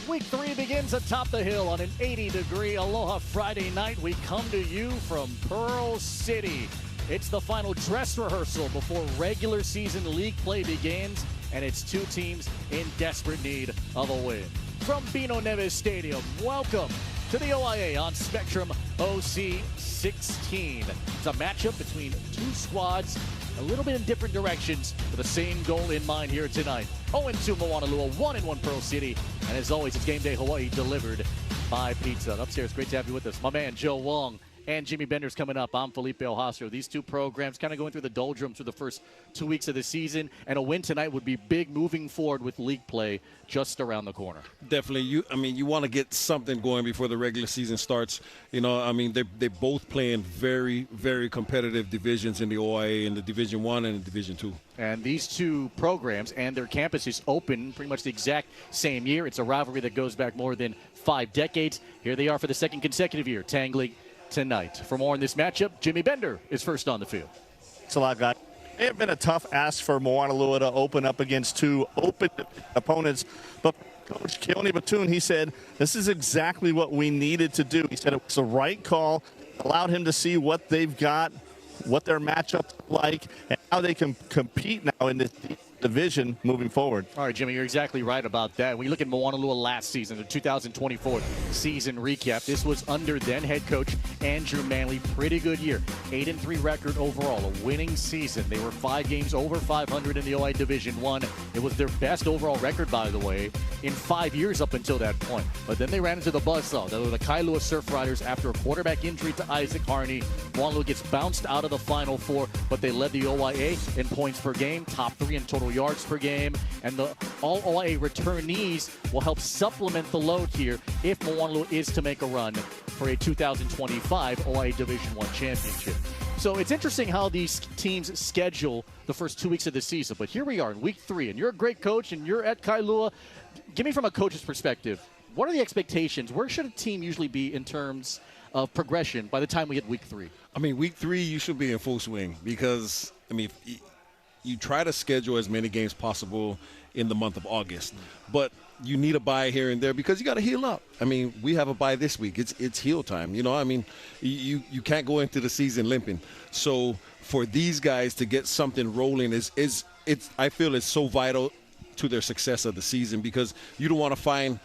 Week 3 begins atop the hill on an 80-degree Aloha Friday night. We come to you from Pearl City. It's the final dress rehearsal before regular season league play begins, and it's two teams in desperate need of a win. From Bino Neves Stadium, welcome to the OIA on Spectrum OC 16. It's a matchup between two squads, a little bit in different directions, with the same goal in mind here tonight. 0-2 Moanalua, 1-1 Pearl City, and as always, it's Game Day Hawaii delivered by Pizza. Upstairs, great to have you with us. My man, Joe Wong and Jimmy Bender's coming up. I'm Felipe Ojastro. These two programs kind of going through the doldrums through the first 2 weeks of the season, and a win tonight would be big moving forward with league play just around the corner. Definitely. You want to get something going before the regular season starts. They both play in very, very competitive divisions in the OIA, in the Division I and Division II. And these two programs and their campuses open pretty much the exact same year. It's a rivalry that goes back more than 5 decades. Here they are for the second consecutive year, tangling tonight. For more on this matchup, Jimmy Bender is first on the field. It's a lot, guys. It may have been a tough ask for Moanalua to open up against two open opponents, but Coach Keone Batoon, he said, this is exactly what we needed to do. He said it was the right call, allowed him to see what they've got, what their matchup's like, and how they can compete now in this division moving forward. All right, Jimmy, you're exactly right about that. When you look at Moanalua last season, the 2024 season recap, this was under then head coach Andrew Manley. Pretty good year. 8-3 record overall, a winning season. They were 5 games over 500 in the OI Division I. It was their best overall record, by the way, in 5 years up until that point. But then they ran into the buzzsaw. They were the Kailua Surf Riders after a quarterback injury to Isaac Harney. Moanalua gets bounced out of the Final Four, but they led the OIA in points per game, top 3 in total yards per game, and the all OIA returnees will help supplement the load here if Moanalua is to make a run for a 2025 OIA Division I championship. So it's interesting how these teams schedule the first 2 weeks of the season, but here we are in week 3, and you're a great coach, and you're at Kailua. Give me from a coach's perspective, what are the expectations? Where should a team usually be in terms of progression by the time we hit week 3? Week 3, you should be in full swing because, you try to schedule as many games possible in the month of August, but you need a bye here and there because you got to heal up. We have a bye this week. It's heal time. You can't go into the season limping. So for these guys to get something rolling I feel it's so vital to their success of the season because you don't want to find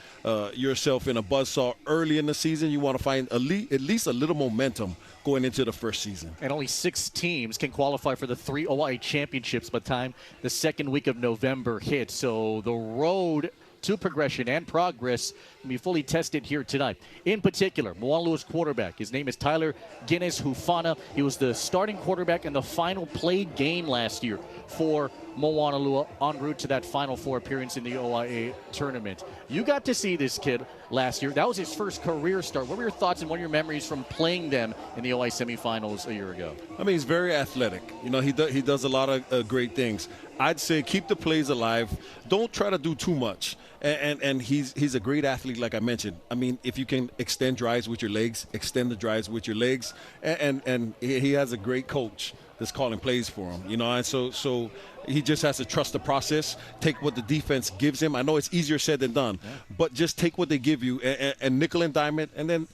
yourself in a buzzsaw early in the season. You want to find at least a little momentum going into the first season. And only 6 teams can qualify for the 3 OIA championships by the time the second week of November hits. So the road to progression and progress can be fully tested here tonight. In particular, Moanalua's quarterback, his name is Tyler Guinness Hufana. He was the starting quarterback in the final played game last year for Moanalua en route to that Final Four appearance in the OIA tournament. You got to see this kid last year. That was his first career start. What were your thoughts and what are your memories from playing them in the OIA semifinals a year ago? He's very athletic. He does a lot of great things. I'd say keep the plays alive. Don't try to do too much. And he's a great athlete, like I mentioned. If you can extend drives with your legs, extend the drives with your legs. And he has a great coach that's calling plays for him, and so he just has to trust the process, take what the defense gives him. I know it's easier said than done, but just take what they give you and nickel and dime it, and then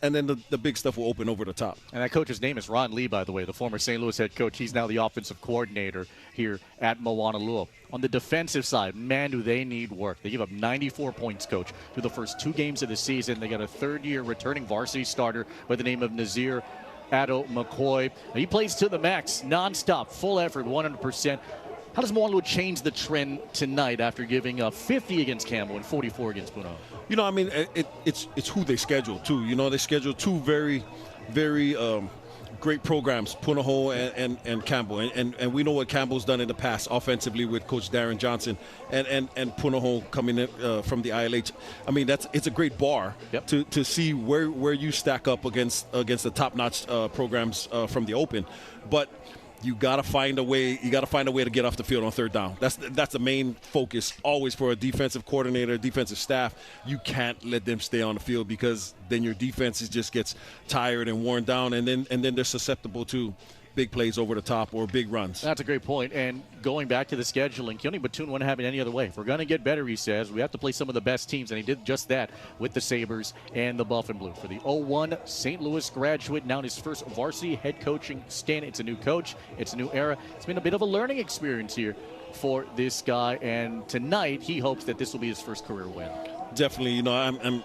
the big stuff will open over the top. And that coach's name is Ron Lee, by the way, the former St. Louis head coach. He's now the offensive coordinator here at Moanalua. On the defensive side, man, do they need work. They give up 94 points, Coach, through the first 2 games of the season. They got a third-year returning varsity starter by the name of Nazir Addo McCoy. He plays to the max, nonstop, full effort, 100%. How does Moanalua change the trend tonight after giving up 50 against Campbell and 44 against Puno? It's who they schedule, too. They schedule 2 very, very great programs, Punahou and Campbell. And we know what Campbell's done in the past offensively with Coach Darren Johnson and Punahou coming in from the ILH. It's a great bar to see where you stack up against the top-notch programs from the Open. But you got to find a way. You got to find a way to get off the field on third down. That's the main focus always for a defensive coordinator, defensive staff. You can't let them stay on the field because then your defense just gets tired and worn down, and then they're susceptible to big plays over the top or big runs. That's a great point. And going back to the scheduling, Keone Bethune wouldn't have it any other way. If we're going to get better, he says, we have to play some of the best teams. And he did just that with the Sabres and the Buff and Blue. For the 0-1 St. Louis graduate, now in his first varsity head coaching stint. It's a new coach. It's a new era. It's been a bit of a learning experience here for this guy. And tonight, he hopes that this will be his first career win. Definitely. You know,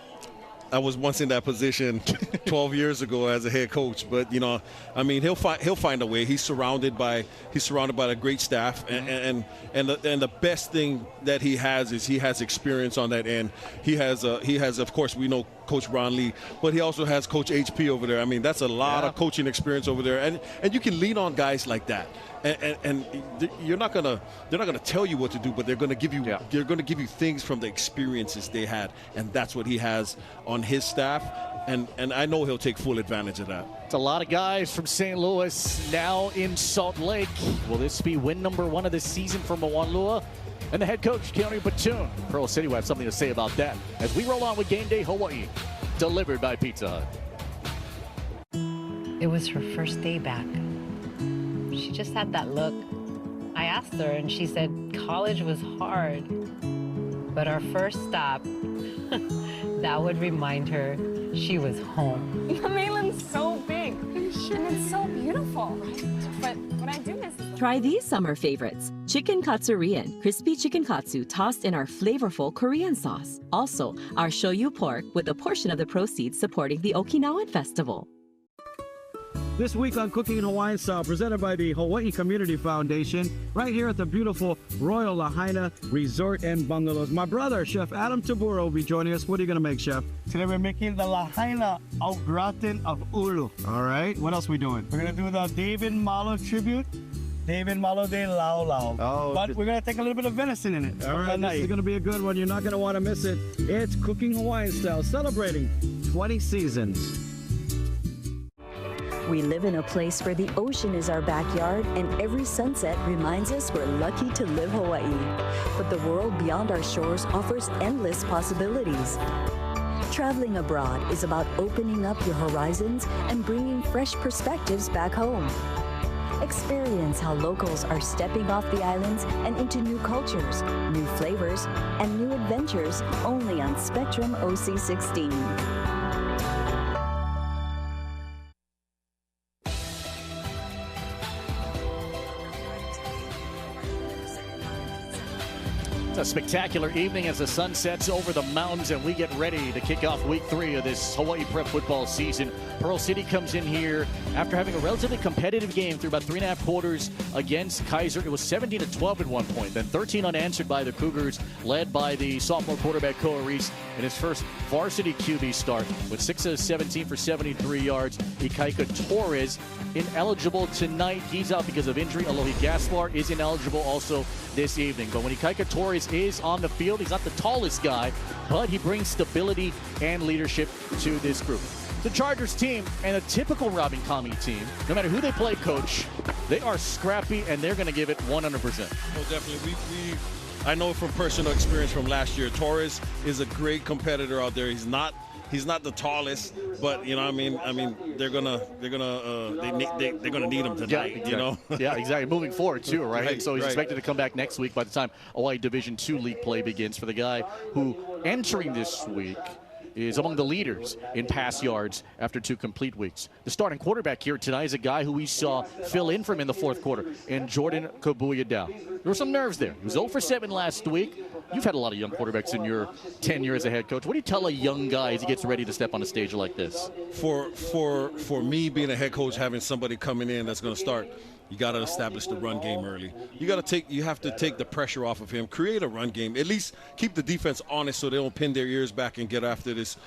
I was once in that position 12 years ago as a head coach, but you know, I mean, he'll find a way. He's surrounded by a great staff, and the best thing that he has is he has experience on that end. He has of course we know Coach Ron Lee, but he also has Coach HP over there. I mean, that's a lot of coaching experience over there, and you can lean on guys like that. And they're not gonna tell you what to do, but they're gonna give you things from the experiences they had, and that's what he has on his staff, and I know he'll take full advantage of that. It's a lot of guys from St. Louis now in Salt Lake. Will this be win number 1 of the season for Moanalua? And the head coach, Keone Bethune. Pearl City will have something to say about that as we roll on with Game Day Hawaii, delivered by Pizza Hut. It was her first day back. She just had that look. I asked her and she said college was hard. But our first stop, that would remind her she was home. The mainland's so big and it's so beautiful. But what I do miss is... Try these summer favorites. Chicken Katsurian, crispy chicken katsu tossed in our flavorful Korean sauce. Also, our shoyu pork with a portion of the proceeds supporting the Okinawan Festival. This week on Cooking in Hawaiian Style, presented by the Hawaii Community Foundation, right here at the beautiful Royal Lahaina Resort and Bungalows. My brother, Chef Adam Tabura, will be joining us. What are you going to make, Chef? Today we're making the Lahaina au gratin of ulu. All right. What else are we doing? We're going to do the David Malo tribute. David Malo de Lao Lao. Oh, but we're going to take a little bit of venison in it. All right, this is going to be a good one. You're not going to want to miss it. It's Cooking Hawaiian Style, celebrating 20 seasons. We live in a place where the ocean is our backyard, and every sunset reminds us we're lucky to live Hawaii. But the world beyond our shores offers endless possibilities. Traveling abroad is about opening up your horizons and bringing fresh perspectives back home. Experience how locals are stepping off the islands and into new cultures, new flavors, and new adventures only on Spectrum OC16. It's a spectacular evening as the sun sets over the mountains and we get ready to kick off week 3 of this Hawaii Prep football season. Pearl City comes in here after having a relatively competitive game through about 3.5 quarters against Kaiser. It was 17-12 at one point, then 13 unanswered by the Cougars, led by the sophomore quarterback Koa Reese in his first varsity QB start with 6 of 17 for 73 yards. Ikaika Torres ineligible tonight. He's out because of injury. Alohi Gaspar is ineligible also this evening. But when Ikaika Torres is on the field, he's not the tallest guy, but he brings stability and leadership to this group. The Chargers team and a typical Robin Kami team, no matter who they play, Coach, they are scrappy and they're going to give it 100%. Well, definitely. I know from personal experience from last year, Torres is a great competitor out there. He's not the tallest, but you know, I mean, they're gonna need him tonight. Yeah, exactly. You know. Yeah, exactly. Moving forward too, right? Right, So he's right. expected to come back next week by the time Hawaii Division II League play begins. For the guy who entering this week is among the leaders in pass yards after 2 complete weeks. The starting quarterback here tonight is a guy who we saw fill in for him in the fourth quarter, in Jordan Kabuya-Dow. There were some nerves there. He was 0 for 7 last week. You've had a lot of young quarterbacks in your tenure as a head coach. What do you tell a young guy as he gets ready to step on a stage like this? For me, being a head coach, having somebody coming in that's going to start, you got to establish the run game early. You have to take the pressure off of him, create a run game, at least keep the defense honest so they don't pin their ears back and get after this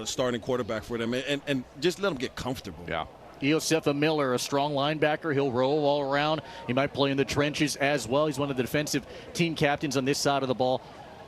starting quarterback for them, and just let them get comfortable. Yeah. Iosefa Miller, a strong linebacker. He'll roll all around. He might play in the trenches as well. He's one of the defensive team captains on this side of the ball.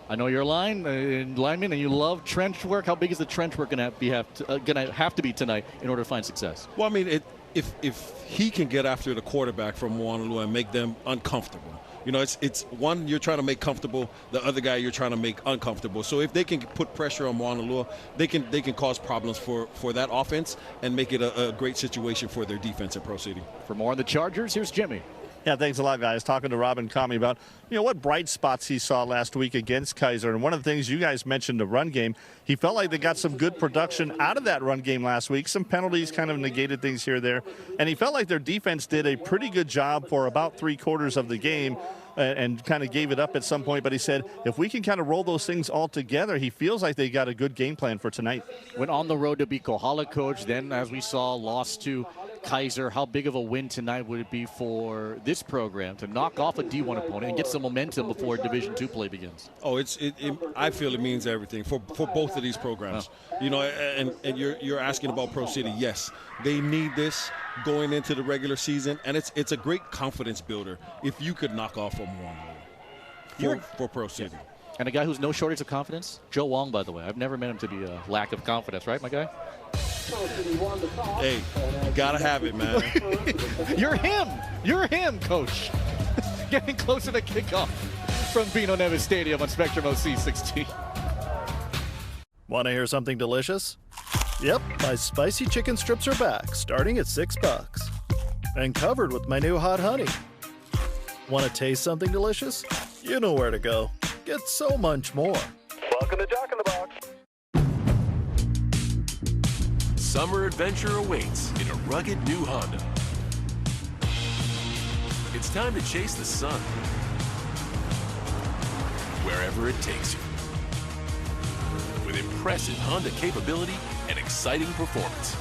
I know you're a lineman and you love trench work. How big is the trench work going to have to be tonight in order to find success? Well, I mean, if he can get after the quarterback from Moanalua and make them uncomfortable, You know, it's one you're trying to make comfortable, the other guy you're trying to make uncomfortable. So if they can put pressure on Moanalua, they can cause problems for that offense and make it a great situation for their defense at Pro City. For more on the Chargers, here's Jimmy. Yeah, thanks a lot, guys. Talking to Robin Kami about, what bright spots he saw last week against Kaiser. And one of the things you guys mentioned, the run game, he felt like they got some good production out of that run game last week. Some penalties kind of negated things here or there. And he felt like their defense did a pretty good job for about 3/4 of the game and kind of gave it up at some point. But he said if we can kind of roll those things all together, he feels like they got a good game plan for tonight. Went on the road to beat Kohala, coach. Then, as we saw, lost to Kaiser. How big of a win tonight would it be for this program to knock off a D1 opponent and get some momentum before Division II play begins? Oh, I feel it means everything for both of these programs. And you're asking about Pro City. Yes, they need this going into the regular season, and it's a great confidence builder if you could knock off a one for Pro City. And a guy who's no shortage of confidence, Joe Wong, by the way. I've never met him to be a lack of confidence, right, my guy? Hey, you gotta have it, man. You're him, coach. Getting closer to kickoff from Bino Neves Stadium on Spectrum OC 16. Want to hear something delicious? Yep, my spicy chicken strips are back, starting at $6. And covered with my new hot honey. Want to taste something delicious? You know where to go. Get so much more. Welcome to Jack in the Box. Summer adventure awaits in a rugged new Honda. It's time to chase the sun, wherever it takes you. With impressive Honda capability and exciting performance.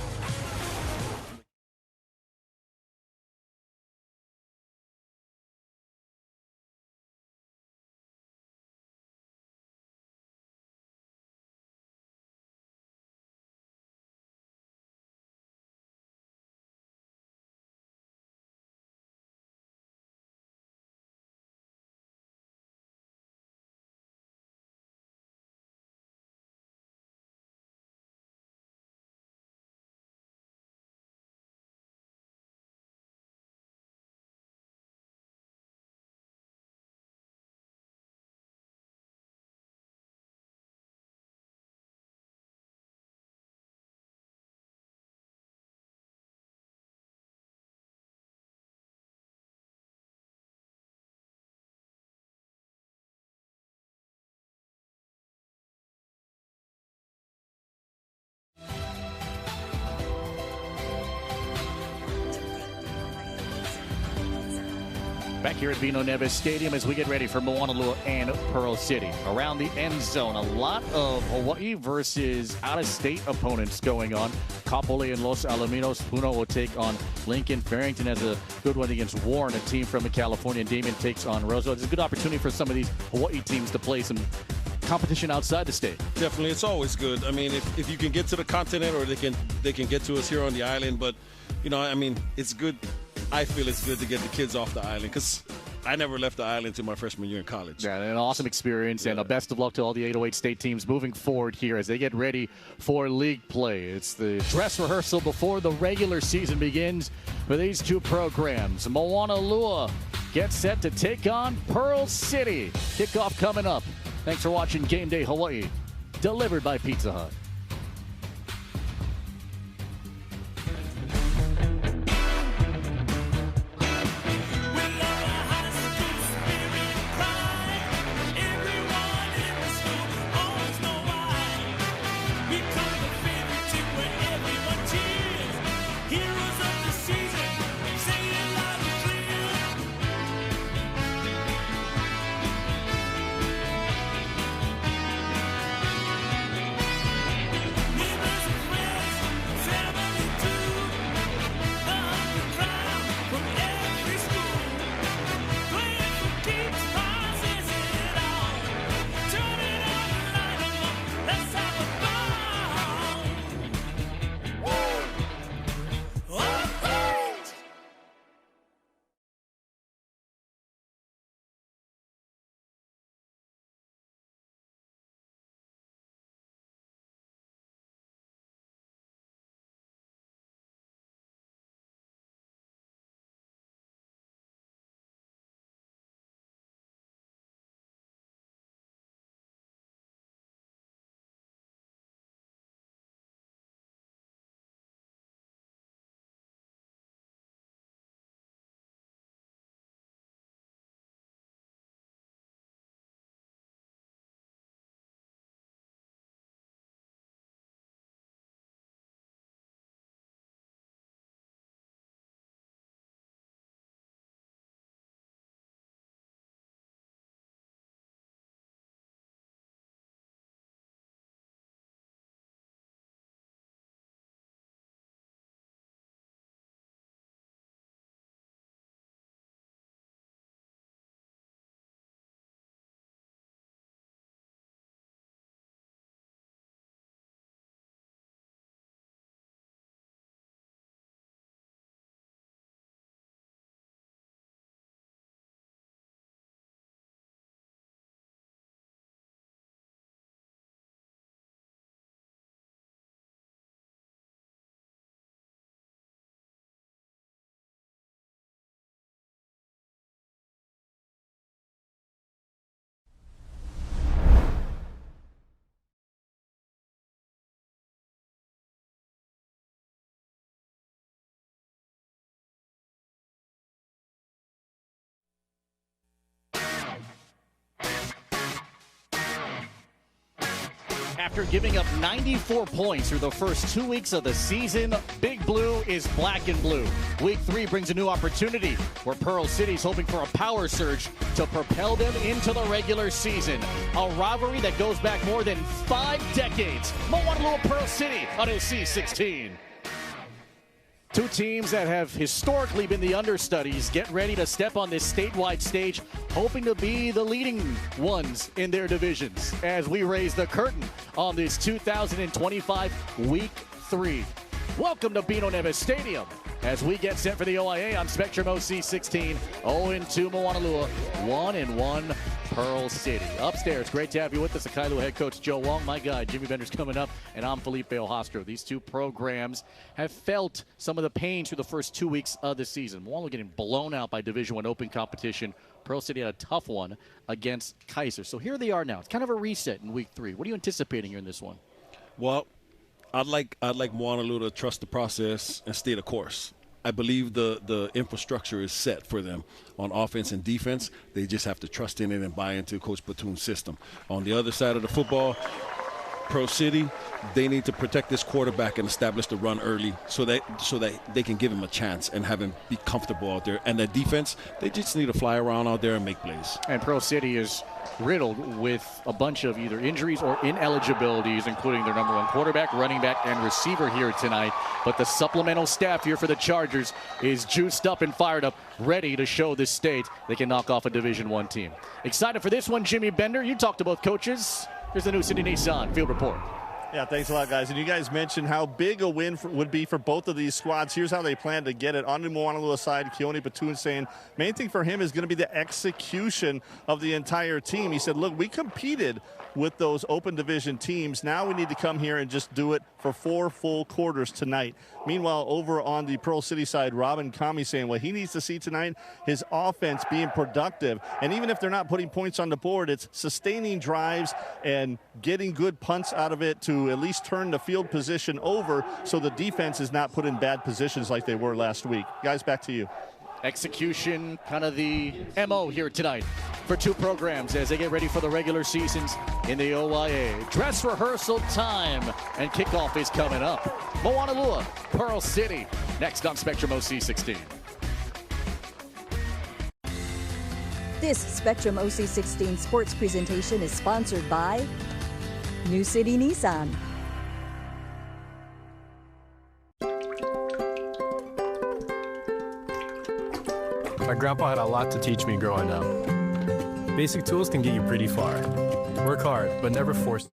Back here at Bino Neves Stadium as we get ready for Moanalua and Pearl City. Around the end zone, a lot of Hawaii versus out-of-state opponents going on. Kapolei and Los Alamitos. Puno will take on Lincoln. Farrington has a good one against Warren, a team from California. And Damien takes on Roosevelt. It's a good opportunity for some of these Hawaii teams to play some competition outside the state. Definitely, it's always good. I mean, if you can get to the continent or they can get to us here on the island, but it's good. I feel it's good to get the kids off the island because I never left the island until my freshman year in college. Yeah, an awesome experience, and a best of luck to all the 808 state teams moving forward here as they get ready for league play. It's the dress rehearsal before the regular season begins for these two programs. Moanalua gets set to take on Pearl City. Kickoff coming up. Thanks for watching Game Day Hawaii, delivered by Pizza Hut. After giving up 94 points through the first 2 weeks of the season, Big Blue is black and blue. Week 3 brings a new opportunity where Pearl City's hoping for a power surge to propel them into the regular season. A rivalry that goes back more than 5 decades. Moanalua Pearl City on OC 16. Two teams that have historically been the understudies get ready to step on this statewide stage, hoping to be the leading ones in their divisions as we raise the curtain on this 2025 Week 3. Welcome to Bino Neves Stadium as we get set for the OIA on Spectrum OC 16. 0-2 Moanalua, 1-1 Pearl City. Upstairs, great to have you with us. Kailua head coach Joe Wong, my guy Jimmy Bender's coming up, and I'm Felipe Ojastro. These two programs have felt some of the pain through the first 2 weeks of the season. Moanalua getting blown out by Division I open competition. Pearl City had a tough one against Kaiser. So here they are now. It's kind of a reset in Week 3. What are you anticipating here in this one? Well, I'd like Moanalua to trust the process and stay the course. I believe the infrastructure is set for them on offense and defense. They just have to trust in it and buy into Coach Platoon's system. On the other side of the football, Pearl City, they need to protect this quarterback and establish the run early so that they can give him a chance and have him be comfortable out there. And the defense, they just need to fly around out there and make plays. And Pearl City is riddled with a bunch of either injuries or ineligibilities, including their number 1 quarterback, running back, and receiver here tonight. But the supplemental staff here for the Chargers is juiced up and fired up, ready to show this state they can knock off a Division I team. Excited for this one, Jimmy Bender. You talked to both coaches. Here's the New City Nissan Field Report. Yeah, thanks a lot, guys. And you guys mentioned how big a win would be for both of these squads. Here's how they plan to get it. On the Moanalua side, Keone Platoon saying main thing for him is going to be the execution of the entire team. He said, look, we competed with those open division teams. Now we need to come here and just do it for 4 full quarters tonight. Meanwhile, over on the Pearl City side, Robin Kami saying what he needs to see tonight, his offense being productive. And even if they're not putting points on the board, it's sustaining drives and getting good punts out of it to at least turn the field position over so the defense is not put in bad positions like they were last week. Guys, back to you. Execution, kind of the MO here tonight for two programs as they get ready for the regular seasons in the OIA. Dress rehearsal time, and kickoff is coming up. Moanalua, Pearl City, next on Spectrum OC 16. This Spectrum OC 16 sports presentation is sponsored by New City Nissan. My grandpa had a lot to teach me growing up. Basic tools can get you pretty far. Work hard, but never force.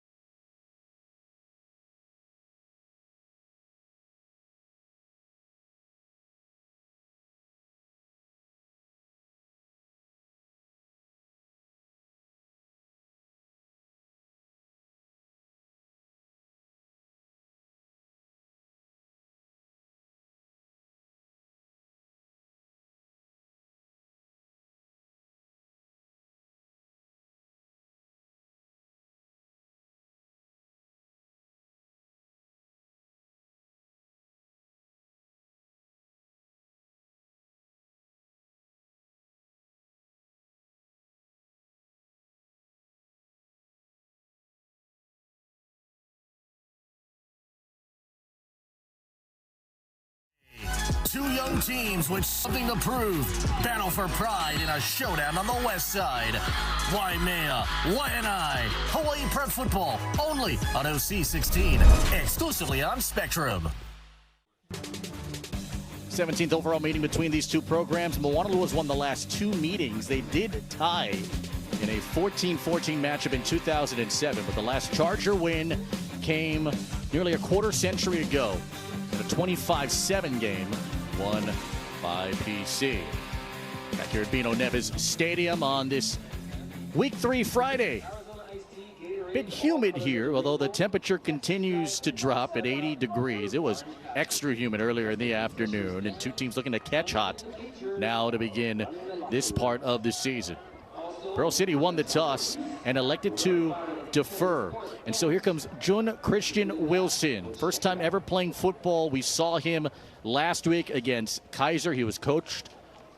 Two young teams with something to prove. Battle for pride in a showdown on the west side. Waimea, Waianae, Hawaii Prep Football, only on OC 16, exclusively on Spectrum. 17th overall meeting between these two programs. Moanalua has won the last 2 meetings. They did tie in a 14-14 matchup in 2007, but the last Charger win came nearly a quarter century ago in a 25-7 game won by PC. Back here at Bino Neves Stadium on this Week 3 Friday. Bit humid here, although the temperature continues to drop at 80 degrees. It was extra humid earlier in the afternoon, and two teams looking to catch hot now to begin this part of the season. Pearl City won the toss and elected to defer. And so here comes Jun Christian Wilson. First time ever playing football. We saw him last week against Kaiser. He was coached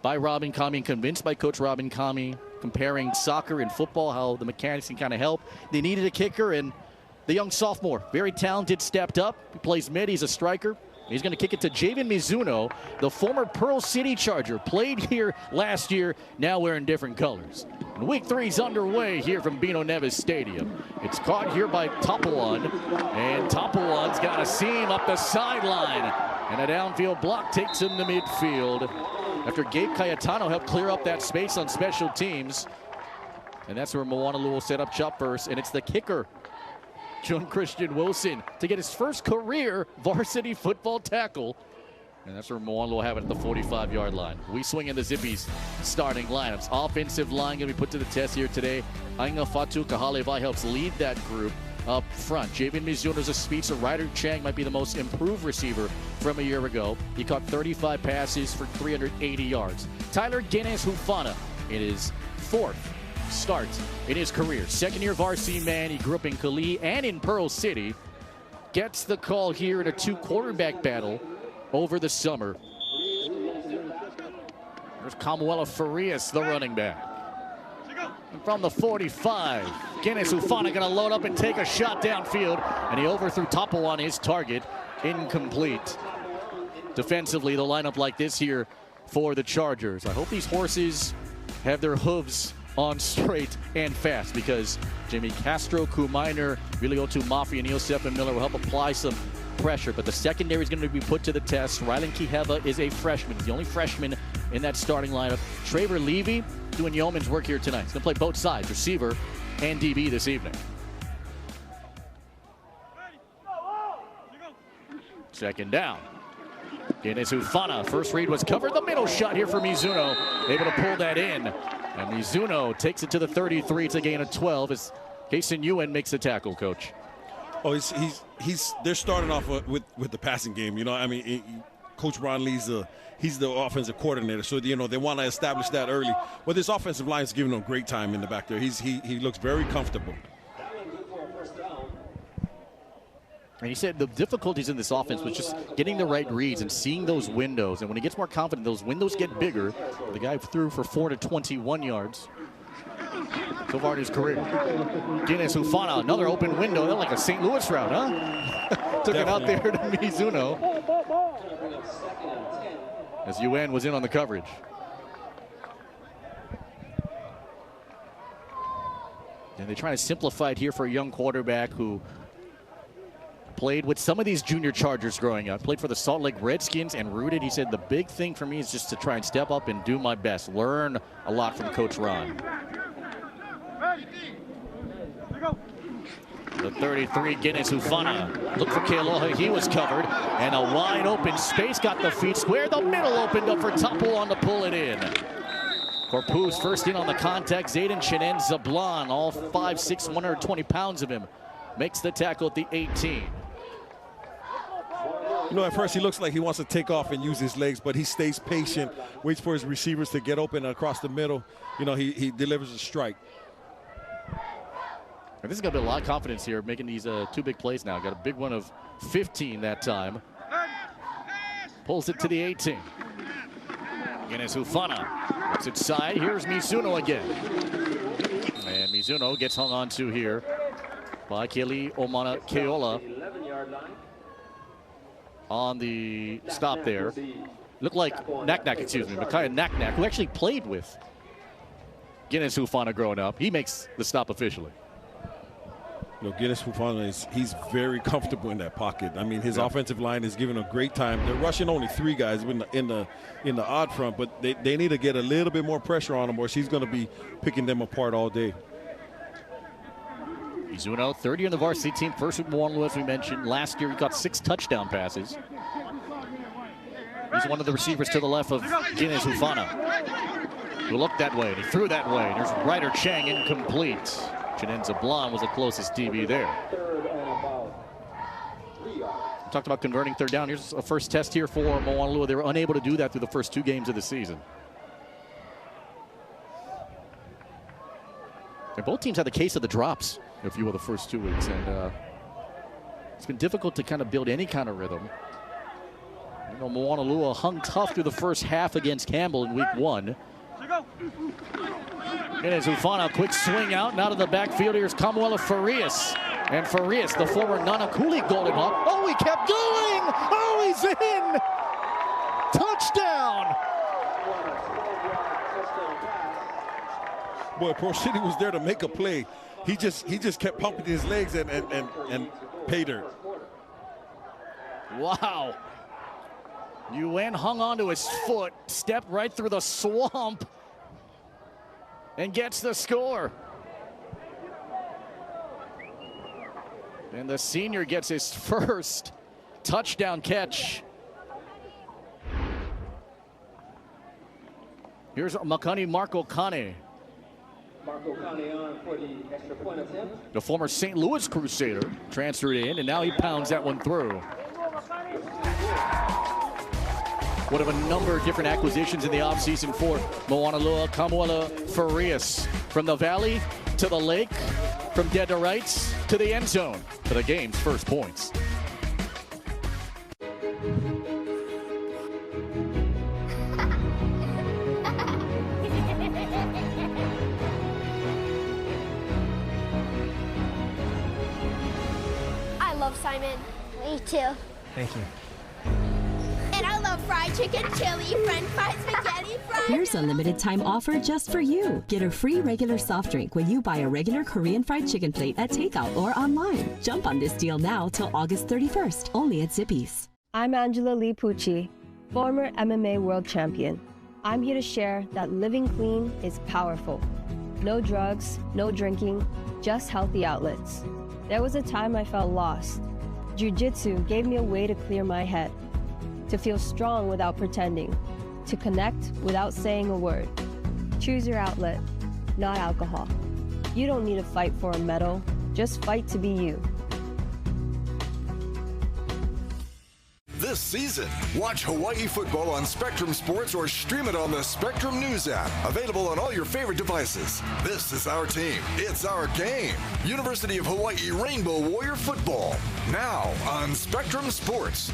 by Robin Kami and convinced by Coach Robin Kami, comparing soccer and football, how the mechanics can kind of help. They needed a kicker, and the young sophomore, very talented, stepped up. He plays mid, he's a striker. He's going to kick it to Javen Mizuno, the former Pearl City Charger. Played here last year, now wearing different colors. And week 3's underway here from Bino Neves Stadium. It's caught here by Topawan, and Topawan's got a seam up the sideline. And a downfield block takes him to midfield after Gabe Cayetano helped clear up that space on special teams. And that's where Moanalua will set up shop first, and it's the kicker, John Christian Wilson, to get his first career varsity football tackle. And that's where Moanalua will have it at the 45-yard line. We swing in the Zippies starting lineups. Offensive line going to be put to the test here today. Ainga Fatu Kahalevai helps lead that group up front. Javen Mizuno's a speedster. Ryder Chang might be the most improved receiver from a year ago. He caught 35 passes for 380 yards. Tyler Guinness Hufana in his 4th start in his career. Second-year varsity man. He grew up in Kalihi and in Pearl City. Gets the call here in a 2-quarterback battle over the summer. There's Kamuela Farias, the running back. And from the 45, Guinness Hufana going to load up and take a shot downfield, and he overthrew Topawan, his target, incomplete. Defensively, the lineup like this here for the Chargers. I hope these horses have their hooves on straight and fast, because Jimmy Castro, Kuminer, Viliotu Mafi, and Iosefin Miller will help apply some pressure, but the secondary is going to be put to the test. Rylan Kiheva is a freshman. He's the only freshman in that starting lineup. Traver Levy doing yeoman's work here tonight. He's going to play both sides, receiver and DB this evening. Second down. Guinness Hufana. First read was covered. The middle shot here for Mizuno. Able to pull that in. And Mizuno takes it to the 33. It's a gain of 12 as Kason Ewan makes the tackle, Coach. Oh, they're starting off with the passing game. You know, I mean, Coach Ron Lee's he's the offensive coordinator, so you know they want to establish that early. But this offensive line is giving them great time in the back there. He looks very comfortable. And he said the difficulties in this offense was just getting the right reads and seeing those windows. And when he gets more confident, those windows get bigger. The guy threw for 421 yards so far in his career. Guinness Hufana, another open window. They're like a St. Louis route, huh? Took it out there to Mizuno as UN was in on the coverage. And they try to simplify it here for a young quarterback who played with some of these junior Chargers growing up. Played for the Salt Lake Redskins and rooted. He said the big thing for me is just to try and step up and do my best. Learn a lot from Coach Ron. The 33, Guinness Hufana. Look for Kealoha. He was covered. And a wide open space. Got the feet square. The middle opened up for Topawan to pull it in. Corpus first in on the contact. Zayden Chenen Zablon, all 5'6", 120 pounds of him, makes the tackle at the 18. You know, at first he looks like he wants to take off and use his legs, but he stays patient, waits for his receivers to get open across the middle. You know, he delivers a strike. And this is going to be a lot of confidence here, making these 2 big plays now. Got a big one of 15 that time. Pulls it to the 18. Guinness Hufana looks inside. Here's Mizuno again. And Mizuno gets hung on to here by Keli Omana Keola on the stop there. Looked like Micaiah Naknak, who actually played with Guinness Hufana growing up. He makes the stop officially. You know, Guinness Hufana he's very comfortable in that pocket. I mean, his offensive line is giving a great time. They're rushing only 3 guys in the odd front, but they need to get a little bit more pressure on him, or she's going to be picking them apart all day. Mizuno, 30 on the varsity team, first with Moanalua, as we mentioned. Last year, he got 6 touchdown passes. He's one of the receivers to the left of Guinness Hufana, who looked that way, and he threw that way. There's Ryder Chang, incomplete. Chenen Zablon was the closest DB there. We talked about converting third down. Here's a first test here for Moanalua. They were unable to do that through the first 2 games of the season. And both teams had the case of the drops, if you will, the first 2 weeks. And it's been difficult to kind of build any kind of rhythm. You know, Moanalua hung tough through the first half against Campbell in week 1. And as Hufana, quick swing out and out of the backfield. Here's Kamuela Farias. And Farias, the former Nanakuli Golden Hawk. Oh, he kept going. Oh, he's in. Touchdown. Boy, Pro City was there to make a play. He just kept pumping his legs and paid her. Wow. Yuen hung onto his foot, stepped right through the swamp, and gets the score. And the senior gets his first touchdown catch. Here's Makani Marco Kane. Marco Kane on for the extra point attempt. The former St. Louis Crusader transferred in, and now he pounds that one through. One of a number of different acquisitions in the offseason for Moanalua. Kamuela Farias, from the valley to the lake, from dead to rights to the end zone for the game's first points. I love Simon. Me too. Thank you. And I love fried chicken, chili, french fries, spaghetti, fries. Here's a limited time offer just for you. Get a free regular soft drink when you buy a regular Korean fried chicken plate at takeout or online. Jump on this deal now till August 31st, only at Zippy's. I'm Angela Lee Pucci, former MMA world champion. I'm here to share that living clean is powerful. No drugs, no drinking, just healthy outlets. There was a time I felt lost. Jiu-Jitsu gave me a way to clear my head, to feel strong without pretending, to connect without saying a word. Choose your outlet, not alcohol. You don't need to fight for a medal, just fight to be you. This season, watch Hawaii football on Spectrum Sports or stream it on the Spectrum News app. Available on all your favorite devices. This is our team. It's our game. University of Hawaii Rainbow Warrior Football. Now on Spectrum Sports.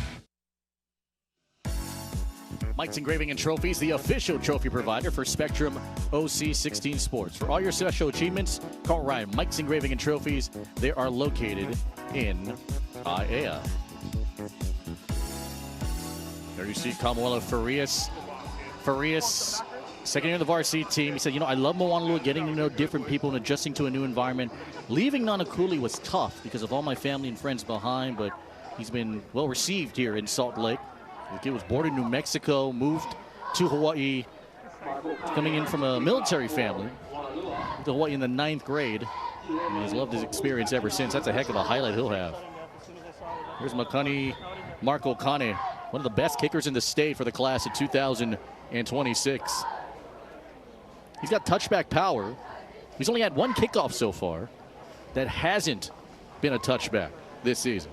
Mike's Engraving and Trophies, the official trophy provider for Spectrum OC 16 Sports. For all your special achievements, call Ryan. Mike's Engraving and Trophies, they are located in Aiea. There you see Kamuela Farias. Farias, second year of the varsity team. He said, you know, I love Moanalua, getting to know different people and adjusting to a new environment. Leaving Nanakuli was tough because of all my family and friends behind, but he's been well received here in Salt Lake. The kid was born in New Mexico, moved to Hawaii, coming in from a military family, to Hawaii in the 9th grade. And he's loved his experience ever since. That's a heck of a highlight he'll have. Here's Makani Marco Kane, one of the best kickers in the state for the class of 2026. He's got touchback power. He's only had one kickoff so far that hasn't been a touchback this season.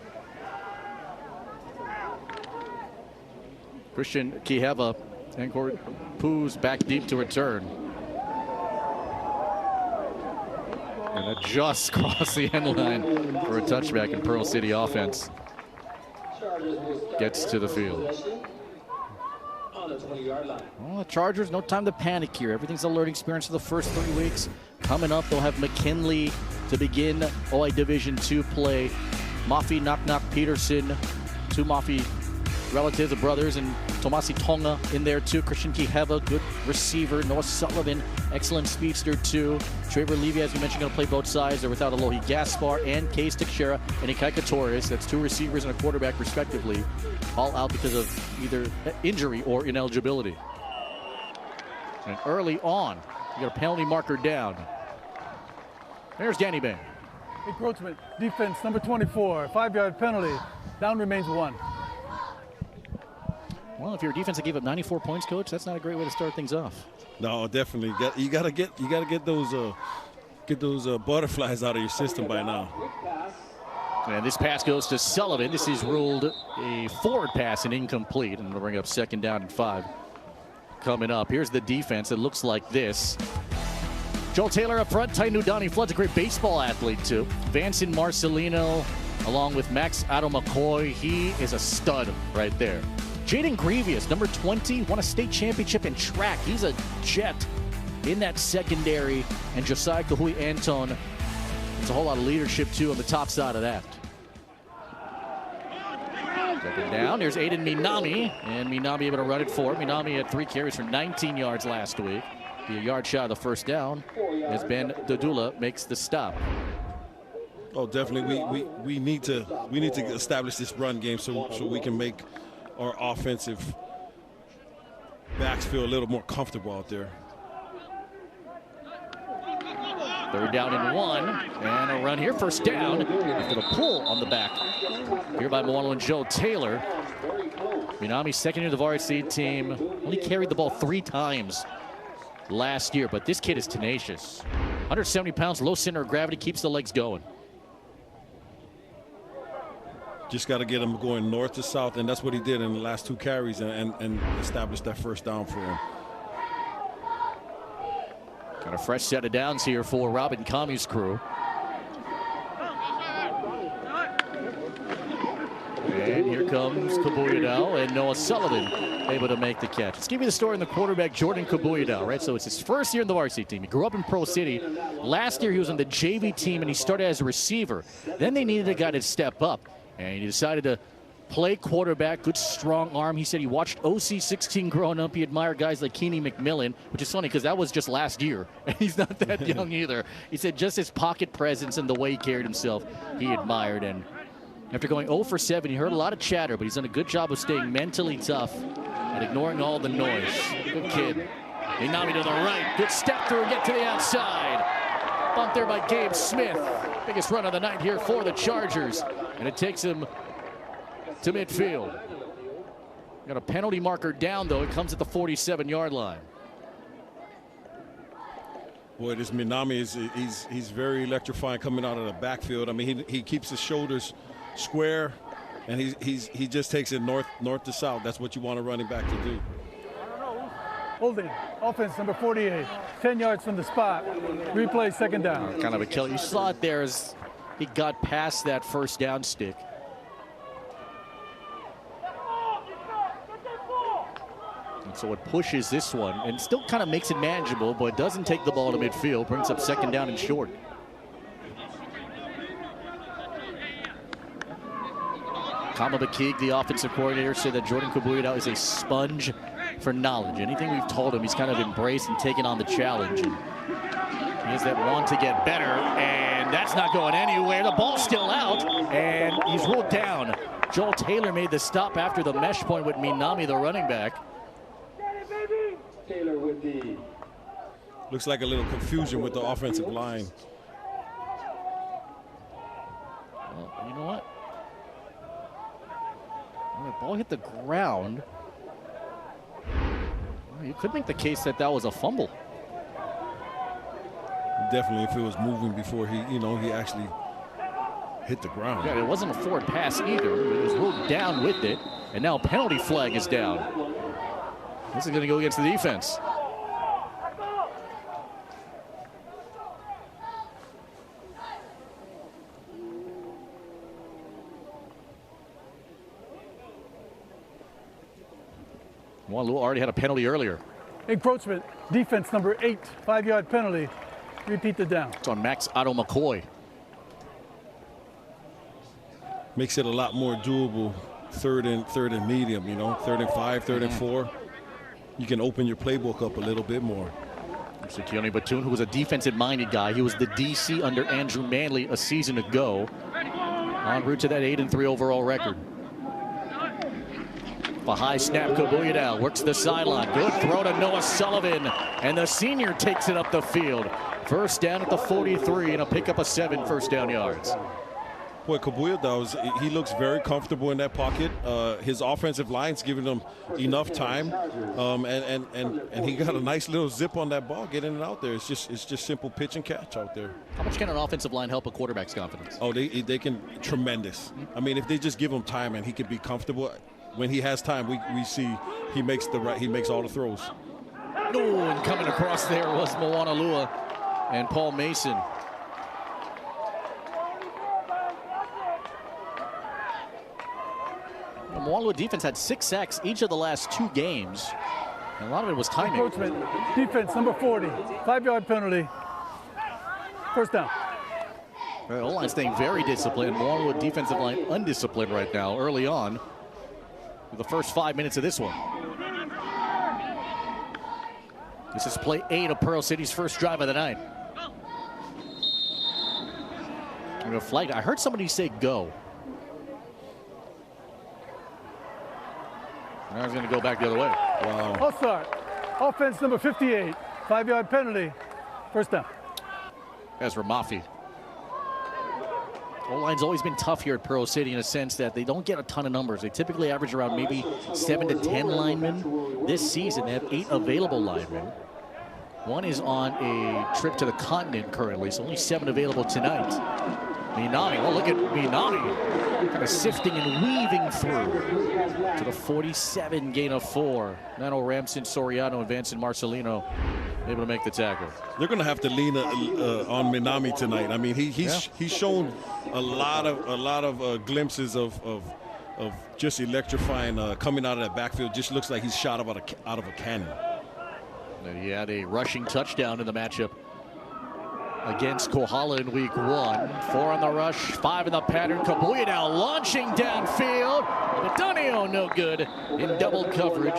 Christian Kiheva and Court Poo's back deep to return. And that just crossed the end line for a touchback in Pearl City offense. Gets to the field. Well, the Chargers, no time to panic here. Everything's a learning experience for the first 3 weeks. Coming up, they'll have McKinley to begin OI Division II play. Mafi Knock Knock Peterson, two Mafi relatives of brothers, and Tomasi Tonga in there too. Christian Kiheva, good receiver. Noah Sullivan, excellent speedster too. Trevor Levy, as we mentioned, going to play both sides. They're without Alohi Gaspar and Case Teixeira and Ikaika Torres. That's two receivers and a quarterback respectively. All out because of either injury or ineligibility. And early on, you got a penalty marker down. There's Danny Bain. Encroachment, defense, number 24, 5-yard penalty. Down remains 1. Well, if you're a defense that gave up 94 points, coach, that's not a great way to start things off. No, definitely. You gotta get those butterflies out of your system by now. And this pass goes to Sullivan. This is ruled a forward pass and incomplete, and it'll bring up 2nd down and 5. Coming up, here's the defense. It looks like this. Joel Taylor up front. Tight Udani Flood's a great baseball athlete too. Vanson Marcelino, along with Max Otto McCoy. He is a stud right there. Jaden Grievous, number 20, won a state championship in track. He's a jet in that secondary. And Josiah Kahui Anton, There's a whole lot of leadership, too, on the top side of that. Second down. There's Aiden Minami, and Minami able to run it for. Minami had 3 carries for 19 yards last week. Be a yard shy of the first down as Ben Dodula makes the stop. Oh, definitely. We need to establish this run game so we can make our offensive backs feel a little more comfortable out there. 3rd down and 1, and a run here. First down after the pull on the back here by Moanalua and Joe Taylor. Minami, second year of the varsity team, only carried the ball 3 times last year, but this kid is tenacious. 170 pounds, low center of gravity, keeps the legs going. Just got to get him going north to south, and that's what he did in the last 2 carries and established that first down for him. Got a fresh set of downs here for Robin Kami's crew. And here comes Kabuyadao and Noah Sullivan able to make the catch. Let's give you the story on the quarterback, Jordan Kabuyadao, right? So it's his first year in the varsity team. He grew up in Pro City. Last year he was on the JV team and he started as a receiver. Then they needed a guy to step up, and he decided to play quarterback, good strong arm. He said he watched OC16 growing up. He admired guys like Keeney McMillan, which is funny because that was just last year. And he's not that young either. He said just his pocket presence and the way he carried himself, he admired. And after going 0 for 7, he heard a lot of chatter, but he's done a good job of staying mentally tough and ignoring all the noise. Good kid. Minami to the right. Good step through and get to the outside. Bumped there by Gabe Smith. Biggest run of the night here for the Chargers. And it takes him to midfield. Got a penalty marker down, though. It comes at the 47-yard line. Boy, this Minami he's very electrifying coming out of the backfield. I mean, he keeps his shoulders square, and he just takes it north to south. That's what you want a running back to do. Holding, offense number 48, 10 yards from the spot. Replay, second down. Kind of a kill. You saw it there as he got past that first down stick. And so it pushes this one and still kind of makes it manageable, but doesn't take the ball to midfield. Brings up second down and short. Kama Bakig, the offensive coordinator, said that Jordan Kabuyadao is a sponge for knowledge. Anything we've told him, he's kind of embraced and taken on the challenge. And he has that want to get better, and that's not going anywhere. The ball's still out, and he's ruled down. Joel Taylor made the stop after the mesh point with Minami, the running back. Taylor with the... Looks like a little confusion with the offensive line. Well, you know what? When the ball hit the ground, well, you could make the case that that was a fumble. Definitely, if it was moving before he actually hit the ground. Yeah, it wasn't a forward pass either. It was ruled down with it, and now a penalty flag is down. This is going to go against the defense. Moanalua already had a penalty earlier. Encroachment, defense number 8, 5-yard penalty. Repeat the down. It's on Max Otto McCoy. Makes it a lot more doable. Third and medium, 3rd and 5, 3rd and 4. You can open your playbook up a little bit more. So Keone Batoon, who was a defensive-minded guy, he was the DC under Andrew Manley a season ago, en route to that 8-3 overall record. A high snap, Kabuyadao works the sideline. Good throw to Noah Sullivan, and the senior takes it up the field. First down at the 43, and a pickup of 7 first down yards. Boy, Kabuyadao, he looks very comfortable in that pocket. His offensive line's giving him enough time, and he got a nice little zip on that ball, getting it out there. It's just simple pitch and catch out there. How much can an offensive line help a quarterback's confidence? Oh, they can tremendous. I mean, if they just give him time and he can be comfortable. When he has time, we see he makes all the throws. Oh, and coming across there was Moanalua and Paul Mason. The Moanalua defense had 6 sacks each of the last 2 games. And a lot of it was timing. Encroachment, defense number 40, 5-yard penalty. First down. The O-line staying very disciplined. Moanalua defensive line undisciplined right now early on. For the first 5 minutes of this one. This is play 8 of Pearl City's first drive of the night. And a flight. I heard somebody say go. Now he's going to go back the other way. Wow. I'll start. Offense number 58. 5-yard penalty. First down. That's Ramafi. O-line's always been tough here at Pearl City in a sense that they don't get a ton of numbers. They typically average around maybe 7 to 10 linemen. This season, they have 8 available linemen. One is on a trip to the continent currently, so only 7 available tonight. Minami, oh, look at Minami. Kind of sifting and weaving through to the 47, gain of 4. Nano Ramson, Soriano, and Vincent Marcelino able to make the tackle. They're going to have to lean on Minami tonight. I mean, he's shown a lot of glimpses of just electrifying coming out of that backfield. Just looks like he's shot out of a cannon. And he had a rushing touchdown in the matchup against Kohala in week 1. 4 on the rush, 5 in the pattern. Kabuya now launching downfield. Danio no good in double coverage.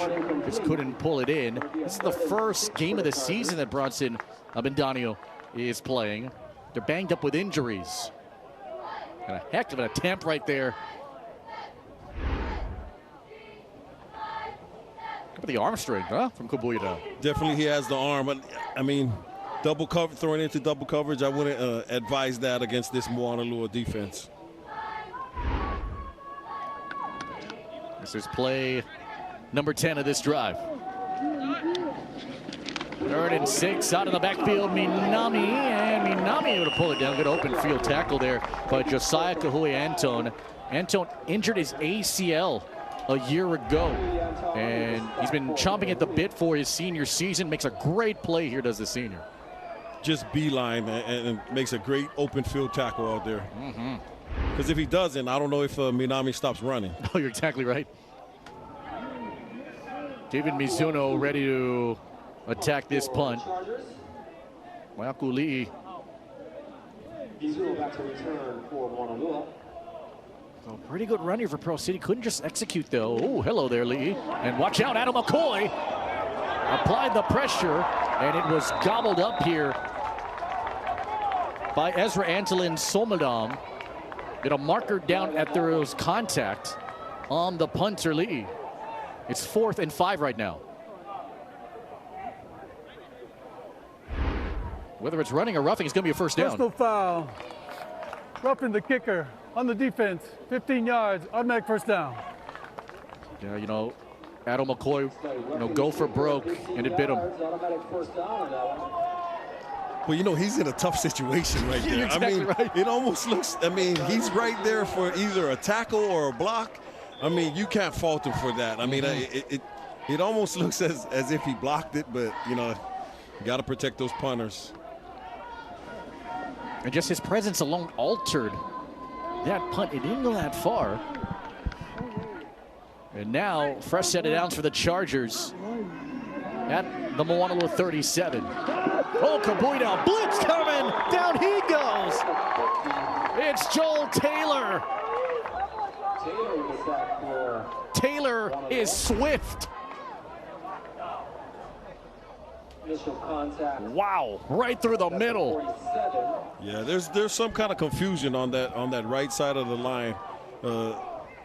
Just couldn't pull it in. This is the first game of the season that Bronson Abindanio is playing. They're banged up with injuries. And a heck of an attempt right there. Look at the arm strength, huh, from Kabuya. Definitely he has the arm. But I mean, double cover, throwing into double coverage, I wouldn't advise that against this Moanalua defense. This is play number 10 of this drive. 3rd and 6 out of the backfield. Minami, and Minami able to pull it down. Good open field tackle there by Josiah Kahui Antone. Antone injured his ACL a year ago, and he's been chomping at the bit for his senior season. Makes a great play here, does the senior. Just beeline and makes a great open field tackle out there. Because if he doesn't, I don't know if Minami stops running. Oh, you're exactly right. David Mizuno ready to attack this punt. Mayakuli. Mizuno back to return for Moanalua. So pretty good run here for Pearl City. Couldn't just execute though. Oh, hello there, Lee. And watch out, Adam McCoy applied the pressure, and it was gobbled up here by Ezra Antolin Somadam. Get a marker down at there was contact on the punter, Lee. It's 4th and 5 right now. Whether it's running or roughing, it's going to be a first down. Personal foul. Roughing the kicker on the defense. 15 yards. Automatic first down. Yeah, you know, Adam McCoy, you know, go for broke, and it bit him. Well, you know, he's in a tough situation right there. Exactly, I mean, right. It almost looks, I mean, he's right there for either a tackle or a block. I mean, you can't fault him for that. I mean, it almost looks as if he blocked it, but, you know, you got to protect those punters. And just his presence alone altered that punt. It didn't go that far. And now, fresh set of downs for the Chargers at the Moanalua 37. Oh, Kabuya, blitz coming, down he goes. It's Joel Taylor. Taylor is swift. Wow, right through the middle. Yeah, there's some kind of confusion on that right side of the line.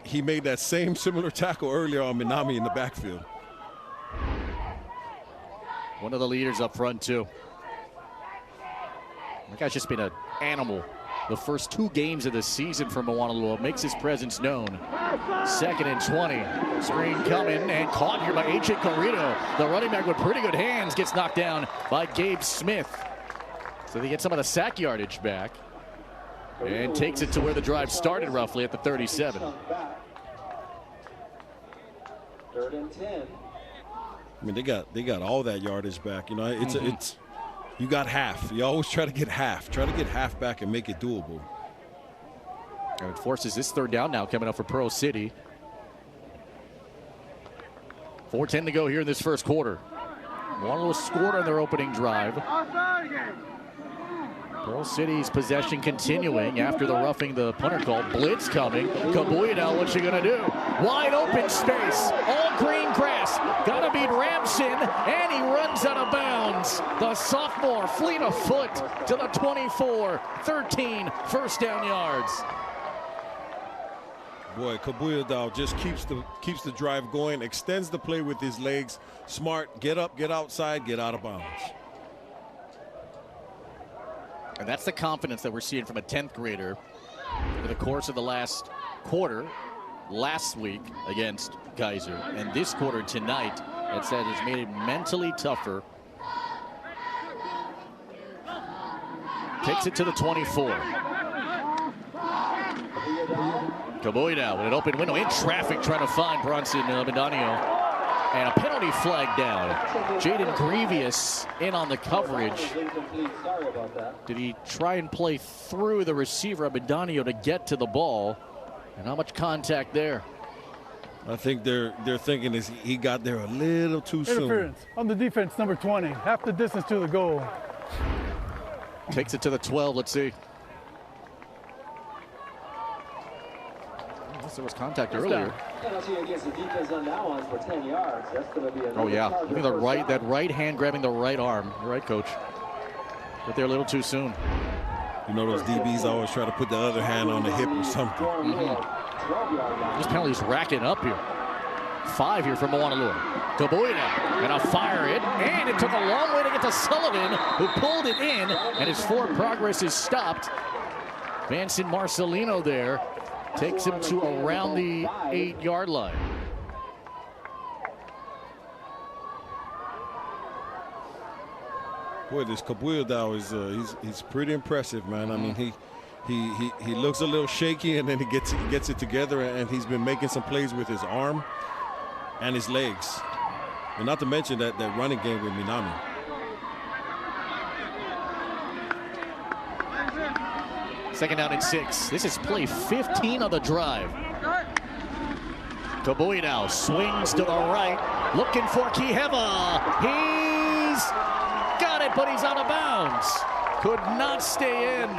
He made that similar tackle earlier on Minami in the backfield. One of the leaders up front too. That guy's just been an animal. The first 2 games of the season for Moanalua, makes his presence known. 2nd and 20. Screen coming and caught here by AJ Corrito. The running back with pretty good hands gets knocked down by Gabe Smith. So they get some of the sack yardage back and takes it to where the drive started, roughly at the 37. 3rd and 10. I mean, they got all that yardage back. You know, it's you got half. You always try to get half. Try to get half back and make it doable. And it forces this 3rd down now coming up for Pearl City. 4:10 to go here in this first quarter. Moanalua scored on their opening drive. Pearl City's possession continuing after the roughing the punter call. Blitz coming. Kabuya now, what's she gonna do? Wide open space, all green grass. Gotta beat Ramson, and he runs out of bounds. The sophomore fleet of foot to the 24, 13 first down yards. Boy, Kabuya just keeps the drive going, extends the play with his legs. Smart, get up, get outside, get out of bounds. And that's the confidence that we're seeing from a 10th grader over the course of the last quarter, last week against Geyser. And this quarter tonight, that said, has made it mentally tougher. Takes it to the 24. Kabuya now with an open window in traffic trying to find Bronson Abendano. And a penalty flag down. Jaden Grievous in on the coverage. Did he try and play through the receiver, Abendano, to get to the ball? And how much contact there? I think they're thinking is he got there a little too soon. Interference on the defense, number 20. Half the distance to the goal. Takes it to the 12. Let's see. There was contact earlier. Oh yeah, look at the right, that right hand grabbing the right arm. You're right, coach. But they're a little too soon. You know those DBs always try to put the other hand on the hip or something. This penalty's racking up here. 5 here from Moanalua. Kabuya and a fire it, and it took a long way to get to Sullivan, who pulled it in, and his forward progress is stopped. Vincent Marcelino there. Takes him to around the 8-yard line. Boy, this Kabuya is he's pretty impressive, man. I mean, he looks a little shaky, and then he gets it together, and he's been making some plays with his arm and his legs, and not to mention that running game with Minami. Second down and 6. This is play 15 of the drive. Kabuya now swings to the right, looking for Kiheva. He's got it, but he's out of bounds. Could not stay in.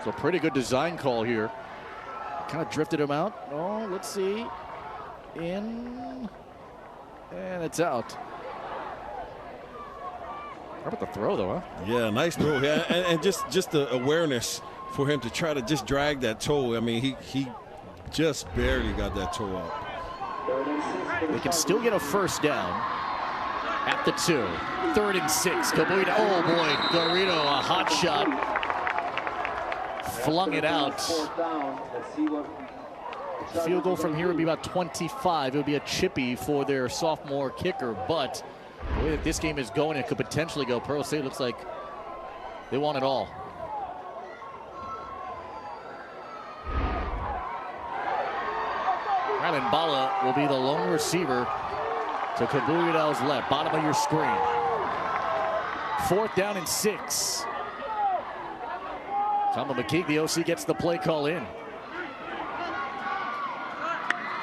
So pretty good design call here. Kind of drifted him out. Oh, let's see. In. And it's out. How about the throw, though, huh? Yeah, nice throw. Yeah, and just the awareness for him to try to just drag that toe. I mean, he just barely got that toe out. They can still get a first down at the 2. 3rd and 6. Kabuya, oh boy, Garrido, a hot shot. Flung it out. Field goal from here would be about 25. It would be a chippy for their sophomore kicker, but the way that this game is going, it could potentially go. Pearl State looks like they want it all. Rylan Bala will be the lone receiver to Kabuyadal's left, bottom of your screen. 4th down and 6. Tama McKeague, the OC, gets the play call in.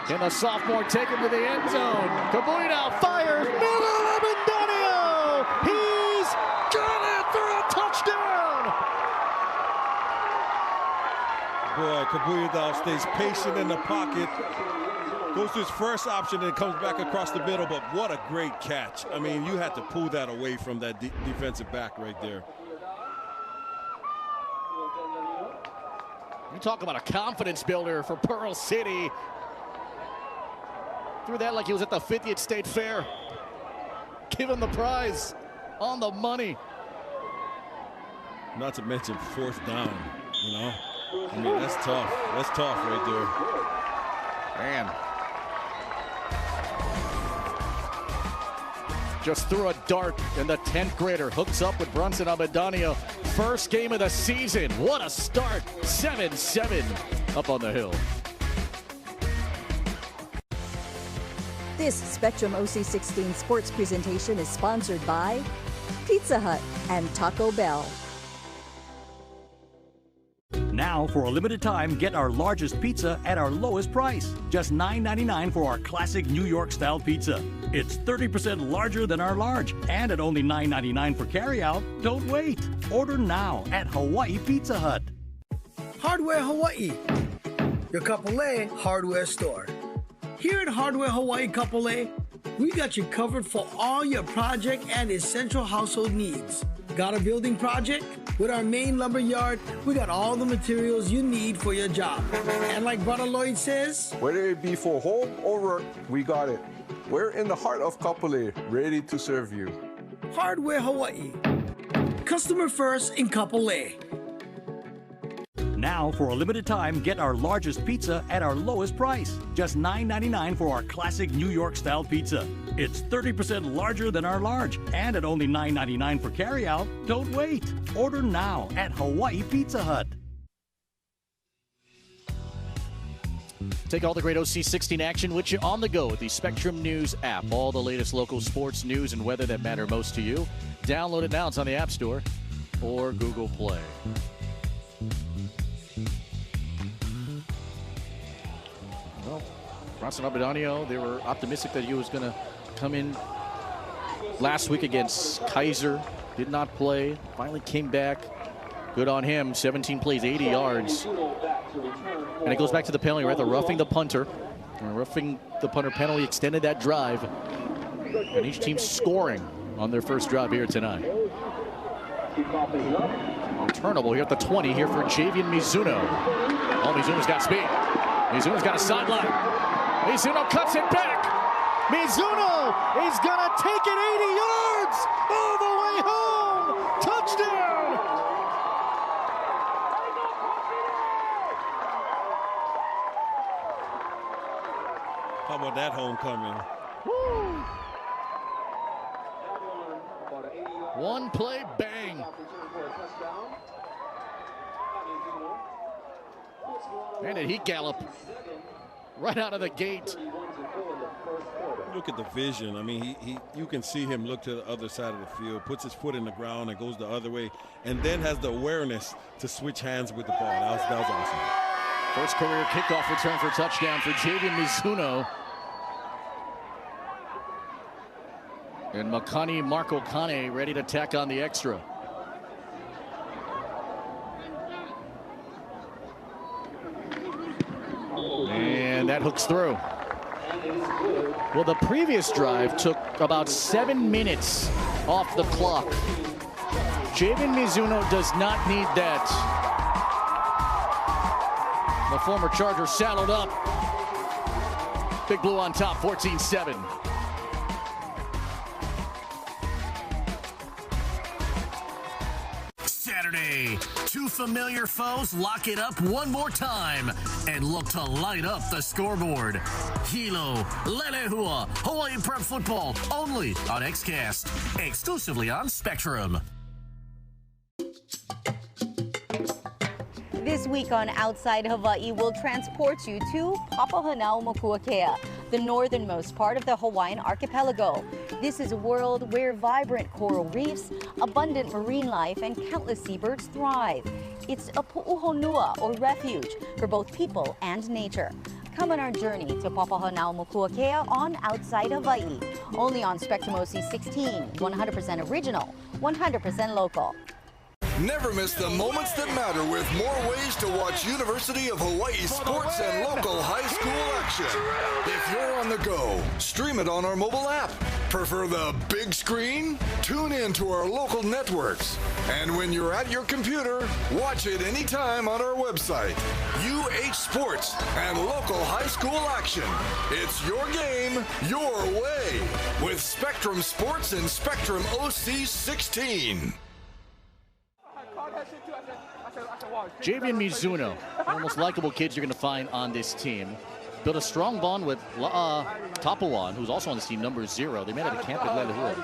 Can the sophomore take him to the end zone? Kabuyadal fires. Miller Abendano! He's got it for a touchdown! Boy, Kabuyadal stays patient in the pocket. Goes to his first option and comes back across the middle, but what a great catch. I mean, you had to pull that away from that defensive back right there. You talk about a confidence builder for Pearl City. Threw that like he was at the 50th State Fair. Give him the prize on the money. Not to mention 4th down, you know. I mean, that's tough. That's tough right there. Man. Just threw a dart, and the 10th grader hooks up with Bronson Abendano. First game of the season. What a start. 7-7 up on the hill. This Spectrum OC16 sports presentation is sponsored by Pizza Hut and Taco Bell. Now Now, for a limited time, get our largest pizza at our lowest price. Just $9.99 for our classic New York-style pizza. It's 30% larger than our large, and at only $9.99 for carryout. Don't wait. Order now at Hawaii Pizza Hut. Hardware Hawaii, your Kapolei hardware store. Here at Hardware Hawaii Kapolei, we got you covered for all your project and essential household needs. Got a building project? With our main lumber yard, we got all the materials you need for your job. And like Brother Lloyd says, whether it be for home or work, we got it. We're in the heart of Kapolei, ready to serve you. Hardware Hawaii. Customer first in Kapolei. Now, for a limited time, get our largest pizza at our lowest price. Just $9.99 for our classic New York-style pizza. It's 30% larger than our large, and at only $9.99 for carryout. Don't wait. Order now at Hawaii Pizza Hut. Take all the great OC16 action with you on the go with the Spectrum News app. All the latest local sports news and weather that matter most to you. Download it now. It's on the App Store or Google Play. Well, Bronson Abedanio, they were optimistic that he was going to come in last week against Kaiser. Did not play. Finally came back. Good on him. 17 plays, 80 yards. And it goes back to the penalty, right? The roughing the punter. And roughing the punter penalty extended that drive. And each team scoring on their first drive here tonight. Returnable here at the 20 here for Javian Mizuno. Oh, Mizuno's got speed. Mizuno's got a sideline. Mizuno cuts it back. Mizuno is going to take it 80 yards all the way home. Touchdown. How about that homecoming? Woo. One play, bang. Man, did he gallop right out of the gate. Look at the vision. I mean, you can see him look to the other side of the field, puts his foot in the ground and goes the other way, and then has the awareness to switch hands with the ball. That was awesome. First career kickoff return for touchdown for Javian Mizuno. And Makani Marco Kane ready to tack on the extra. And that hooks through. Well, the previous drive took about 7 minutes off the clock. Javian Mizuno does not need that. The former Charger saddled up. Big Blue on top, 14-7. Saturday, two familiar foes lock it up one more time and look to light up the scoreboard. Hilo, Lelehua, Hawaii Prep Football, only on XCast, exclusively on Spectrum. This week on Outside Hawaii, we'll transport you to Papahanaumokuakea, the northernmost part of the Hawaiian archipelago. This is a world where vibrant coral reefs, abundant marine life, and countless seabirds thrive. It's a pu'uhonua, or refuge, for both people and nature. Come on our journey to Papahanaumokuakea on Outside Hawaii, only on Spectrum OC16, 100% original, 100% local. Never miss the moments that matter with more ways to watch University of Hawaii sports and local high school action. If you're on the go, stream it on our mobile app. Prefer the big screen? Tune in to our local networks. And when you're at your computer, watch it anytime on our website. UH Sports and local high school action. It's your game, your way. With Spectrum Sports and Spectrum OC16. Javian Mizuno, one of the most likable kids you're going to find on this team. Built a strong bond with Tapawan, who's also on this team, number 0. They met at a camp at Lelehua.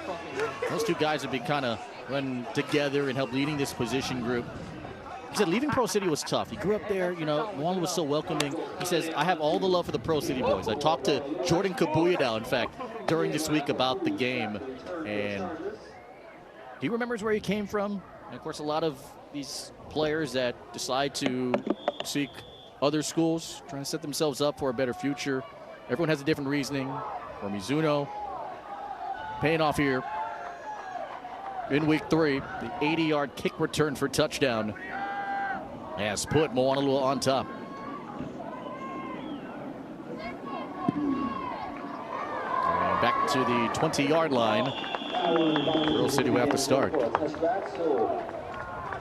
Those two guys have been kind of run together and helped leading this position group. He said leaving Pro City was tough. He grew up there, you know, Moanalua was so welcoming. He says, I have all the love for the Pro City boys. I talked to Jordan Kabuyadao, in fact, during this week about the game. And he remembers where he came from. And, of course, a lot of these players that decide to seek other schools, trying to set themselves up for a better future. Everyone has a different reasoning. For Mizuno, paying off here in week 3. The 80-yard kick return for touchdown has put Moanalua on top. And back to the 20-yard line. Pearl City will have to start.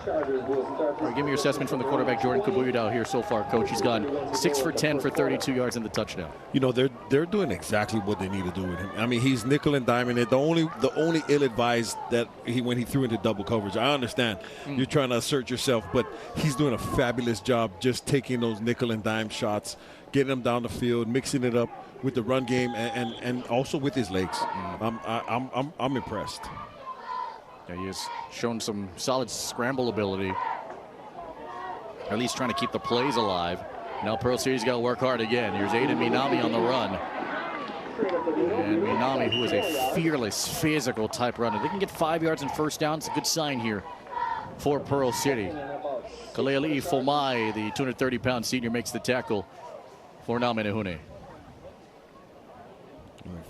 All right, give me your assessment from the quarterback, Jordan Kabuya, out here so far, Coach. He's gone 6 for 10 for 32 yards in the touchdown. You know, they're doing exactly what they need to do with him. I mean, he's nickel and diming it. The only ill-advised that when he threw into double coverage. I understand you're trying to assert yourself, but he's doing a fabulous job just taking those nickel and dime shots, getting them down the field, mixing it up with the run game and also with his legs. I'm impressed. Yeah, he has shown some solid scramble ability. At least trying to keep the plays alive. Now Pearl City's got to work hard again. Here's Aiden Minami on the run. And Minami, who is a fearless, physical type runner. They can get 5 yards and first down. It's a good sign here for Pearl City. Kaleali'i Fomai, the 230-pound senior, makes the tackle for Namenehune.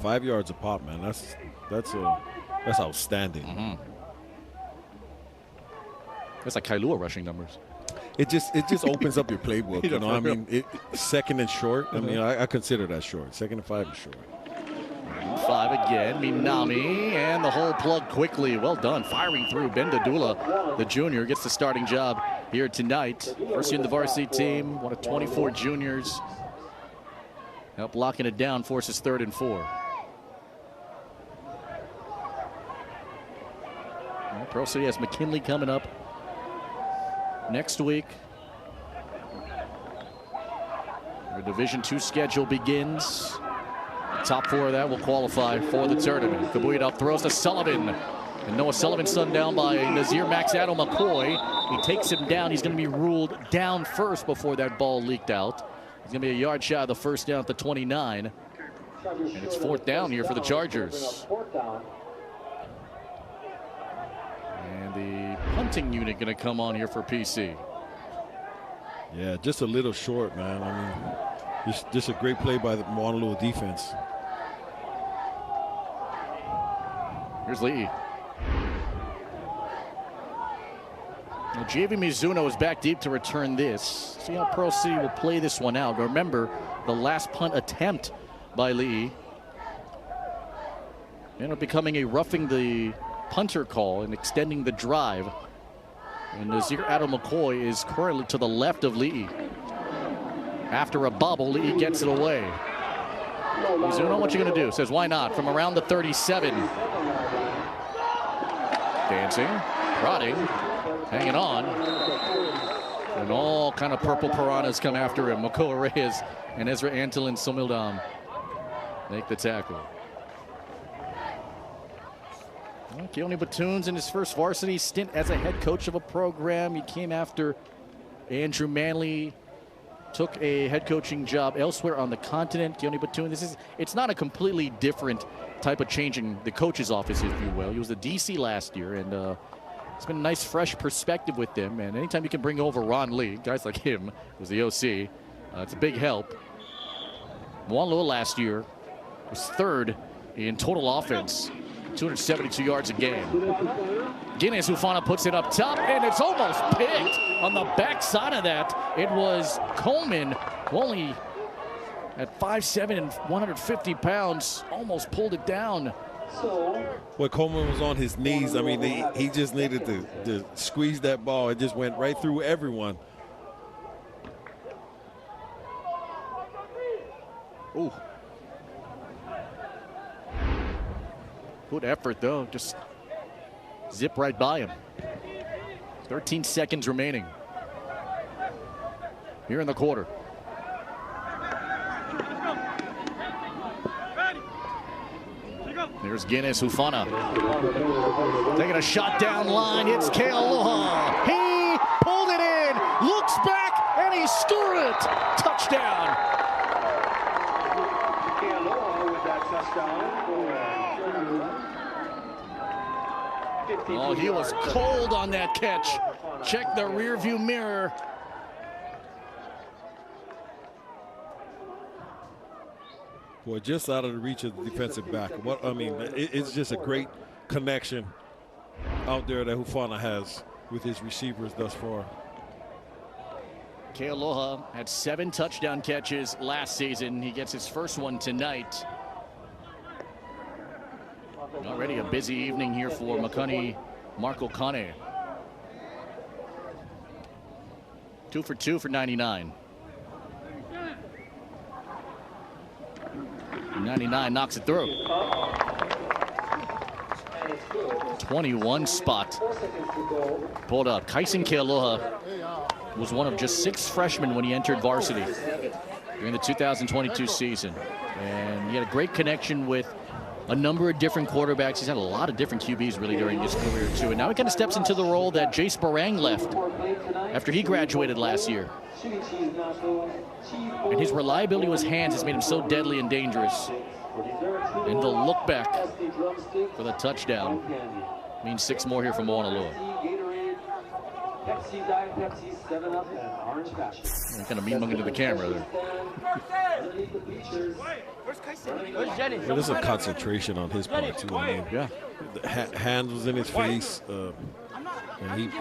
5 yards a pop, man. That's outstanding. That's like Kailua rushing numbers. It just opens up your playbook. You know, I mean, second and short. I mean, I consider that short. 2nd and 5 is short. 5 again, Minami, and the whole plug quickly. Well done, firing through. Ben Dadula, the junior, gets the starting job here tonight. First year in the varsity team, one of 24 juniors. Help locking it down, forces 3rd and 4. Well, Pearl City has McKinley coming up next week. The Division II schedule begins. Top 4 of that will qualify for the tournament. Kabuya throws to Sullivan. And Noah Sullivan stunned down by Nazir Maxado McCoy. He takes him down. He's going to be ruled down first before that ball leaked out. He's going to be a yard shy of the first down at the 29. And it's 4th down here for the Chargers. And the punting unit going to come on here for PC. Yeah, just a little short, man. I mean, just a great play by the Moanalua defense. Here's Lee. Now, JV Mizuno is back deep to return this. See how Pearl City will play this one out. Remember, the last punt attempt by Lee ended up becoming a roughing the punter call and extending the drive. And Nazir Addo McCoy is currently to the left of Lee. After a bubble, Lee gets it away. Mizuno, what you gonna do? Says, why not? From around the 37. Dancing, prodding, hanging on. And all kind of purple piranhas come after him. Makoa Reyes and Ezra Antolin Somildam make the tackle. Well, Keone Batoon's in his first varsity stint as a head coach of a program. He came after Andrew Manley took a head coaching job elsewhere on the continent. Keone Batoon, it's not a completely different type of changing the coach's office, if you will. He was the DC last year, and it's been a nice, fresh perspective with them. And anytime you can bring over Ron Lee, guys like him, who's the OC, it's a big help. Moanalua last year was 3rd in total offense, 272 yards a game. Guinness Ufana puts it up top, and it's almost picked on the backside of that. It was Coleman, only at 5'7" and 150 pounds, almost pulled it down. Well, Coleman was on his knees. I mean, he just needed to squeeze that ball. It just went right through everyone. Ooh. Good effort, though. Just zip right by him. 13 seconds remaining here in the quarter. There's Guinness Ufana. Taking a shot down line. It's Kealoha. He pulled it in, looks back, and he scored it. Touchdown. Kealoha with that touchdown. Oh, he was cold on that catch. Check the rear view mirror. Boy, just out of the reach of the defensive back. What I mean, it's just a great connection out there that Hufana has with his receivers thus far. Kealoha had 7 touchdown catches last season. He gets his first one tonight. Already a busy evening here for Makani Marco Kane. 2 for 2 for 99. 99 knocks it through. 21 spot pulled up. Kaisen Kealoha was one of just 6 freshmen when he entered varsity during the 2022 season. And he had a great connection with a number of different quarterbacks. He's had a lot of different QBs really during his career too. And now he kind of steps into the role that Jace Barang left after he graduated last year. And his reliability with his hands has made him so deadly and dangerous. And the look back for the touchdown means 6 more here from Moanalua. Kind of mean-mugging to the camera there. Well, there's a concentration on his part too. I mean, yeah, the hand was in his face, and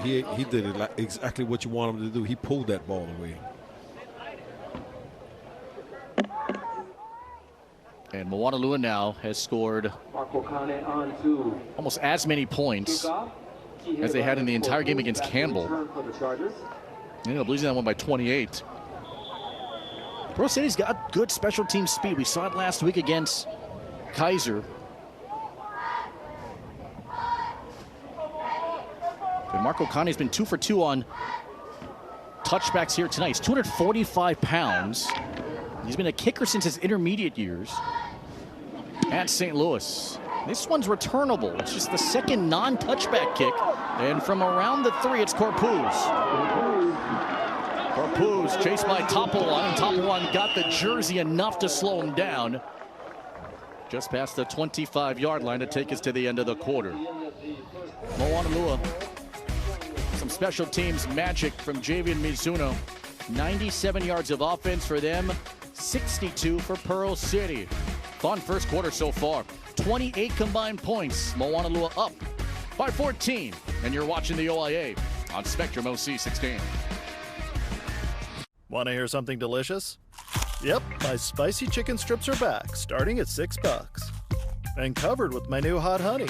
he did it like exactly what you want him to do. He pulled that ball away. And Moanalua now has scored almost as many points as they had in the entire game against Campbell. Ended up losing that one by 28. Pearl City's got good special team speed. We saw it last week against Kaiser. And Marco Kane's been 2 for 2 on touchbacks here tonight. He's 245 pounds. He's been a kicker since his intermediate years at St. Louis. This one's returnable. It's just the second non-touchback kick. And from around the 3, it's Corpuz. Corpuz chased by Topowan, and Topowan got the jersey enough to slow him down. Just past the 25-yard line to take us to the end of the quarter. Moanalua, some special teams magic from Javian Mizuno. 97 yards of offense for them, 62 for Pearl City. Fun first quarter so far. 28 combined points. Moanalua up by 14. And you're watching the OIA on Spectrum OC 16. Want to hear something delicious? Yep, my spicy chicken strips are back, starting at $6. And covered with my new hot honey.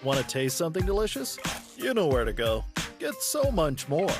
Want to taste something delicious? You know where to go. Get so much more.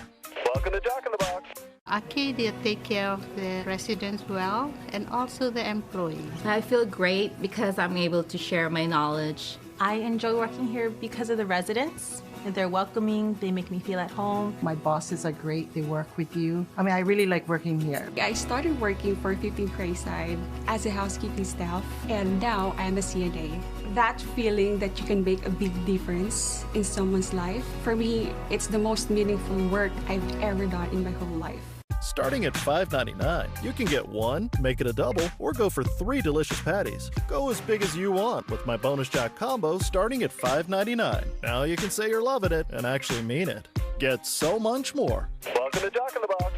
Welcome to Jack in the Box. Arcadia take care of the residents well and also the employees. I feel great because I'm able to share my knowledge. I enjoy working here because of the residents. They're welcoming, they make me feel at home. My bosses are great, they work with you. I mean, I really like working here. I started working for 15 Preseason as a housekeeping staff, and now I'm a CNA. That feeling that you can make a big difference in someone's life, for me, it's the most meaningful work I've ever done in my whole life. Starting at $5.99, you can get 1, make it a double, or go for 3 delicious patties. Go as big as you want with my Bonus Jack combo starting at $5.99. Now you can say you're loving it and actually mean it. Get so much more. Welcome to Jack in the Box.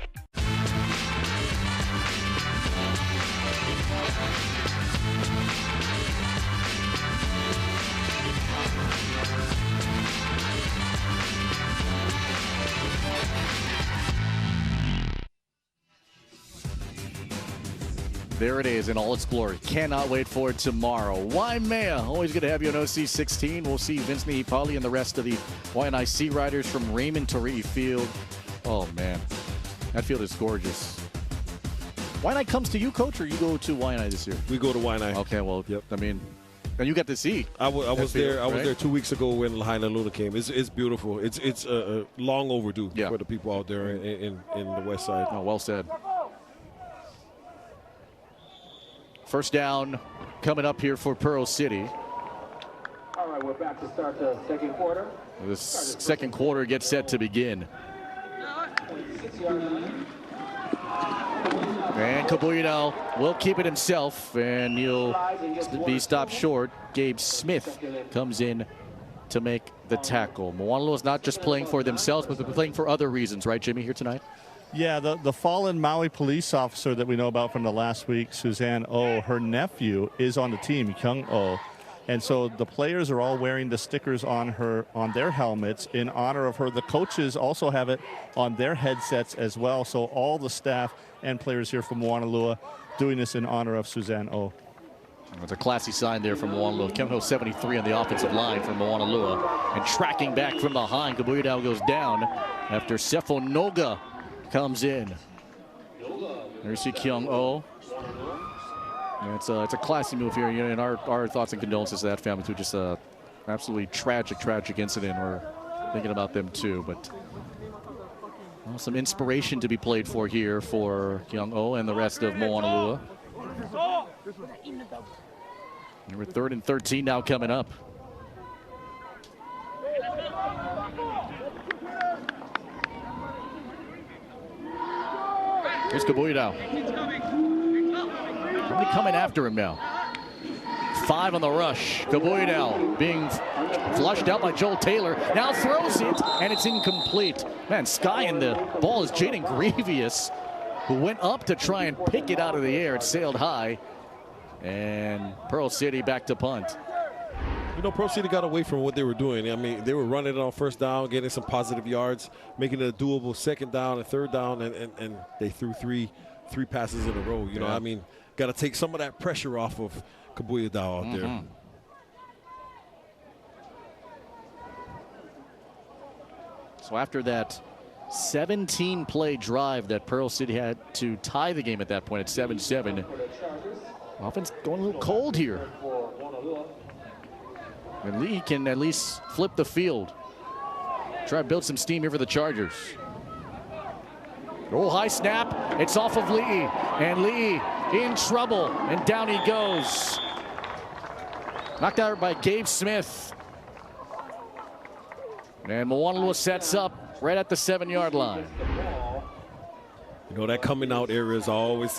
There it is in all its glory. Cannot wait for it tomorrow. Waimea, always good to have you on OC 16. We'll see Vince Mihipali and the rest of the YNIC riders from Raymond Torrey Field. Oh, man. That field is gorgeous. YNI comes to you, Coach, or you go to YNI this year? We go to YNI. Okay, well, yep. I mean, and you got to see. I was there. I was right? there 2 weeks ago when Lahaina Luna came. It's beautiful. It's long overdue for the people out there in the West Side. Oh, well said. First down coming up here for Pearl City. All right, we're back to start the second quarter. The second quarter gets set to begin. And Cabuyano will keep it himself, and he'll be stopped short. Gabe Smith comes in to make the tackle. Moanalua is not just playing for themselves, but they're playing for other reasons, right, Jimmy, here tonight? Yeah, the fallen Maui police officer that we know about from the last week, Suzanne Oh, her nephew is on the team, Kyung Oh. And so the players are all wearing the stickers on their helmets in honor of her. The coaches also have it on their headsets as well. So all the staff and players here from Moanalua doing this in honor of Suzanne Oh. It's a classy sign there from Moanalua. Kemho 73 on the offensive line from Moanalua. And tracking back from behind, Kabuyadao goes down after Sefo Noga comes in. There's Kyung Oh. It's a classy move here, and our thoughts and condolences to that family too. Just a absolutely tragic incident. We're thinking about them too, but some inspiration to be played for here for Kyung Oh and the rest of Moanalua. We're 3rd and 13 now coming up. Here's Kabuyadao. Somebody coming after him now. 5 on the rush. Kabuyadao being flushed out by Joel Taylor. Now throws it, and it's incomplete. Man, Sky and the ball is Jaden Grievous, who went up to try and pick it out of the air. It sailed high. And Pearl City back to punt. You know, Pearl City got away from what they were doing. I mean, they were running it on first down, getting some positive yards, making it a doable second down and third down, and they threw three passes in a row. You know, I mean, got to take some of that pressure off of Kabuyadao out there. So after that 17-play drive that Pearl City had to tie the game at that point at 7-7, offense going a little cold here. And Lee can at least flip the field. Try to build some steam here for the Chargers. Oh, high snap. It's off of Lee. And Lee in trouble. And down he goes. Knocked out by Gabe Smith. And Moanalua sets up right at the 7-yard line. You know, that coming out area is always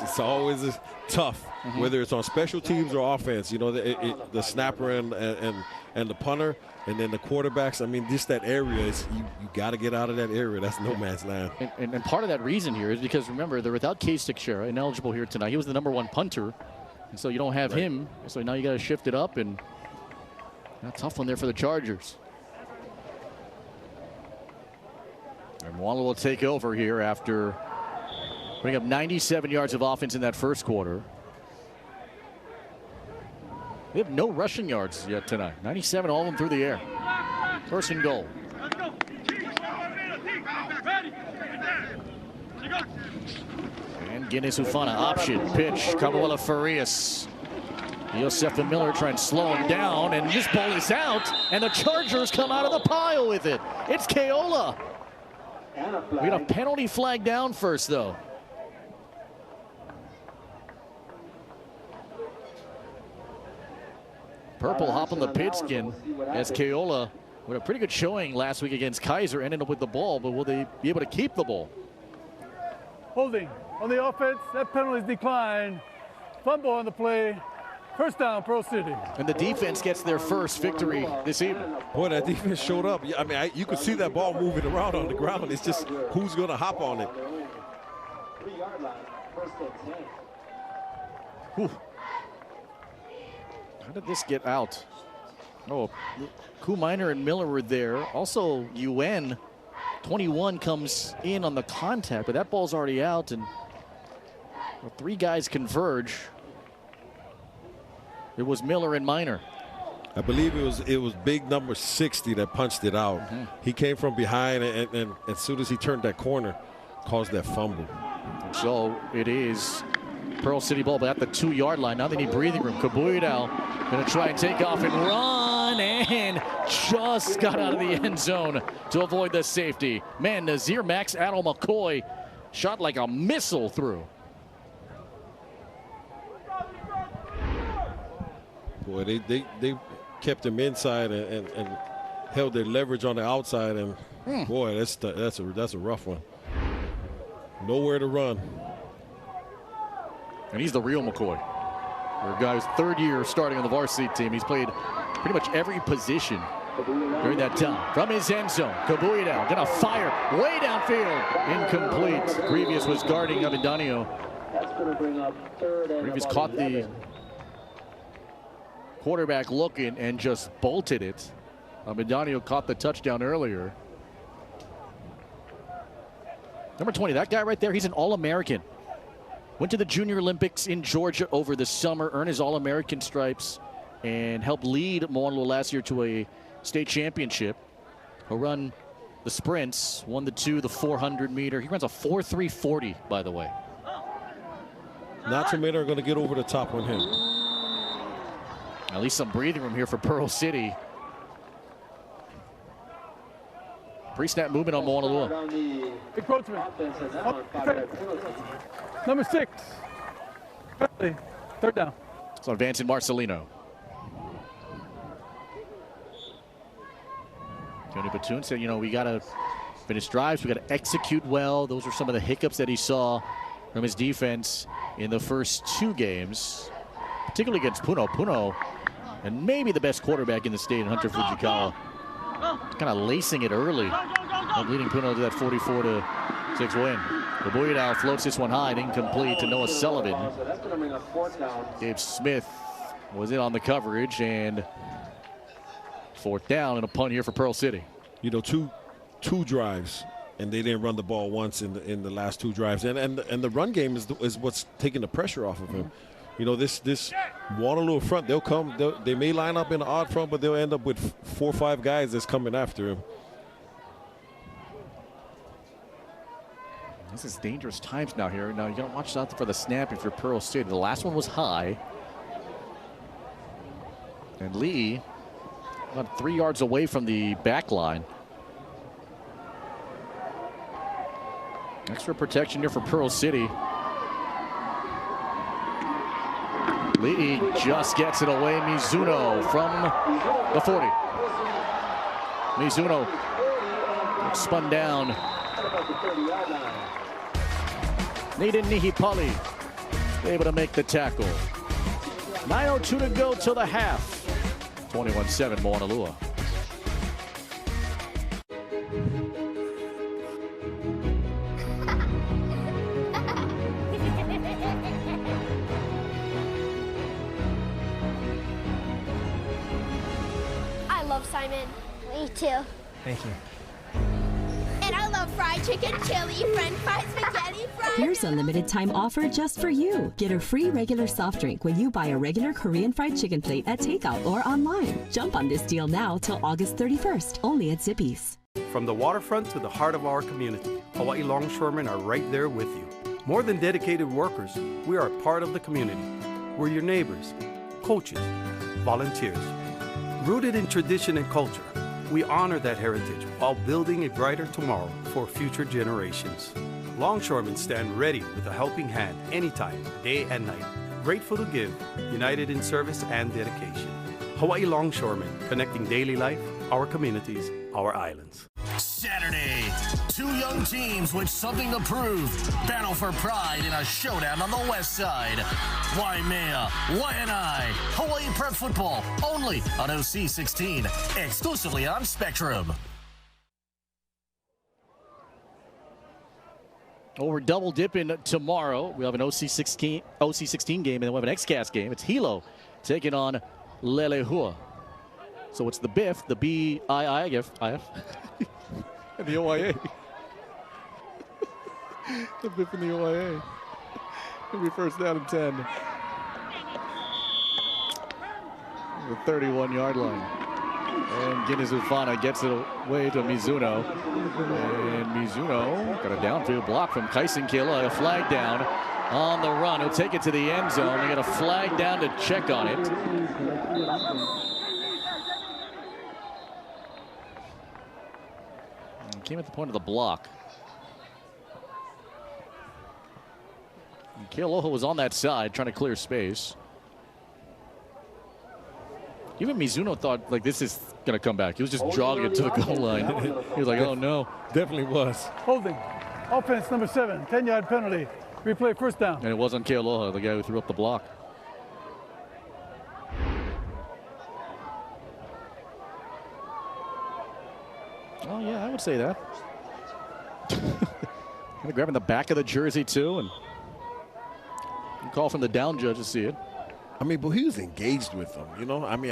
tough, whether it's on special teams or offense. You know, the snapper and the punter, and then the quarterbacks. I mean, just that area is you got to get out of that area. That's no man's land. And part of that reason here is because, remember, they're without Case Teixeira, ineligible here tonight. He was the #1 punter, and so you don't have him. So now you got to shift it up, and a tough one there for the Chargers. And Moanalua will take over here after putting up 97 yards of offense in that first quarter. They have no rushing yards yet tonight. 97, all of them through the air. 1st and goal. And Guinness Ufana option pitch. Kamuela Farias. Josefa Miller trying to slow him down, and this ball is out, and the Chargers come out of the pile with it. It's Keola. We got a penalty flag down first, though. Purple hop on the pigskin as Keola with a pretty good showing last week against Kaiser, ended up with the ball, but will they be able to keep the ball? Holding on the offense. That penalty is declined. Fumble on the play. First down, Pearl City. And the defense gets their first victory this evening. Boy, that defense showed up. I mean, you could see that ball moving around on the ground. It's just who's going to hop on it. 3-yard line, 1st and 10. Whew. How did this get out? Oh, Kuminer and Miller were there. Also, UN 21 comes in on the contact, but that ball's already out, and 3 guys converge. It was Miller and Miner. I believe it was big number 60 that punched it out. He came from behind, and as soon as he turned that corner, caused that fumble. So it is Pearl City ball, but at the 2-yard line. Now they need breathing room. Kabuyadao going to try and take off and run, and just got out of the end zone to avoid the safety. Man, Nazir Max Adel McCoy shot like a missile through. Boy, they kept him inside and held their leverage on the outside, and boy, that's a rough one. Nowhere to run. And he's the real McCoy. A guy who's 3rd year starting on the varsity team. He's played pretty much every position during that time. From his end zone, Kabuya gonna fire way downfield. Incomplete. Previous was guarding Avendaño. Previous caught the quarterback looking and just bolted it. Avendaño caught the touchdown earlier. Number 20, that guy right there, he's an All-American. Went to the Junior Olympics in Georgia over the summer, earned his All-American stripes, and helped lead Moanalua last year to a state championship. He'll run the sprints, 1 the 2, the 400 meter. He runs a 4.340, by the way. Not too many are going to get over the top on him. At least some breathing room here for Pearl City. Pre-snap movement on Moanalua. Encroachment. Number 6. Third down. So advancing Marcelino. Tony Batoon said, you know, we got to finish drives. We got to execute well. Those are some of the hiccups that he saw from his defense in the first 2 games, particularly against Puno. Puno, and maybe the best quarterback in the state, Hunter Fujikawa, kind of lacing it early, leading Puno to that 44-6 win. Kabuya floats this one high and incomplete to Noah Sullivan. Gabe Smith was in on the coverage, and 4th down and a punt here for Pearl City. You know, two drives, and they didn't run the ball once in the last 2 drives, and the run game is what's taking the pressure off of him. You know, this Waterloo front, they may line up in an odd front, but they'll end up with 4 or 5 guys that's coming after him. This is dangerous times now here. Now you gotta watch out for the snap if you're Pearl City. The last one was high, and Lee about 3 yards away from the back line. Extra protection here for Pearl City. Lee just gets it away. Mizuno from the 40. Mizuno spun down. Nathan Nihipali able to make the tackle. 9:02 to go till the half. 21-7 Moanalua. I love Simon. Me too. Thank you. And I love fried chicken, chili, french fries, spaghetti, fried. Here's a limited time offer just for you. Get a free regular soft drink when you buy a regular Korean fried chicken plate at takeout or online. Jump on this deal now till August 31st, only at Zippy's. From the waterfront to the heart of our community, Hawaii longshoremen are right there with you. More than dedicated workers, we are a part of the community. We're your neighbors, coaches, volunteers. Rooted in tradition and culture, we honor that heritage while building a brighter tomorrow for future generations. Longshoremen stand ready with a helping hand anytime, day and night. Grateful to give, united in service and dedication. Hawaii Longshoremen, connecting daily life, our communities, our islands. Saturday, 2 young teams with something to prove. Battle for pride in a showdown on the west side. Waimea, Waianae, Hawaii Prep Football, only on OC16, exclusively on Spectrum. Well, we're double dipping tomorrow. We'll have an OC16 game, and then we'll have an XCast game. It's Hilo taking on Lelehua. So it's the BIF, the BIIF, and the OIA. The BIF and the OIA. It'll be 1st down and 10. The 31-yard line. And Guinness Ufana gets it away to Mizuno. And Mizuno got a downfield block from Kaisen Kila. A flag down on the run. He'll take it to the end zone. They got a flag down to check on it. And came at the point of the block. Kealoha was on that side trying to clear space. Even Mizuno thought, like, this is going to come back. He was just jogging it to the goal line. He was like, oh, no. Definitely was. Holding. Offense number 7. 10-yard penalty. Replay 1st down. And it was on Kealoha, the guy who threw up the block. Oh, yeah, I would say that. Kind of grabbing the back of the jersey, too. And call from the down judge to see it. I mean, but he was engaged with them, you know? I mean,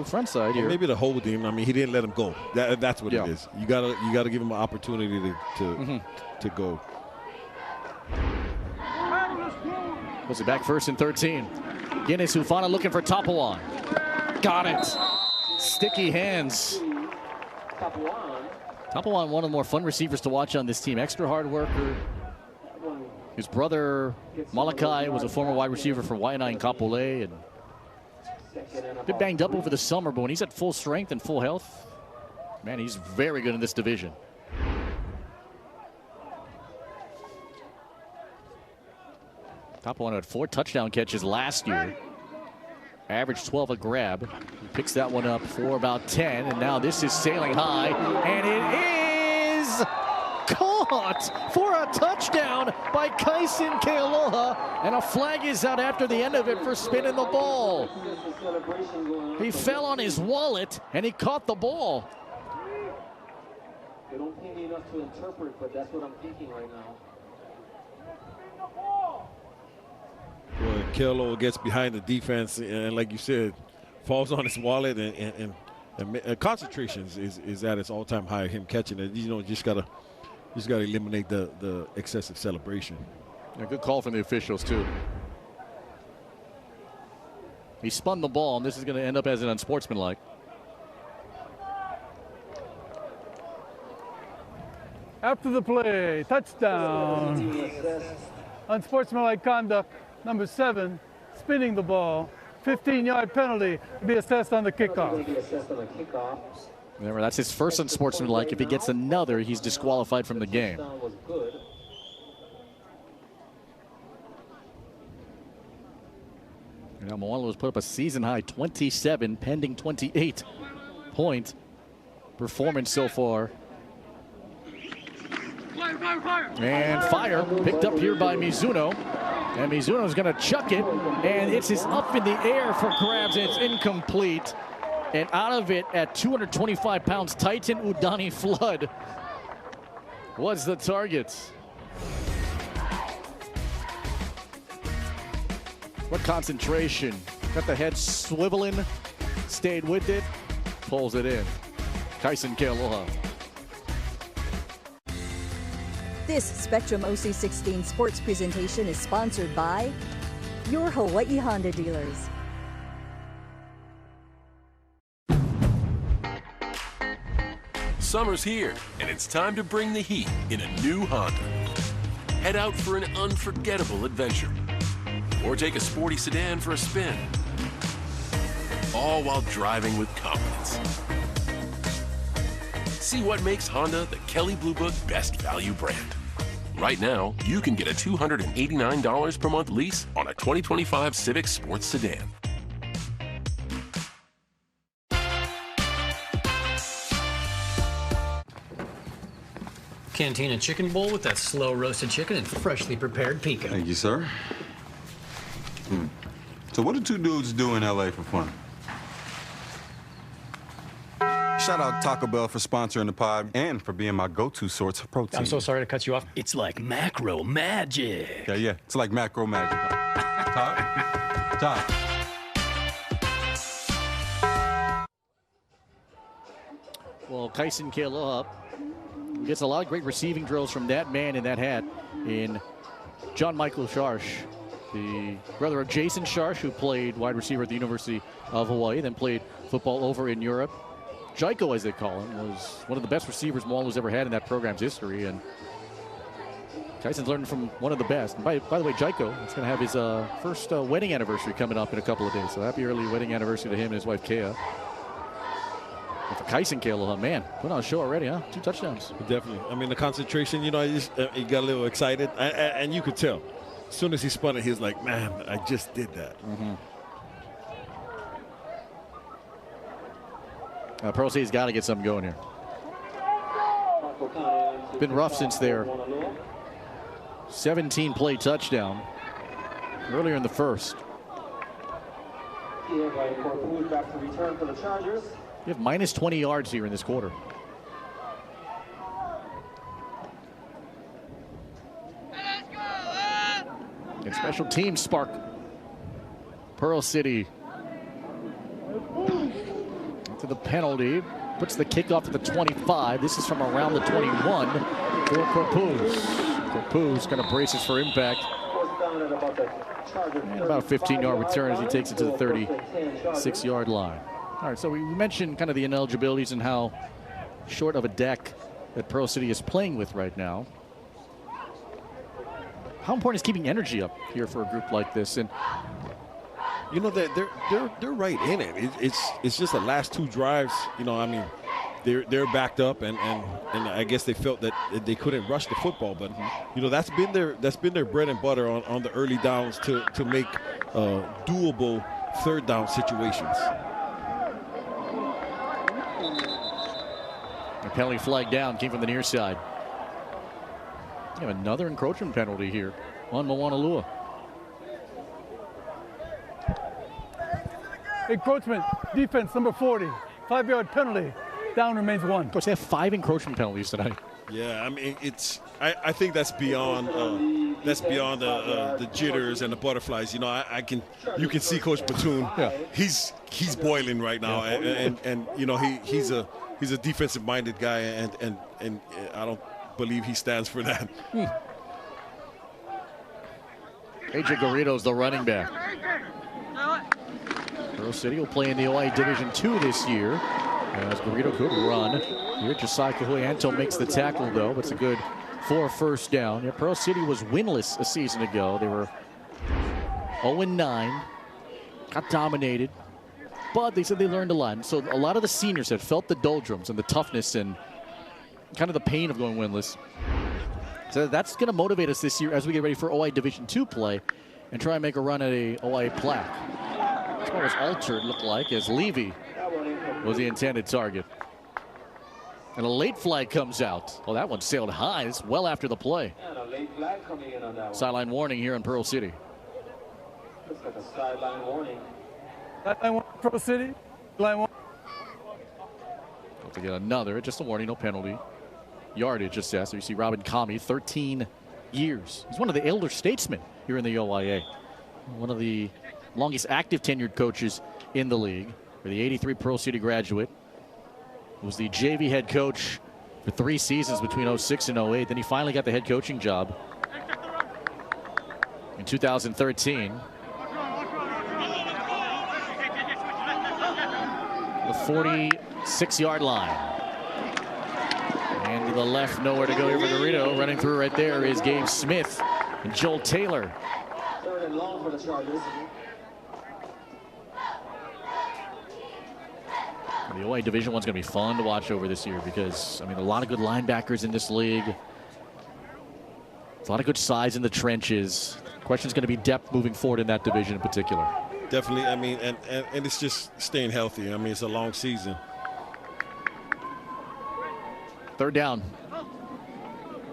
front side here. Maybe the holding. I mean, he didn't let him go. That's what it is. You gotta give him an opportunity to go. Puts it back 1st and 13. Guinness Hufana looking for Tapawan. Got it. Sticky hands. Tapawan, one of the more fun receivers to watch on this team. Extra hard worker. His brother, Malachi, was a former wide receiver for Waianae and Kapolei. And a bit banged up over the summer, but when he's at full strength and full health, man, he's very good in this division. Tapawan had 4 touchdown catches last year. Averaged 12 a grab. He picks that one up for about 10, and now this is sailing high, and it is caught for a touchdown by Kaisen Kealoha, and a flag is out after the end of it for spinning the ball. He fell on his wallet, and he caught the ball. They don't pay me enough to interpret, but that's what I'm thinking right now. Well, Kealoha gets behind the defense, and like you said, falls on his wallet, and concentration is at its all-time high. Him catching it, you know, just gotta eliminate the excessive celebration. Yeah, good call from the officials too. He spun the ball, and this is going to end up as an unsportsmanlike. After the play, touchdown. Unsportsmanlike conduct, number 7, spinning the ball. 15-yard penalty to be assessed on the kickoff. Remember, that's his first unsportsmanlike. If he gets another, he's disqualified from the game. Now Moanalua has put up a season-high 27, pending 28-point performance so far. And fire picked up here by Mizuno. And Mizuno's going to chuck it, and it's up in the air for grabs, and it's incomplete. And out of it at 225 pounds, Titan Udani Flood was the target. What concentration. Got the head swiveling, stayed with it, pulls it in. Kaisen Kealoha. This Spectrum OC16 sports presentation is sponsored by your Hawaii Honda dealers. Summer's here, and it's time to bring the heat in a new Honda. Head out for an unforgettable adventure, or take a sporty sedan for a spin, all while driving with confidence. See what makes Honda the Kelley Blue Book Best Value brand. Right now, you can get a $289 per month lease on a 2025 Civic Sports Sedan. Cantina chicken bowl with that slow roasted chicken and freshly prepared pico. Thank you, sir. So what do 2 dudes do in LA for fun? Shout out Taco Bell for sponsoring the pod and for being my go-to source of protein. I'm so sorry to cut you off. It's like macro magic. Yeah, it's like macro magic. Top. Well, Kaisen Kealoha gets a lot of great receiving drills from that man in that hat in John Michael Sharsh, the brother of Jason Sharsh, who played wide receiver at the University of Hawaii, then played football over in Europe. Jaiko, as they call him, was one of the best receivers Moanolua's ever had in that program's history, and Kaisen's learning from one of the best. And by the way, Jaiko is going to have his first wedding anniversary coming up in a couple of days, so happy early wedding anniversary to him and his wife, Kea. And for Kaisen Kealoha, man, put on a show already, huh? 2 touchdowns. Definitely. I mean, the concentration, you know, he got a little excited, and you could tell. As soon as he spun it, he was like, man, I just did that. Proceed's got to get something going here. Been rough since their 17-play touchdown earlier in the first. You have minus 20 yards here in this quarter. Special teams spark. Pearl City to the penalty. Puts the kickoff to the 25. This is from around the 21 for Corpus. Corpus kind of braces for impact. And about a 15-yard return as he takes it to the 36-yard line. All right, so we mentioned kind of the ineligibilities and how short of a deck that Pearl City is playing with right now. How important is keeping energy up here for a group like this? And you know that they're right in it. It's just the last two drives. You know, I mean, they're backed up, and I guess they felt that they couldn't rush the football. But you know, that's been their bread and butter on the early downs to make doable third down situations. The penalty flag down came from the near side. We have another encroachment penalty here on Moanalua. Encroachment, defense, number 40. 5-yard penalty. Down remains 1. Of course, they have 5 encroachment penalties tonight. Yeah, I mean, I think that's beyond the jitters and the butterflies. You know, you can see Coach Batoon. Yeah. He's boiling right now, and you know he's a defensive-minded guy, and I don't believe he stands for that. AJ Garrido's the running back. Pearl City will play in the OI Division II this year, as Garrido could run. Here, Josiah Kahuyanto makes the tackle, though. It's a good 4 first down. Yeah, Pearl City was winless a season ago. They were 0-9, got dominated, but they said they learned a lot. So a lot of the seniors had felt the doldrums and the toughness and kind of the pain of going winless. So that's going to motivate us this year as we get ready for OI Division II play and try and make a run at a OI plaque. This one was altered, looked like, as Levy was the intended target. And a late flag comes out. Oh, that one sailed high. It's well after the play. And a late flag coming in on that one. Sideline warning here in Pearl City. Looks like a sideline warning. Sideline warning, Pearl City. Sideline warning. To get another, just a warning, no penalty. Yardage assessed. So you see Robin Kami, 13 years. He's one of the elder statesmen here in the OIA. One of the longest active tenured coaches in the league. For the 83 Pearl City graduate. Was the JV head coach for 3 seasons between 06 and 08. Then he finally got the head coaching job in 2013. The 46-yard line. And to the left, nowhere to go here for Garrido. Running through right there is Gabe Smith and Joel Taylor. 3rd and long for the Chargers. The OI Division One's going to be fun to watch over this year because, I mean, a lot of good linebackers in this league. There's a lot of good size in the trenches. The question's going to be depth moving forward in that division in particular. Definitely. I mean, and it's just staying healthy. I mean, it's a long season. 3rd down.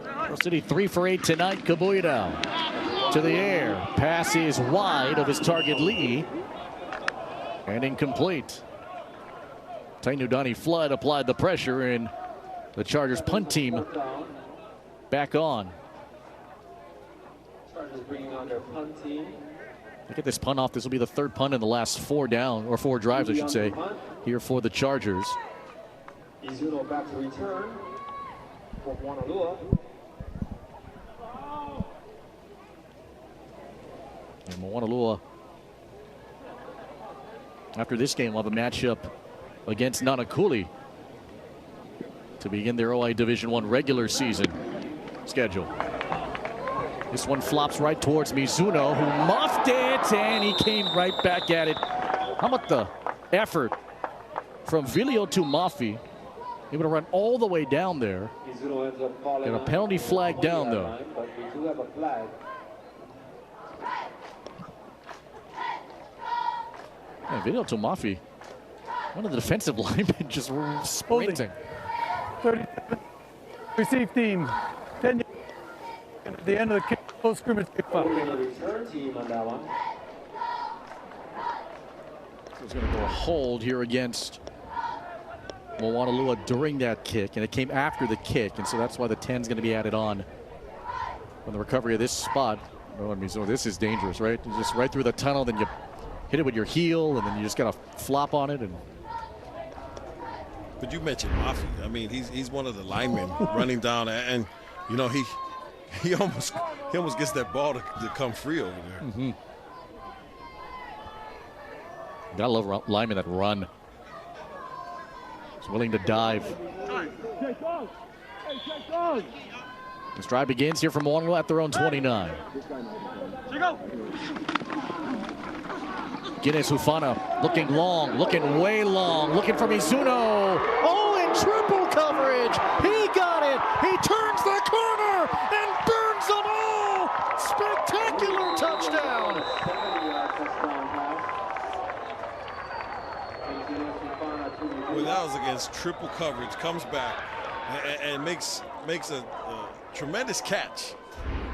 Pearl City 3 for 8 tonight. Kabuya to the air. Pass is wide of his target Lee. And incomplete. Tainudani Flood applied the pressure, and the Chargers punt team back on. Chargers bringing on their punt team. Look at this punt off. This will be the 3rd punt in the last 4 drives, I should say, here for the Chargers. Izuno back to return for Moanalua. And Moanalua, after this game, will have a matchup against Nanakuli to begin their OI Division I regular season schedule. This one flops right towards Mizuno, who muffed it, and he came right back at it. How about the effort from Vilio to Mafi? Able to run all the way down there. Got a penalty flag down, though. But we do have a flag. Yeah, Vilio to Mafi. One of the defensive linemen just sprinting. 37. Receive team. 10 at the end of the close scrimmage kickoff. Return team on that one. There's going to go a hold here against Moanalua during that kick, and it came after the kick, and so that's why the 10 is going to be added on the recovery of this spot Oh, I mean, so this is dangerous, right? You just right through the tunnel, then you hit it with your heel, and then you just gotta flop on it. And but you mentioned Mafi. I mean, he's one of the linemen running down, and you know he almost gets that ball to come free over there. Mm-hmm. Gotta love linemen that run. He's willing to dive. This drive begins here from Moanalua at their own 29. Guinness Hufana looking long, looking way long, looking for Mizuno. Oh, in triple coverage. He got it. He turns the corner and burns them all. Spectacular touchdown. Well, that was against triple coverage. Comes back and makes a tremendous catch,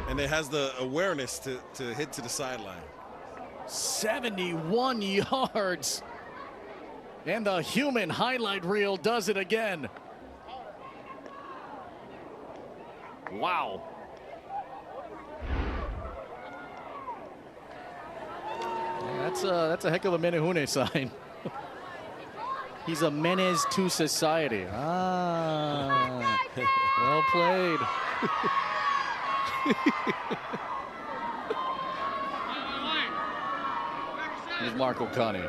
and it has the awareness to hit to the sideline. 71 yards. And the human highlight reel does it again. Wow. That's a heck of a Menehune sign. He's a menace to society. Ah, well played. Here's Marco Connie.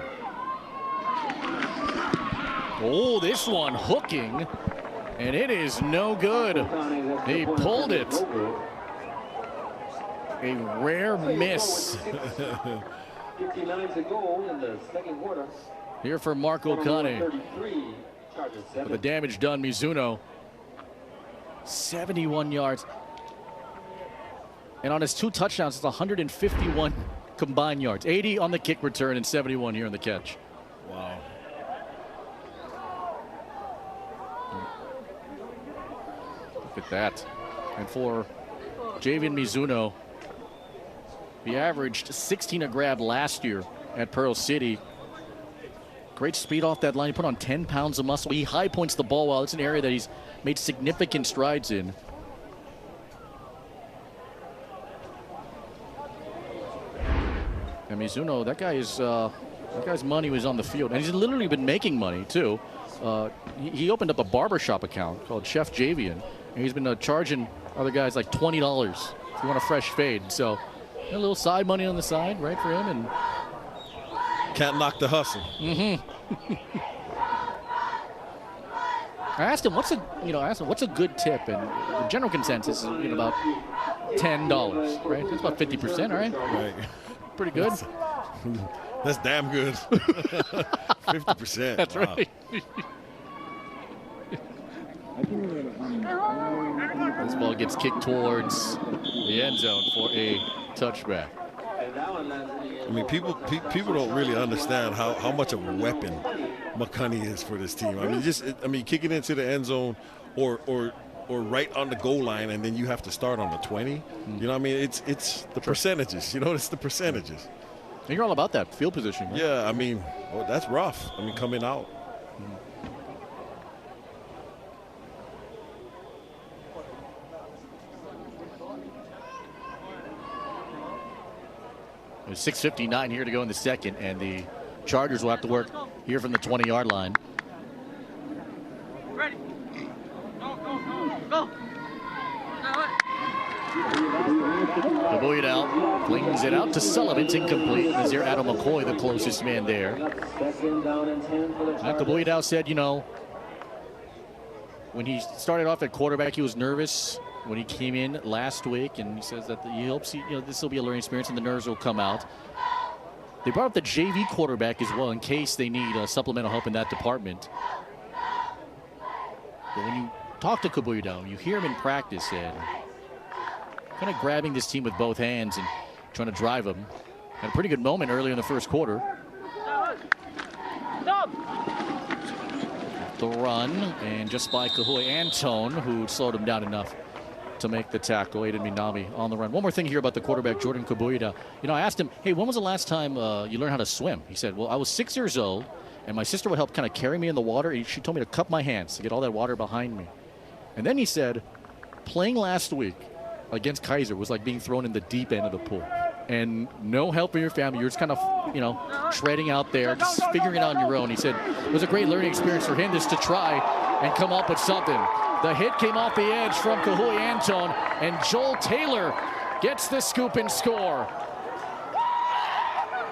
Oh, this one hooking, and it is no good. He pulled it. A rare miss. 59 to go in the second quarter. Here for Marco Connie. With the damage done, Mizuno. 71 yards. And on his 2 touchdowns, it's 151 combined yards. 80 on the kick return and 71 here on the catch. Wow. Look at that. And for Javian Mizuno, he averaged 16 a grab last year at Pearl City. Great speed off that line. He put on 10 pounds of muscle. He high points the ball well. It's an area that he's made significant strides in. And Mizuno, that guy's money was on the field, and he's literally been making money too. He opened up a barbershop account called Chef Javian, and he's been charging other guys like $20 if you want a fresh fade. So a little side money on the side, right, for him, and can't knock the hustle. Mm-hmm. I asked him what's a good tip, and the general consensus is about $10, right? That's about 50%, all right? Right. Pretty good. That's damn good. 50%. That's wow. right. This ball gets kicked towards the end zone for a touchback. I mean, people don't really understand how much of a weapon McCunney is for this team. I mean, kicking into the end zone or right on the goal line, and then you have to start on the 20. You know what I mean? It's the percentages. You know, it's the percentages. You're all about that field position, right? Yeah, I mean, that's rough. I mean, coming out. There's 6:59 here to go in the second, and the Chargers will have to work here from the 20-yard line. Ready? Go. Kabuya flings it out to Sullivan. It's incomplete. Nazir Adam McCoy, the closest man there. Kabuya said, when he started off at quarterback, he was nervous when he came in last week, and he says that he hopes this will be a learning experience and the nerves will come out. They brought up the JV quarterback as well in case they need supplemental help in that department. But when you talk to Kabuya, you hear him in practice and kind of grabbing this team with both hands and trying to drive them. Had a pretty good moment early in the first quarter. The run, and just by Kahui Antone, who slowed him down enough to make the tackle. Aiden Minami on the run. One more thing here about the quarterback, Jordan Kabuya. I asked him, hey, when was the last time you learned how to swim? He said, well, I was 6 years old, and my sister would help kind of carry me in the water. And she told me to cup my hands to get all that water behind me. And then he said, playing last week, against Kaiser was like being thrown in the deep end of the pool. And no help from your family. You're just kind of, treading out there, just figuring it out on your own. He said it was a great learning experience for him just to try and come up with something. The hit came off the edge from Kahui Antone, and Joel Taylor gets the scoop and score.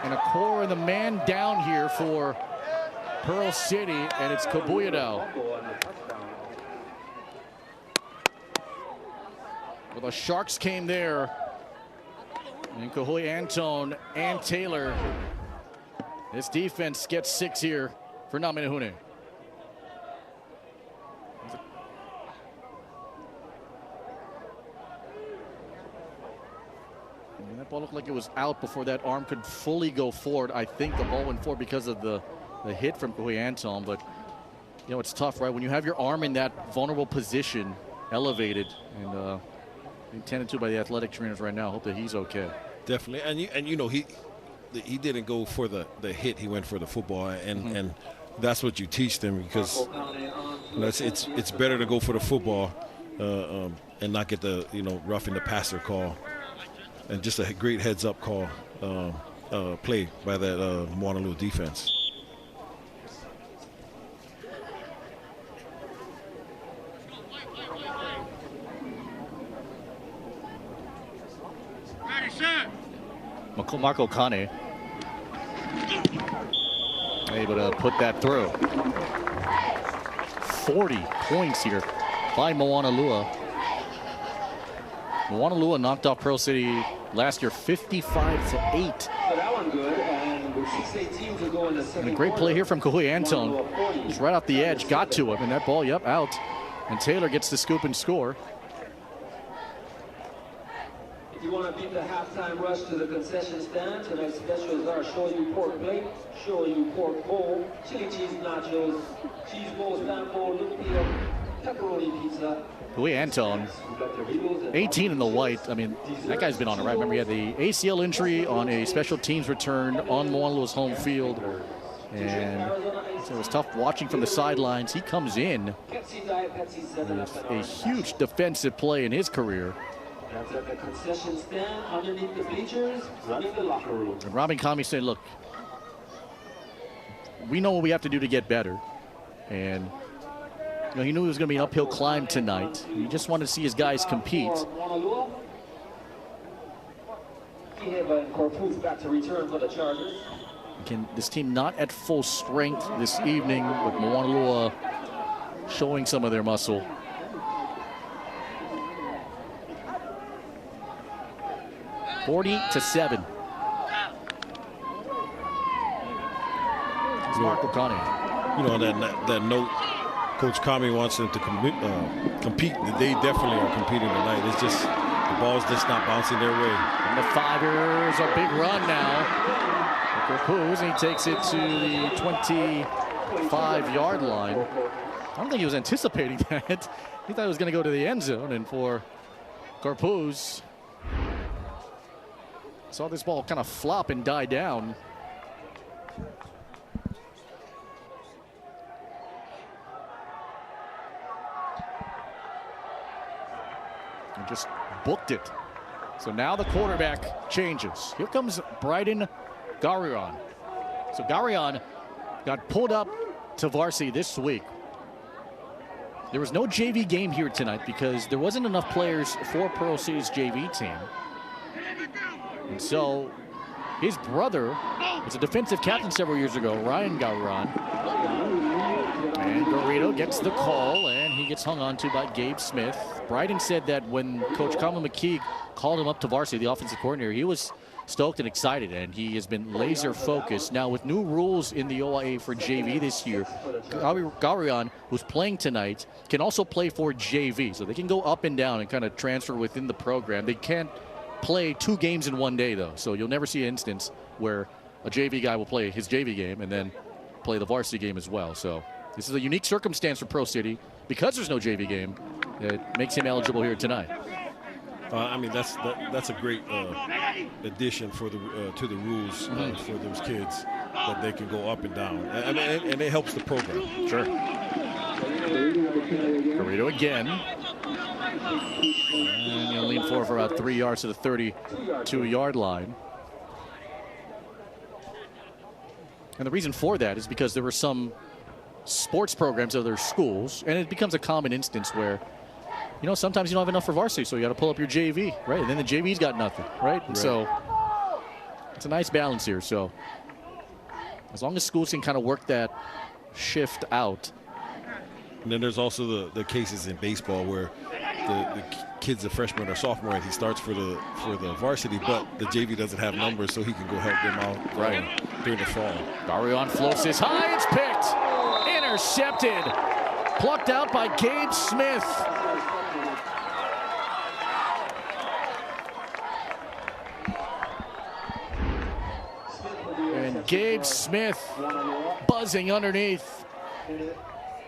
And a core and the man down here for Pearl City, and it's Kabuyado. Well, the Sharks came there. And Kahui Antone and Taylor. This defense gets 6 here for Namenahune. And that ball looked like it was out before that arm could fully go forward. I think the ball went forward because of the hit from Kahui Antone, but it's tough, right? When you have your arm in that vulnerable position, elevated, and tended to by the athletic trainers right now. Hope that he's okay. Definitely, and he didn't go for the hit. He went for the football, and that's what you teach them, because it's better to go for the football and not get the roughing the passer call, and just a great heads up call play by that Moanalua defense. Marco Kane able to put that through. 40 points here by Moanalua. Moanalua knocked off Pearl City last year 55-8. So that one good, and with 6:18 to go in the second. And a great play here from Kahui Antone. He's right off the edge, got to him, and that ball, out. And Taylor gets the scoop and score. If you want to beat the halftime rush to the concession stand, tonight's specials are shoyu pork plate, shoyu pork bowl, chili cheese nachos, cheese bowl, spam bowl, lumpia, pepperoni pizza. Kahui Antone, 18 in the white. I mean, that guy's been on it, right? Remember, he had the ACL injury on a special teams return on Moanalua's home field. And so it was tough watching from the sidelines. He comes in with a huge defensive play in his career. That's at the concession stand underneath the bleachers, running the locker room. And Robin Kami said, look, we know what we have to do to get better. And he knew it was going to be an uphill climb tonight. He just wanted to see his guys compete. Back to return for the Chargers. Again, this team not at full strength this evening, with Moanalua showing some of their muscle. (40-7). It's Marco Kane. On that note, Coach Kami wants them to compete. They definitely are competing tonight. It's just the ball's just not bouncing their way. And the Fibers, a big run now. Corpuz, and he takes it to the 25-yard line. I don't think he was anticipating that. He thought it was going to go to the end zone, and for Corpuz, saw this ball kind of flop and die down. And just booked it. So now the quarterback changes. Here comes Bryden Garion. So Garion got pulled up to varsity this week. There was no JV game here tonight because there wasn't enough players for Pearl City's JV team. And so his brother was a defensive captain several years ago, Ryan Garion. And Garrido gets the call, and he gets hung on to by Gabe Smith. Bryden said that when Coach Colin McKee called him up to varsity, the offensive coordinator, he was stoked and excited, and he has been laser focused. Now, with new rules in the OIA for JV this year, Garion, who's playing tonight, can also play for JV. So they can go up and down and kind of transfer within the program. They can't play 2 games in one day, though. So you'll never see an instance where a JV guy will play his JV game and then play the varsity game as well. So this is a unique circumstance for Pro City. Because there's no JV game, it makes him eligible here tonight. I mean, that's a great addition for the to the rules for those kids, that they can go up and down, and it helps the program. Sure. Garrido again. And you'll lean forward for about 3 yards to the 32-yard line. And the reason for that is because there were some sports programs of their schools, and it becomes a common instance where, you know, sometimes you don't have enough for varsity, so you got to pull up your JV, right? And then the JV's got nothing, right? And so it's a nice balance here. So as long as schools can kind of work that shift out. And then there's also the cases in baseball where the kid's a freshman or sophomore and he starts for the varsity, but the JV doesn't have numbers, so he can go help them out during the fall. Darion floats this high. It's picked. Intercepted. Plucked out by Gabe Smith. And Gabe Smith buzzing underneath.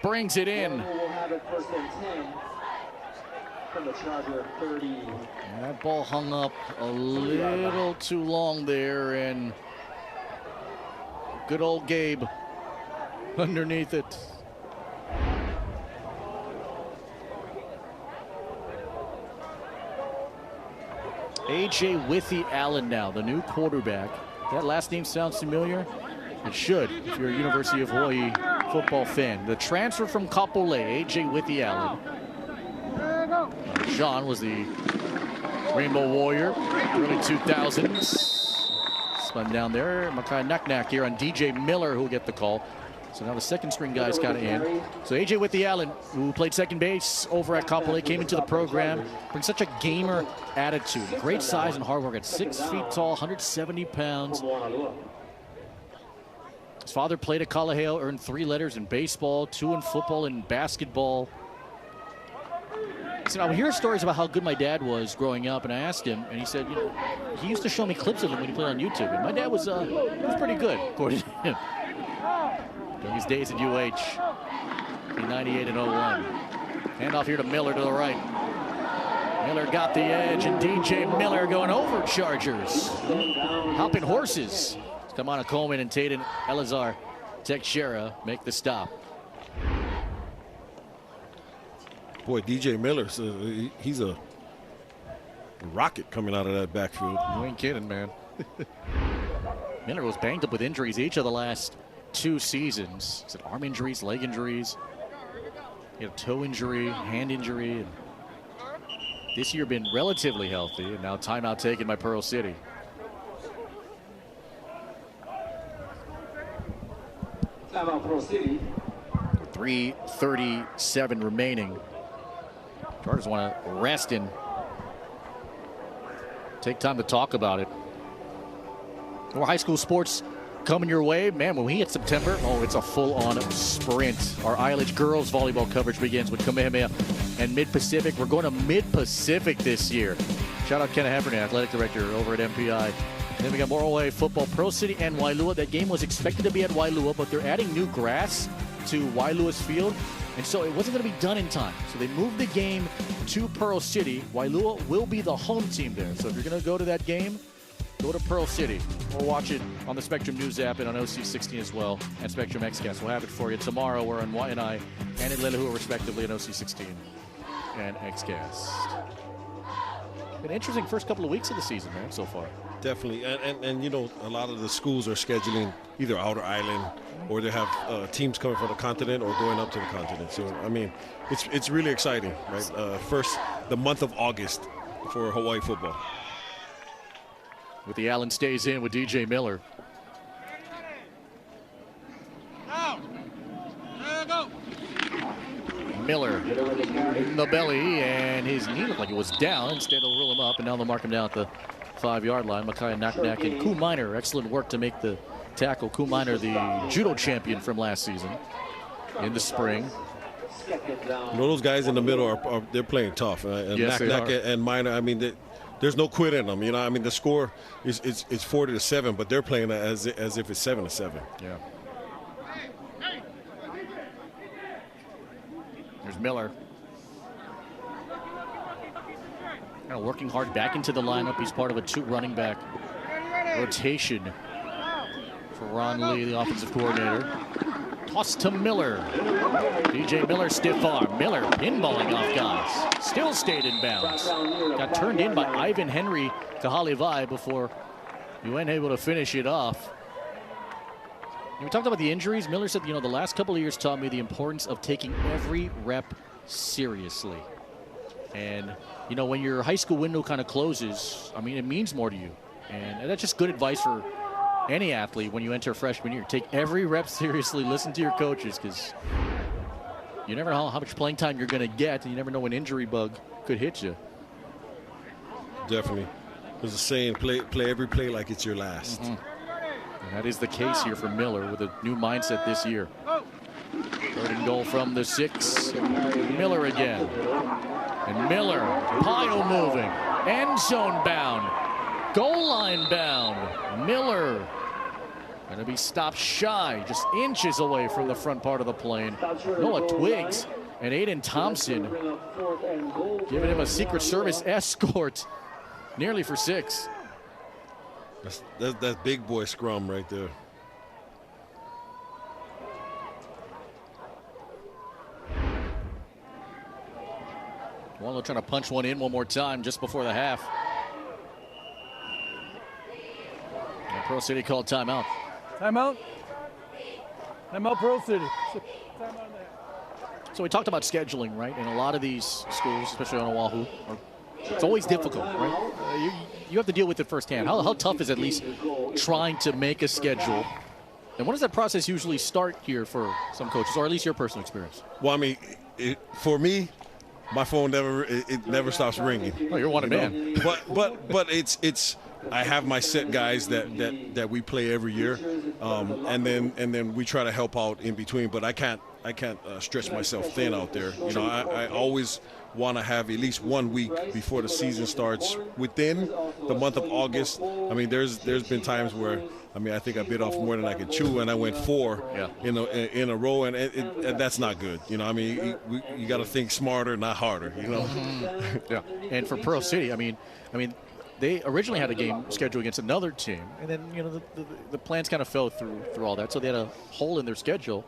Brings it in. And that ball hung up a little too long there, and good old Gabe underneath it. A.J. Withy Allen now, the new quarterback. That last name sounds familiar? It should, if you're a University of Hawaii football fan. The transfer from Kapolei, A.J. Withy Allen. John was the Rainbow Warrior, early 2000s. Spun down there. Makai Naknak here on DJ Miller, who will get the call. So now the second string guy's kind of in. So A.J. Withy Allen, who played second base over at Kapolei, came into the program, brings such a gamer attitude. Great size and hard work at 6 feet tall, 170 pounds. His father played at Kalaheo, earned 3 letters in baseball, 2 in football and basketball. So I would hear stories about how good my dad was growing up, and I asked him, and he said, you know, he used to show me clips of him when he played on YouTube, and my dad was pretty good, according to him. During his days at UH, in 98 and 01. Handoff here to Miller to the right. Miller got the edge, and DJ Miller going over Chargers. Hopping horses. Kamana Coleman and Taden Elazar Teixeira make the stop. Boy, DJ Miller, he's a rocket coming out of that backfield. You ain't kidding, man. Miller was banged up with injuries each of the last 2 seasons. He's had arm injuries, leg injuries. He had a toe injury, hand injury. And this year been relatively healthy, and now timeout taken by Pearl City. Timeout Pearl City. 3:37 remaining. Chargers want to rest and take time to talk about it. More high school sports coming your way. Man, when we hit September, oh, it's a full-on sprint. Our ILH girls volleyball coverage begins with Kamehameha and Mid-Pacific. We're going to Mid-Pacific this year. Shout out Kenna Heffernan, athletic director over at MPI. And then we got more away football, Pro City and Wailua. That game was expected to be at Wailua, but they're adding new grass to Wailua's field, and so it wasn't going to be done in time. So they moved the game to Pearl City. Wailua will be the home team there. So if you're going to go to that game, go to Pearl City or watch it on the Spectrum News app and on OC16 as well, and Spectrum XCast. We'll have it for you tomorrow. We're on Waianae and in Lelehua, respectively, on OC16 and XCast. Been an interesting first couple of weeks of the season, man, so far. Definitely, and you know, a lot of the schools are scheduling either outer island or they have teams coming from the continent or going up to the continent. So I mean, it's really exciting, right? First, the month of August for Hawaii football. With the Allen stays in with DJ Miller. Miller in the belly, and his knee looked like it was down. Instead, they'll rule him up, and now they'll mark him down at the 5-yard line. Makaya Naknak and Ku Minor, excellent work to make the tackle. Ku Minor, the judo champion from last season in the spring. You know, those guys in the middle they're playing tough. And yes, Naknak and Minor, I mean, there's no quit in them. You know, I mean, the score is 40-7, but they're playing as if it's 7-7. Yeah. There's Miller. Kind of working hard back into the lineup. He's part of a 2 running back rotation for Ron Lee, the offensive coordinator. Toss to Miller. DJ Miller, stiff arm. Miller pinballing off guys. Still stayed in bounds. Got turned in by Ivan Henry to Halivai before he went able to finish it off. And we talked about the injuries. Miller said, the last couple of years taught me the importance of taking every rep seriously. And, when your high school window kind of closes, it means more to you. And that's just good advice for any athlete when you enter freshman year. Take every rep seriously. Listen to your coaches, because you never know how much playing time you're going to get, and you never know when injury bug could hit you. Definitely. There's a saying, play every play like it's your last. And that is the case here for Miller with a new mindset this year. 3rd and goal from the 6. Miller again. And Miller, pile moving. End zone bound. Goal line bound. Miller going to be stopped shy, just inches away from the front part of the plane. Noah Twiggs and Aiden Thompson giving him a Secret Service escort nearly for 6. That's big boy scrum right there. Moanalua trying to punch one in one more time just before the half. And Pro City called timeout. Timeout? Timeout, Pro City. So we talked about scheduling, right? And a lot of these schools, especially on Oahu, it's always difficult, right? You have to deal with it firsthand. How tough is at least trying to make a schedule? And when does that process usually start here for some coaches, or at least your personal experience? Well, for me, my phone never stops ringing. Oh, you're one man. But it's I have my set guys that we play every year, and then we try to help out in between. But I can't stretch myself thin out there. I always want to have at least 1 week before the season starts within the month of August. There's been times where I think I bit off more than I could chew, and I went 4 in a row, and that's not good. You got to think smarter, not harder. Yeah. And for Pearl City, they originally had a game scheduled against another team, and then the plans kind of fell through all that, so they had a hole in their schedule.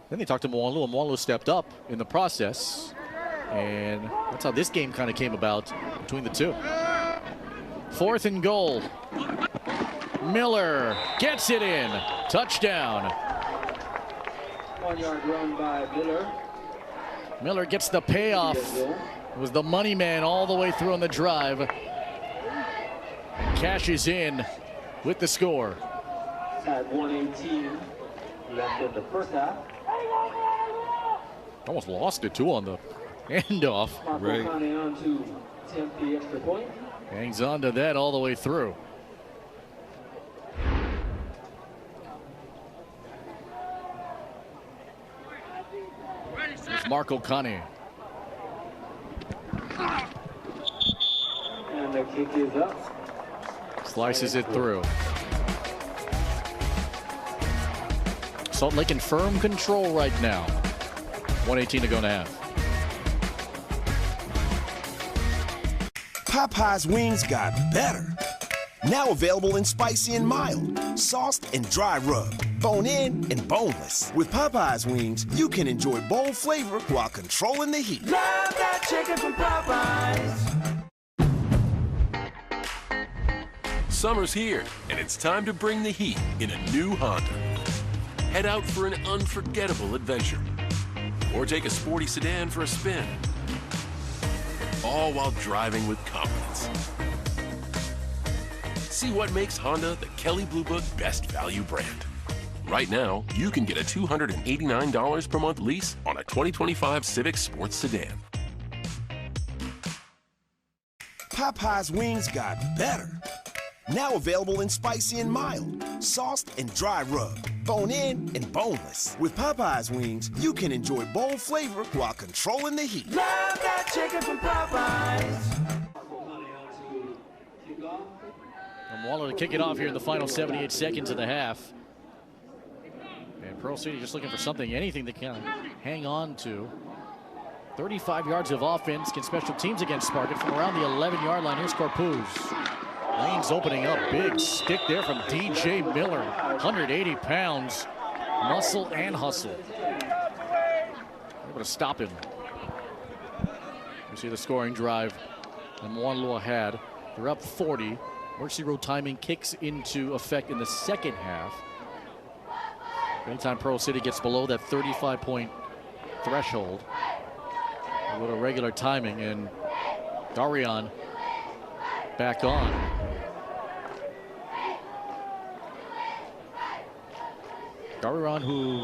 Then they talked to Moanalua. Moanalua stepped up in the process, and that's how this game kind of came about between the two. 4th and goal. Miller gets it in. Touchdown. 1-yard run by Miller. Miller gets the payoff. It was the money man all the way through on the drive. Cashes in with the score. At 1:18 left in the first half. Almost lost it too on the handoff. Right. On to attempt the extra point. Hangs on to that all the way through. There's Marco Kane. And the kick is up. Slices it through. Salt Lake in firm control right now. 1:18 to go in the half. Popeye's wings got better. Now available in spicy and mild, sauced and dry rub, bone in and boneless. With Popeye's wings, you can enjoy bold flavor while controlling the heat. Love that chicken from Popeyes. Summer's here, and it's time to bring the heat in a new Honda. Head out for an unforgettable adventure, or take a sporty sedan for a spin, all while driving with confidence. See what makes Honda the Kelley Blue Book Best Value brand. Right now, you can get a $289 per month lease on a 2025 Civic Sports Sedan. Popeye's wings got better. Now available in spicy and mild, sauced and dry rub, bone in and boneless. With Popeye's wings, you can enjoy bold flavor while controlling the heat. Love that chicken from Popeyes. And Moanalua to kick it off here in the final 78 seconds of the half. And Pearl City just looking for something, anything they can hang on to. 35 yards of offense. Can special teams against Sparkin from around the 11-yard line. Here's Corpuz. Lane's opening up. Big stick there from DJ Miller. 180 pounds. Muscle and hustle. Able to stop him. You see the scoring drive that Moanalua had. They're up 40. Mercy Road timing kicks into effect in the second half. Anytime Pearl City gets below that 35-point threshold, a little regular timing, and Darian back on. Darian, who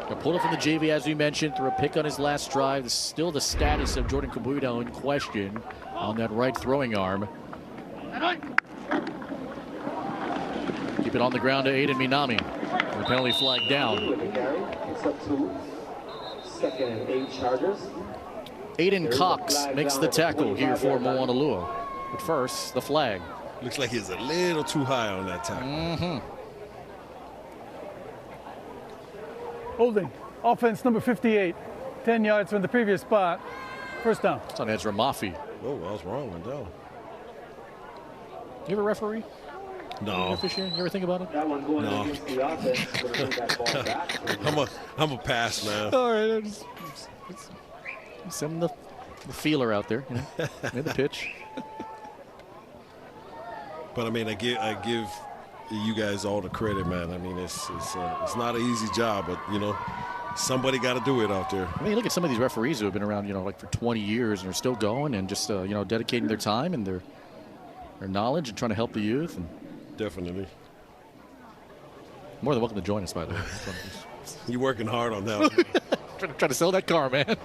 got pulled up from the JV, as we mentioned, through a pick on his last drive. Still the status of Jordan Kabuya in question on that right throwing arm. Keep it on the ground to Aiden Minami. The penalty flag down. It's up to 2nd and 8 Chargers. Aiden Cox makes the tackle here for Moanalua. But first, the flag. Looks like he's a little too high on that tackle. Holding. Offense number 58. 10 yards from the previous spot. First down. It's on Ezra Mafi. Oh, I was wrong. Went down. You ever referee? No. You ever think about it? That one going No. against the offense. Gonna bring that ball back. I'm a pass, man. All right. Send the feeler out there. You know? Made the pitch. But I mean, I give you guys all the credit, man. I mean, it's not an easy job, but you know, somebody got to do it out there. I mean, look at some of these referees who have been around, you know, like for 20 years and are still going and just, you know, dedicating their time and their knowledge and trying to help the youth. And definitely. More than welcome to join us, by the way. You're working hard on that. Trying to sell that car, man.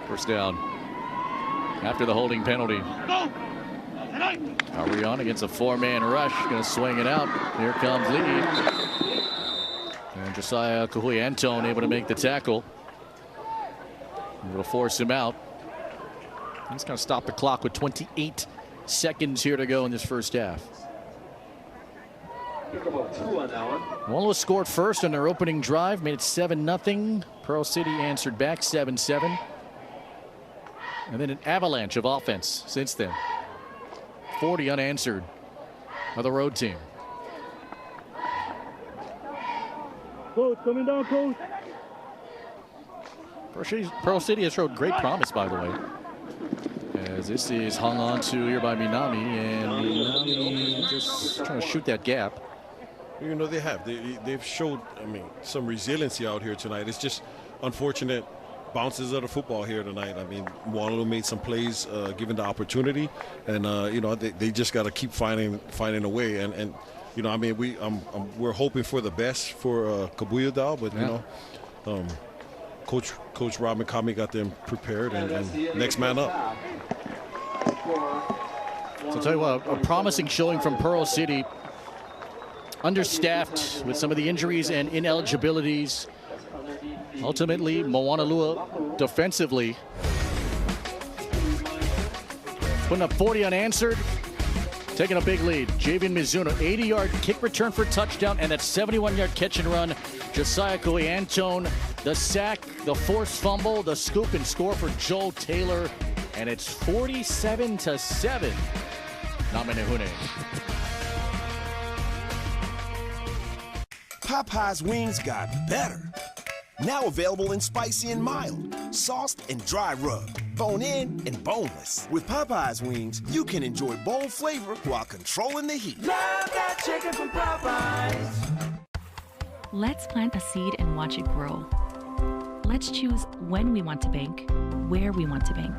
First down. After the holding penalty. Arion against a 4-man rush. Going to swing it out. Here comes Lee. And Josiah Kahui Antone able to make the tackle. It'll force him out. He's going to stop the clock with 28 seconds here to go in this first half. Moanalua scored first on their opening drive, made it 7-0. Pearl City answered back 7-7. And then an avalanche of offense since then. 40 unanswered by the road team. Coach, coming down, coach. Pearl City has showed great promise, by the way. As this is hung on to here by Minami, and Minami just trying to shoot that gap. You know, they've showed, I mean, some resiliency out here tonight. It's just unfortunate bounces of the football here tonight. I mean, Moanalua made some plays given the opportunity, and you know, they just got to keep finding a way. And you know, I mean, we're hoping for the best for Kabuya Dao, but you know, Coach Rob McCamey got them prepared, and next man up. So I'll tell you what, a promising showing from Pearl City. Understaffed with some of the injuries and ineligibilities. Ultimately, Moanalua defensively putting up 40 unanswered, taking a big lead. Javian Mizuno, 80-yard kick return for touchdown, and that 71-yard catch and run. Josiah Kahui Antone, the sack, the forced fumble, the scoop and score for Joel Taylor, and it's 47-7. Namanehune. Popeye's wings got better. Now available in spicy and mild, sauced and dry rub, bone in and boneless. With Popeye's wings, you can enjoy bold flavor while controlling the heat. Love that chicken from Popeyes. Let's plant a seed and watch it grow. Let's choose when we want to bank, where we want to bank.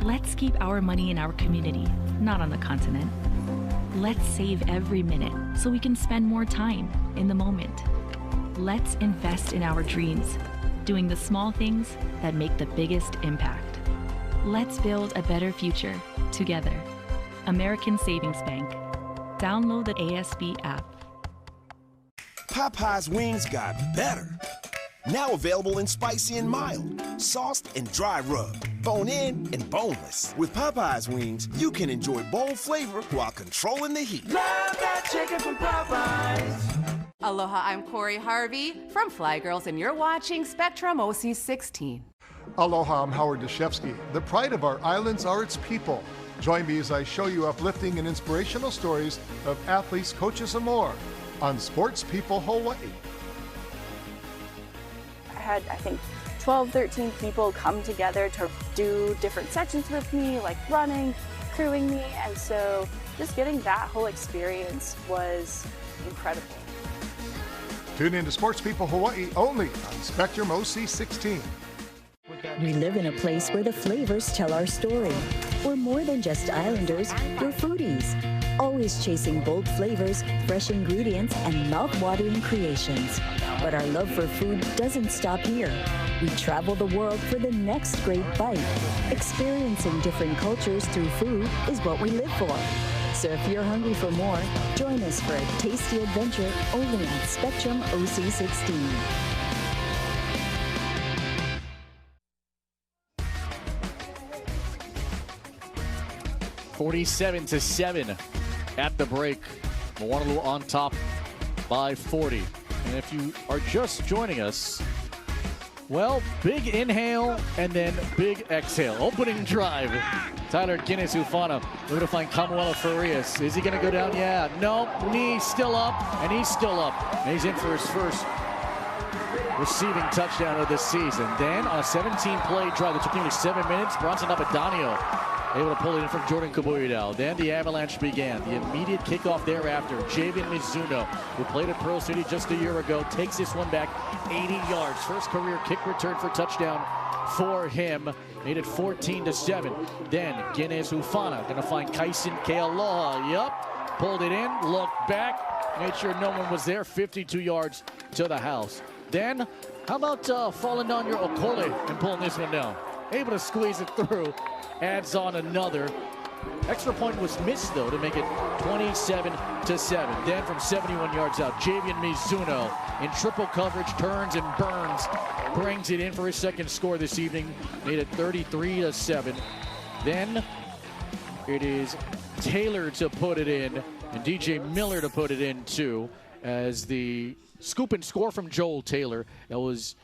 Let's keep our money in our community, not on the continent. Let's save every minute so we can spend more time in the moment. Let's invest in our dreams, doing the small things that make the biggest impact. Let's build a better future together. American Savings Bank. Download the ASB app. Popeye's wings got better. Now available in spicy and mild, sauced and dry rub, bone in and boneless. With Popeye's wings, you can enjoy bold flavor while controlling the heat. Love that chicken from Popeyes. Aloha, I'm Corey Harvey from Fly Girls, and you're watching Spectrum OC16. Aloha, I'm Howard Deshevsky. The pride of our islands are its people. Join me as I show you uplifting and inspirational stories of athletes, coaches, and more on Sports People Hawaii. I had, I think, 12, 13 people come together to do different sections with me, like running, crewing me, and so just getting that whole experience was incredible. Tune in to Sports People Hawaii only on Spectrum OC16. We live in a place where the flavors tell our story. We're more than just islanders, we're foodies. Always chasing bold flavors, fresh ingredients, and mouth-watering creations. But our love for food doesn't stop here. We travel the world for the next great bite. Experiencing different cultures through food is what we live for. So if you're hungry for more, join us for a tasty adventure only on Spectrum OC16. (47-7) at the break. Moanalua on top by 40. And if you are just joining us, well, big inhale and then big exhale. Opening drive. Tyler Guinness Ufana looking to find Kamuela Farias. Is he going to go down? Yeah. No. Knee still up, and he's still up. And he's in for his first receiving touchdown of the season. Then on a 17-play drive that took nearly 7 minutes, Bronson Abadanio able to pull it in from Jordan Kabuyadao. Then the avalanche began. The immediate kickoff thereafter. Javian Mizuno, who played at Pearl City just a year ago, takes this one back 80 yards. First career kick return for touchdown for him. Made it 14-7. Then Guinness Ufana going to find Kaisen Kealoha. Yup. Pulled it in, looked back, made sure no one was there. 52 yards to the house. Then, how about falling down your Okole and pulling this one down? Able to squeeze it through. Adds on another. Extra point was missed, though, to make it 27-7. Then from 71 yards out, Javian Mizuno in triple coverage, turns and burns. Brings it in for his second score this evening. Made it 33-7. Then it is Taylor to put it in, and DJ Miller to put it in, too, as the scoop and score from Joel Taylor. That was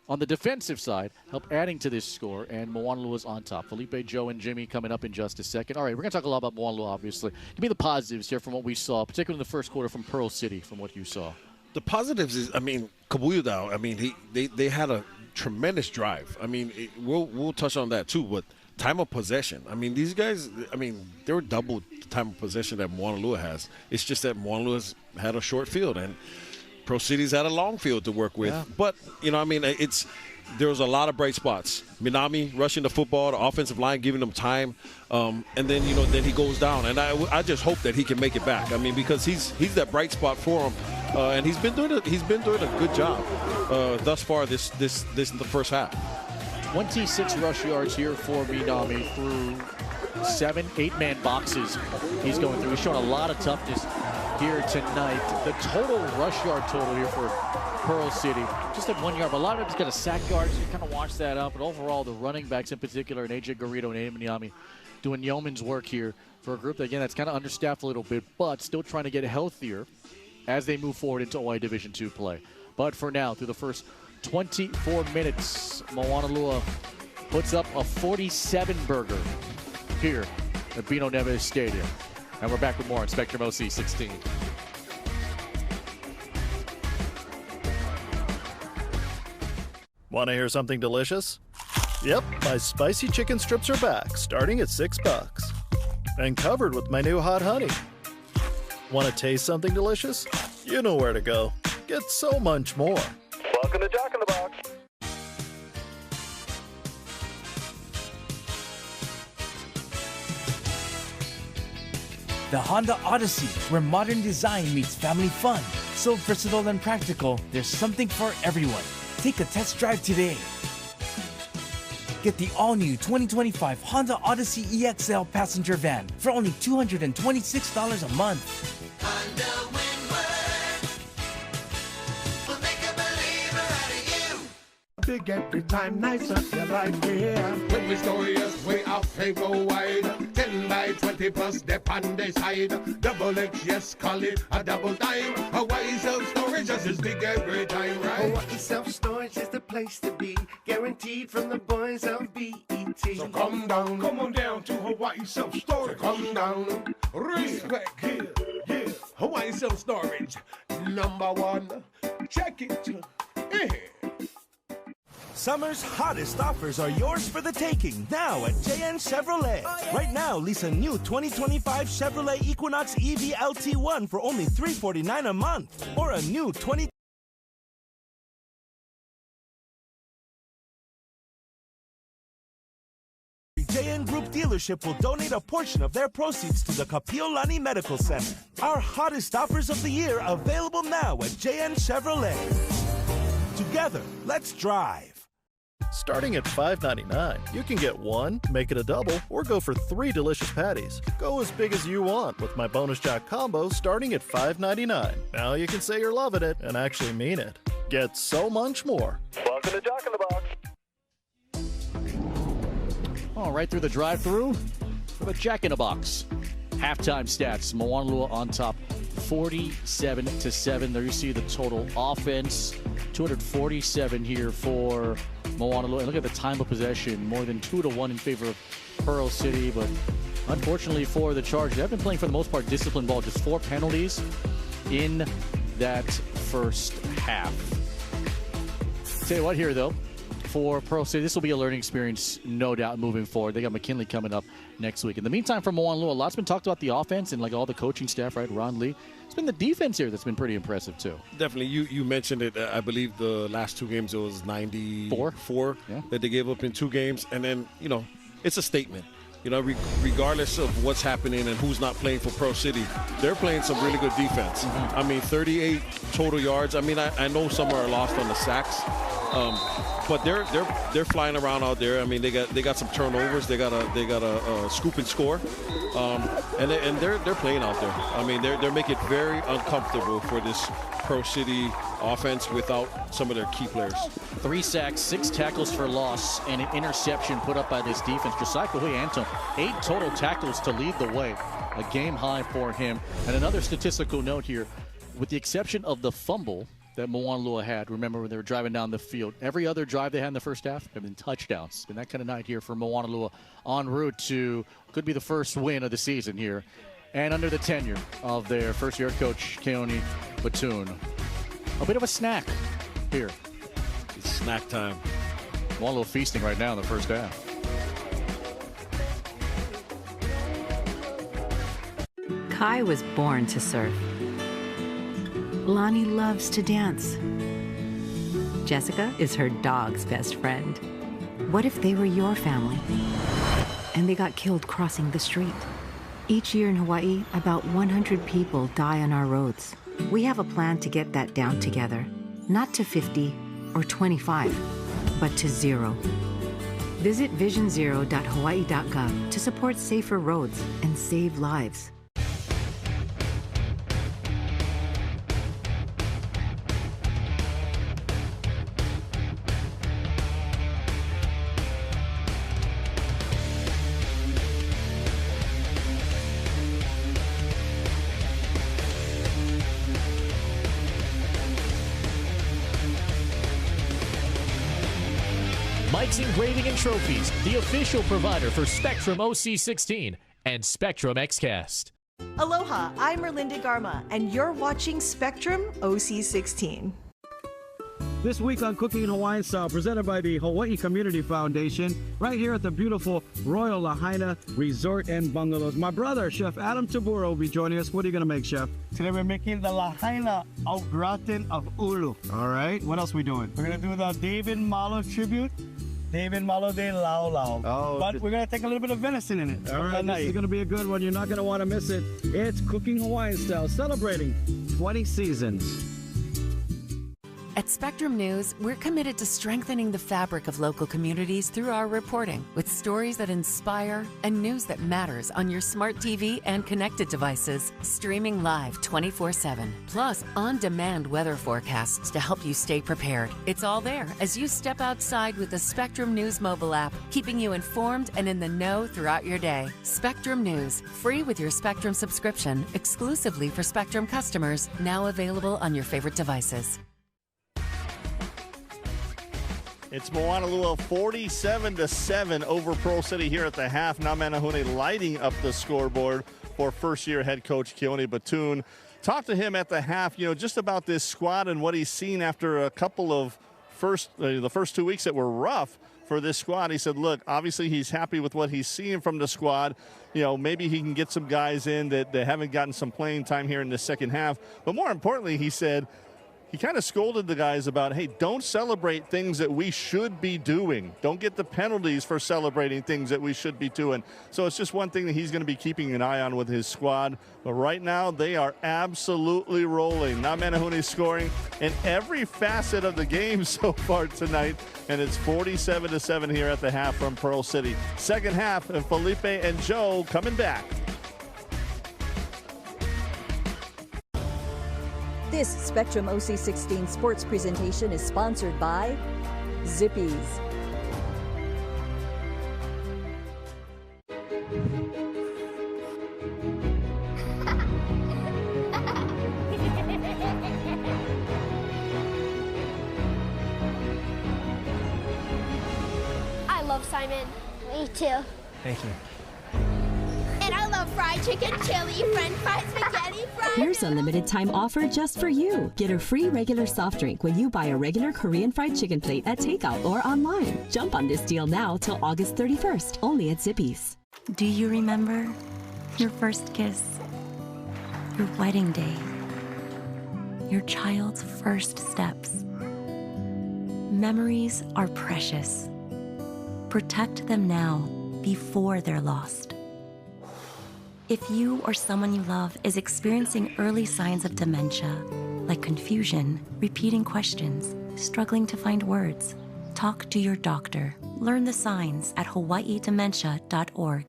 on the defensive side, help adding to this score, and Moanalua is on top. Felipe, Joe, and Jimmy coming up in just a second. All right, we're going to talk a lot about Moanalua, obviously. Give me the positives here from what we saw, particularly in the first quarter from Pearl City, from what you saw. The positives is, I mean, Kabuyadao, I mean, they had a tremendous drive. I mean, we'll touch on that too, but time of possession. I mean, these guys, I mean, they were double the time of possession that Moanalua has. It's just that Moanalua's had a short field, and Pro City's had a long field to work with. Yeah. But, you know, I mean, there was a lot of bright spots. Minami rushing the football, the offensive line giving them time, and then, you know, then he goes down. And I just hope that he can make it back. I mean, because he's that bright spot for him, and he's been doing a good job thus far this the first half. 26 rush yards here for Minami through 7-8-man boxes he's going through. He's showing a lot of toughness here tonight. The total rush yard total here for Pearl City, just at 1 yard, but a lot of it's got a sack yards, so you kind of watch that up. But overall, the running backs in particular, and AJ Garrido and Aiden Minami doing yeoman's work here for a group that, again, that's kind of understaffed a little bit, but still trying to get healthier as they move forward into OI Division II play. But for now, through the first 24 minutes, Moanalua puts up a 47-burger here at Bino Neves Stadium. And we're back with more on Spectrum OC16. Want to hear something delicious? Yep, my spicy chicken strips are back, starting at $6. And covered with my new hot honey. Want to taste something delicious? You know where to go. Get so much more. Welcome to Jack in the Box. The Honda Odyssey, where modern design meets family fun. So versatile and practical, there's something for everyone. Take a test drive today. Get the all-new 2025 Honda Odyssey EXL passenger van for only $226 a month. Honda Windward will make a believer out of you. big every time, nice up your life, yeah. When we stories way up, they go wide. 10 by 20 plus, dep on the side. Double X, yes, call it a double dime. Hawaii self-storage just as big every time, right? Hawaii self-storage is the place to be. Guaranteed from the boys of BET. So come on down to Hawaii self-storage. So come down, respect here, yeah. Hawaii self-storage, #1. Check it, yeah. Summer's hottest offers are yours for the taking now at JN Chevrolet. Right now, lease a new 2025 Chevrolet Equinox EV LT1 for only $349 a month, or a new 20. JN Group dealership will donate a portion of their proceeds to the Kapiolani Medical Center. Our hottest offers of the year available now at JN Chevrolet. Together, let's drive. Starting at $5.99, you can get one, make it a double, or go for 3 delicious patties. Go as big as you want with my Bonus Jack combo starting at $5.99. Now you can say you're loving it and actually mean it. Get so much more. Welcome to Jack in the Box. All right, through the drive-thru for the Jack in the Box. Halftime stats, Moanalua on top, 47-7. There you see the total offense, 247 here for Moanalua. And look at the time of possession, more than 2-1 in favor of Pearl City. But unfortunately for the Chargers, they've been playing for the most part disciplined ball, just 4 penalties in that first half. Tell you what here, though. For Pearl City, this will be a learning experience, no doubt, moving forward. They got McKinley coming up next week. In the meantime, for Moanalua, a lot's been talked about the offense and like all the coaching staff, right? Ron Lee. It's been the defense here that's been pretty impressive, too. Definitely. You mentioned it. I believe the last 2 games, it was 94 that they gave up in 2 games. And then, it's a statement. Regardless of what's happening and who's not playing for Pearl City, they're playing some really good defense. I mean, 38 total yards. I mean, I know some are lost on the sacks. But they're flying around out there. I mean, they got some turnovers. They got a scoop and score, and they're playing out there. I mean, they're making it very uncomfortable for this Pro City offense without some of their key players. 3 sacks, 6 tackles for loss, and an interception put up by this defense. Josiah Anton, 8 total tackles to lead the way, a game high for him. And another statistical note here, with the exception of the fumble that Moanalua had. Remember when they were driving down the field, every other drive they had in the first half have been touchdowns. It's been that kind of night here for Moanalua, en route to could be the first win of the season here, and under the tenure of their first-year coach Keone Batoon. A bit of a snack here. It's snack time. Moanalua feasting right now in the first half. Kai was born to surf. Lonnie loves to dance. Jessica is her dog's best friend. What if they were your family and they got killed crossing the street? Each year in Hawaii, about 100 people die on our roads. We have a plan to get that down together. Not to 50 or 25, but to 0. Visit visionzero.hawaii.gov to support safer roads and save lives. Mike's Engraving and Trophies, the official provider for Spectrum OC16 and Spectrum XCast. Aloha, I'm Merlinda Garma, and you're watching Spectrum OC16. This week on Cooking Hawaiian Style, presented by the Hawaii Community Foundation, right here at the beautiful Royal Lahaina Resort and Bungalows. My brother, Chef Adam Tabura, will be joining us. What are you going to make, Chef? Today we're making the Lahaina au gratin of ulu. All right. What else are we doing? We're going to do the David Malo tribute. David Malo de Lao Lao. Oh, but we're going to take a little bit of venison in it. All right, this is going to be a good one. You're not going to want to miss it. It's Cooking Hawaiian Style, celebrating 20 seasons. At Spectrum News, we're committed to strengthening the fabric of local communities through our reporting, with stories that inspire and news that matters on your smart TV and connected devices, streaming live 24/7. Plus, on-demand weather forecasts to help you stay prepared. It's all there as you step outside with the Spectrum News mobile app, keeping you informed and in the know throughout your day. Spectrum News, free with your Spectrum subscription, exclusively for Spectrum customers, now available on your favorite devices. It's Moanalua 47-7 over Pearl City here at the half. Now Manahune lighting up the scoreboard for first-year head coach Keone Batoon. Talk to him at the half, just about this squad and what he's seen after a couple of the first 2 weeks that were rough for this squad. He said, look, obviously he's happy with what he's seeing from the squad. Maybe he can get some guys in that haven't gotten some playing time here in the second half. But more importantly, he said, he kind of scolded the guys about, hey, don't celebrate things that we should be doing. Don't get the penalties for celebrating things that we should be doing. So it's just one thing that he's going to be keeping an eye on with his squad. But right now, they are absolutely rolling. Now Manahune scoring in every facet of the game so far tonight. And it's 47-7 here at the half from Pearl City. Second half, and Felipe and Joe coming back. This Spectrum OC16 sports presentation is sponsored by Zippies. I love Simon. Me too. Thank you. And I love fried chicken, chili, french fries, spaghetti, fried. Here's a limited time offer just for you. Get a free regular soft drink when you buy a regular Korean fried chicken plate at takeout or online. Jump on this deal now till August 31st, only at Zippies. Do you remember your first kiss? Your wedding day? Your child's first steps? Memories are precious. Protect them now before they're lost. If you or someone you love is experiencing early signs of dementia, like confusion, repeating questions, struggling to find words, talk to your doctor. Learn the signs at hawaiidementia.org.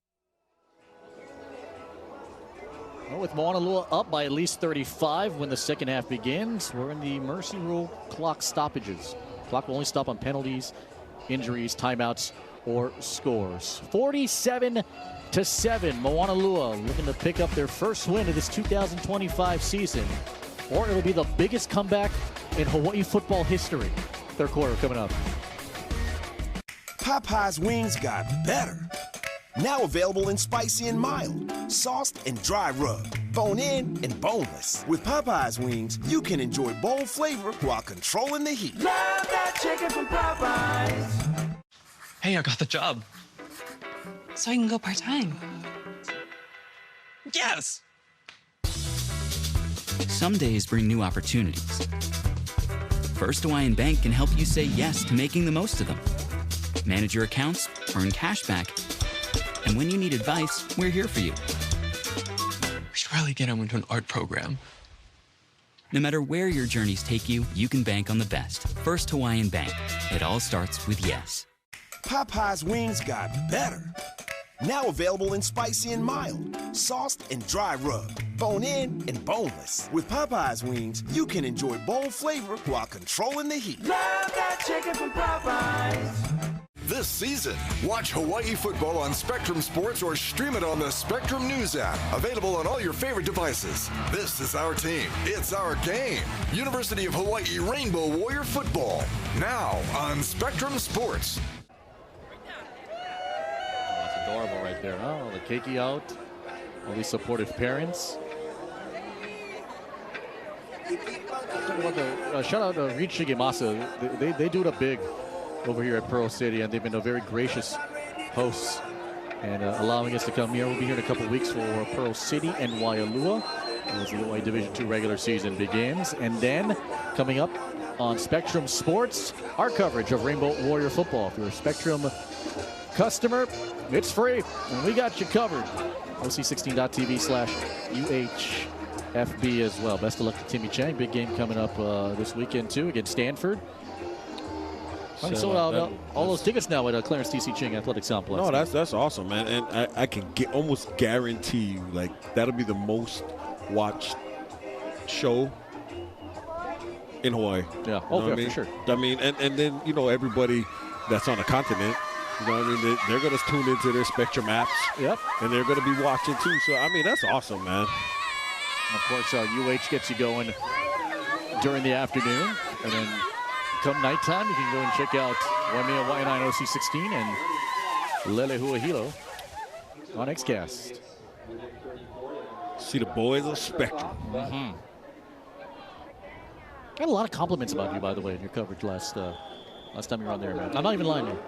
Well, with Moanalua up by at least 35 when the second half begins, we're in the Mercy Rule clock stoppages. Clock will only stop on penalties, injuries, timeouts, or scores. 47-7, Moanalua looking to pick up their first win of this 2025 season, or it'll be the biggest comeback in Hawaii football history. Third quarter coming up. Popeye's wings got better. Now available in spicy and mild, sauced and dry rub, bone-in and boneless. With Popeye's wings, you can enjoy bold flavor while controlling the heat. Love that chicken from Popeyes. Hey, I got the job. So I can go part-time. Yes! Some days bring new opportunities. First Hawaiian Bank can help you say yes to making the most of them. Manage your accounts, earn cash back, and when you need advice, we're here for you. We should really get him into an art program. No matter where your journeys take you, you can bank on the best. First Hawaiian Bank. It all starts with yes. Popeye's wings got better. Now available in spicy and mild, sauced and dry rub, bone-in and boneless. With Popeye's wings, you can enjoy bold flavor while controlling the heat. Love that chicken from Popeyes. This season, watch Hawaii football on Spectrum Sports or stream it on the Spectrum News app. Available on all your favorite devices. This is our team. It's our game. University of Hawaii Rainbow Warrior Football. Now on Spectrum Sports. Adorable right there. Oh, the keiki out. All these supportive parents. Shout out to Reed Shigemasa. They do it up big over here at Pearl City, and they've been a very gracious hosts and allowing us to come here. We'll be here in a couple weeks for Pearl City and Waialua as the Hawaii Division II regular season begins. And then coming up on Spectrum Sports, our coverage of Rainbow Warrior football. If you're a Spectrum customer, it's free, and we got you covered. OC16.tv/UH. FB as well. Best of luck to Timmy Chang. Big game coming up this weekend, too, against Stanford. Sold out all those tickets now at Clarence T.C. Ching Athletic Complex. No, that's awesome, man. And I can almost guarantee you, like, that'll be the most watched show in Hawaii. Yeah, for sure. I mean, and then, you know, everybody that's on the continent, you know what I mean, they're going to tune into their Spectrum apps. Yep. And they're going to be watching, too. So, I mean, that's awesome, man. Of course, UH gets you going during the afternoon. And then come nighttime, you can go and check out Waimea Waianae OC16 and Lele Huahilo on XCast. See the boys of Spectrum. Mm-hmm. Got a lot of compliments about you, by the way, in your coverage last time you were on there, man. I'm not even lying to you.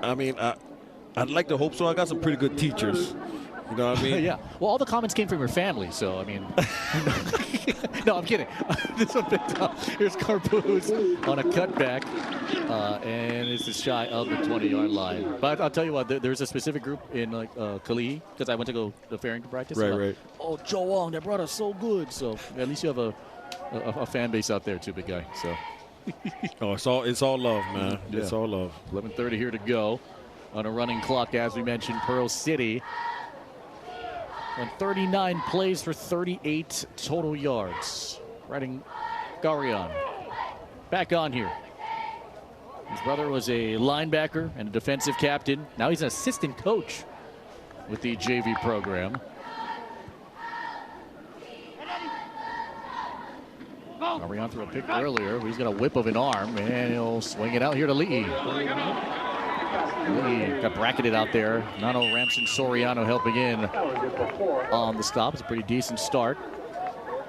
I mean, I'd like to hope so. I got some pretty good teachers. You know what I mean? Yeah. Well, all the comments came from your family, so, I mean. No, I'm kidding. This one picked up. Here's Carpuz on a cutback, and it's just shy of the 20-yard line. But I'll tell you what, there's a specific group in Kalihi, because I went to go to Farrington practice. Right. Oh, Joe Wong, that brought us so good. So at least you have a fan base out there, too, big guy. So. Oh, it's all love, man. Yeah. It's all love. 11:30 here to go on a running clock, as we mentioned. Pearl City on 39 plays for 38 total yards. Riding Garion back on here. His brother was a linebacker and a defensive captain. Now he's an assistant coach with the JV program. Garion threw a pick earlier. He's got a whip of an arm, and he'll swing it out here to Lee. Lee got bracketed out there. Nano Ramson Soriano helping in on the stop. It's a pretty decent start.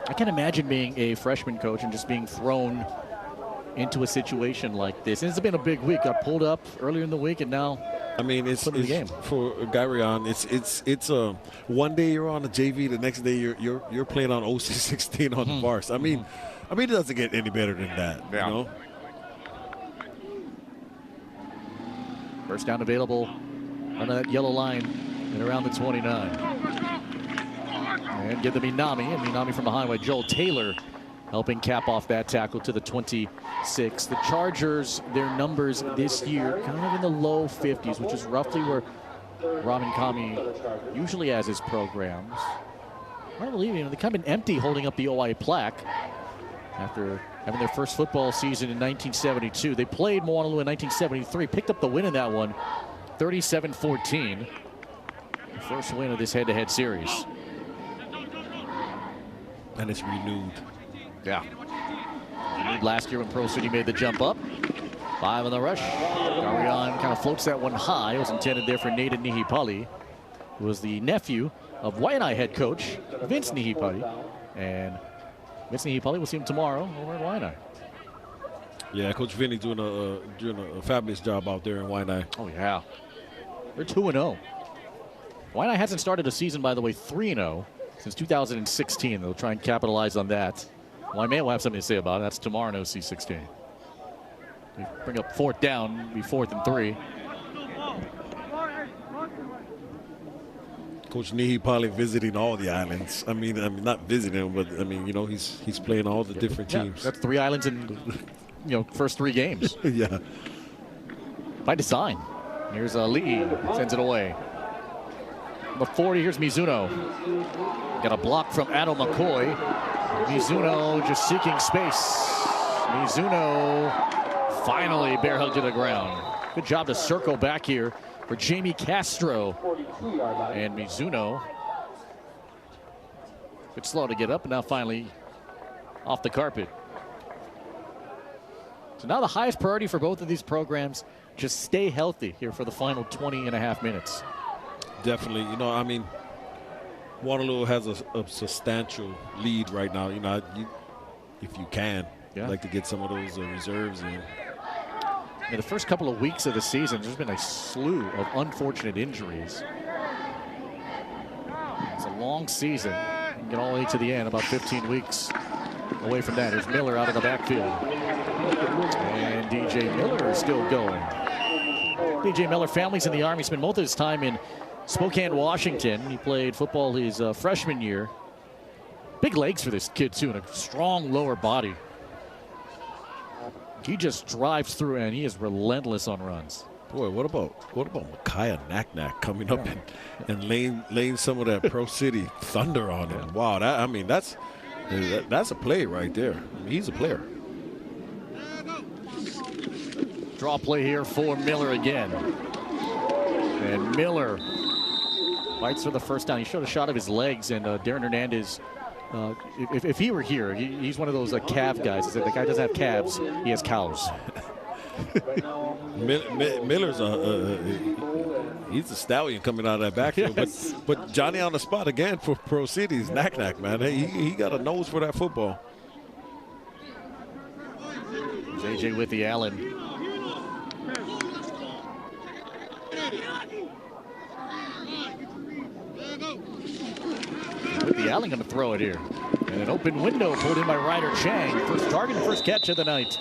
I can't imagine being a freshman coach and just being thrown into a situation like this. And it's been a big week. Got pulled up earlier in the week, and now I mean, it's the game. For Garion. It's one day you're on the JV, the next day you're playing on OC16 on the Vars. I mean, it doesn't get any better than that. Yeah. You know? First down available under that yellow line and around the 29. And give the Minami, and Minami from behind by Joel Taylor helping cap off that tackle to the 26. The Chargers, their numbers this year kind of in the low 50s, which is roughly where Robin Kami usually has his programs. Hard to believe, they kind of been empty holding up the OI plaque after having their first football season in 1972. They played Moanalua in 1973, picked up the win in that one, 37-14. The first win of this head-to-head series. And it's renewed. Yeah. Renewed last year when Pro City made the jump up. 5 on the rush. Garion kind of floats that one high. It was intended there for Nathan Nihipali, who was the nephew of Waianae head coach Vince Nihipali. And Vince Nihipali, we'll see him tomorrow over at Waianae. Yeah, Coach Vinny doing a fabulous job out there in Waianae. Oh, yeah. They're 2-0. Waianae hasn't started a season, by the way, 3-0 since 2016. They'll try and capitalize on that. Waimea will have something to say about it. That's tomorrow in OC16. They bring up 4th down, be 4th and 3. Coach Nihipali visiting all the islands. I mean, not visiting, but I mean, you know, he's playing all the different teams. That's 3 islands in, first 3 games. Yeah. By design. Here's Lee, sends it away. Number 40, here's Mizuno. Got a block from Addo McCoy. Mizuno just seeking space. Mizuno finally bear hugged to the ground. Good job to circle back here for Jamie Castro. And Mizuno, bit slow to get up, and now finally off the carpet. So now the highest priority for both of these programs, just stay healthy here for the final 20.5 minutes. Definitely. You know, I mean, Waterloo has a substantial lead right now. You know, if you can, like to get some of those reserves in. In the first couple of weeks of the season, there's been a slew of unfortunate injuries. It's a long season. You can get all the way to the end, about 15 weeks away from that. There's Miller out of the backfield. And DJ Miller is still going. DJ Miller, family's in the Army, spent most of his time in Spokane, Washington. He played football his freshman year. Big legs for this kid, too, and a strong lower body. He just drives through, and he is relentless on runs. Boy, what about Micaiah Naknak coming up and laying some of that Pro City thunder on him? Wow, that's a play right there. I mean, he's a player. Draw play here for Miller again. And Miller fights for the first down. He showed a shot of his legs, and Darren Hernandez, if he were here, he's one of those calf guys. The guy doesn't have calves, he has cows. Miller's he's a stallion coming out of that backfield. Yes. But Johnny on the spot again for Pro City's Naknak, man. He got a nose for that football. There's AJ with the Allen. With the Allen going to throw it here. And an open window pulled in by Ryder Chang. First target, first catch of the night.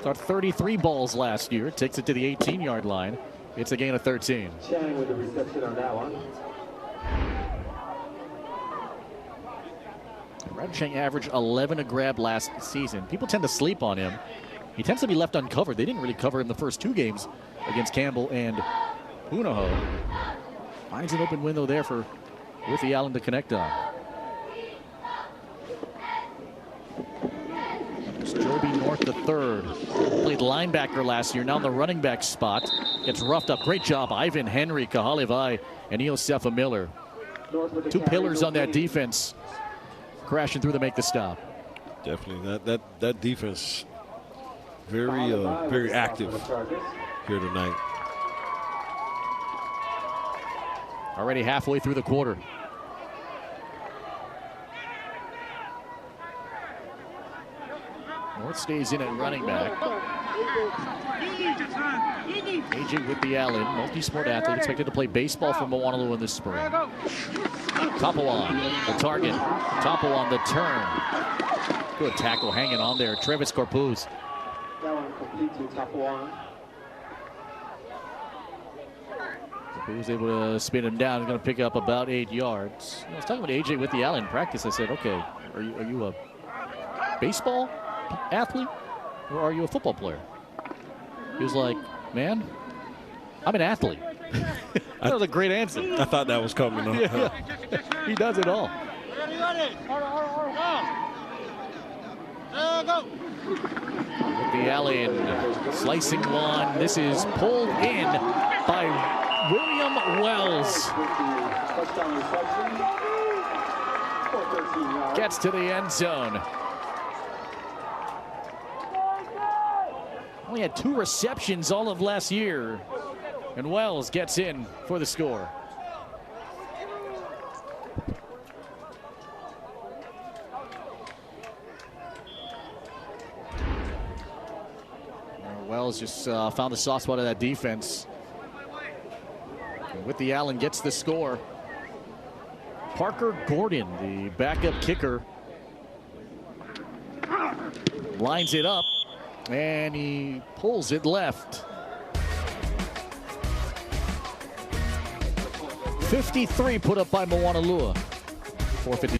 Got 33 balls last year. Takes it to the 18-yard line. It's a gain of 13. Chang with the reception on that one. Ryder Chang averaged 11 a grab last season. People tend to sleep on him. He tends to be left uncovered. They didn't really cover him the first two games against Campbell and Punahou. Finds an open window there for with the Allen to connect on. It's Joby North the third. Played linebacker last year, now in the running back spot. Gets roughed up. Great job, Ivan Henry, Kahalivai, and Iosefa Miller. Two pillars on that defense crashing through to make the stop. Definitely, that defense very active here tonight. Already halfway through the quarter. North stays in at running back. AJ with the Allen, multi-sport athlete, expected to play baseball for Moanalua in the spring. Topawan, the target. Topawan, the turn. Good tackle hanging on there. Travis Corpuz. That one complete to Topawan. He was able to spin him down. He's going to pick up about 8 yards. I was talking with AJ with the Allen practice. I said, okay, are you a baseball athlete or are you a football player? He was like, man, I'm an athlete. That was a great answer. I thought that was coming. Yeah. He does it all. With the Allen slicing one. This is pulled in by William Wells. Gets to the end zone. Only had 2 receptions all of last year. And Wells gets in for the score. Wells just found the soft spot of that defense. And with the Allen gets the score. Parker Gordon, the backup kicker, lines it up and he pulls it left. 53 put up by Moanalua. 450.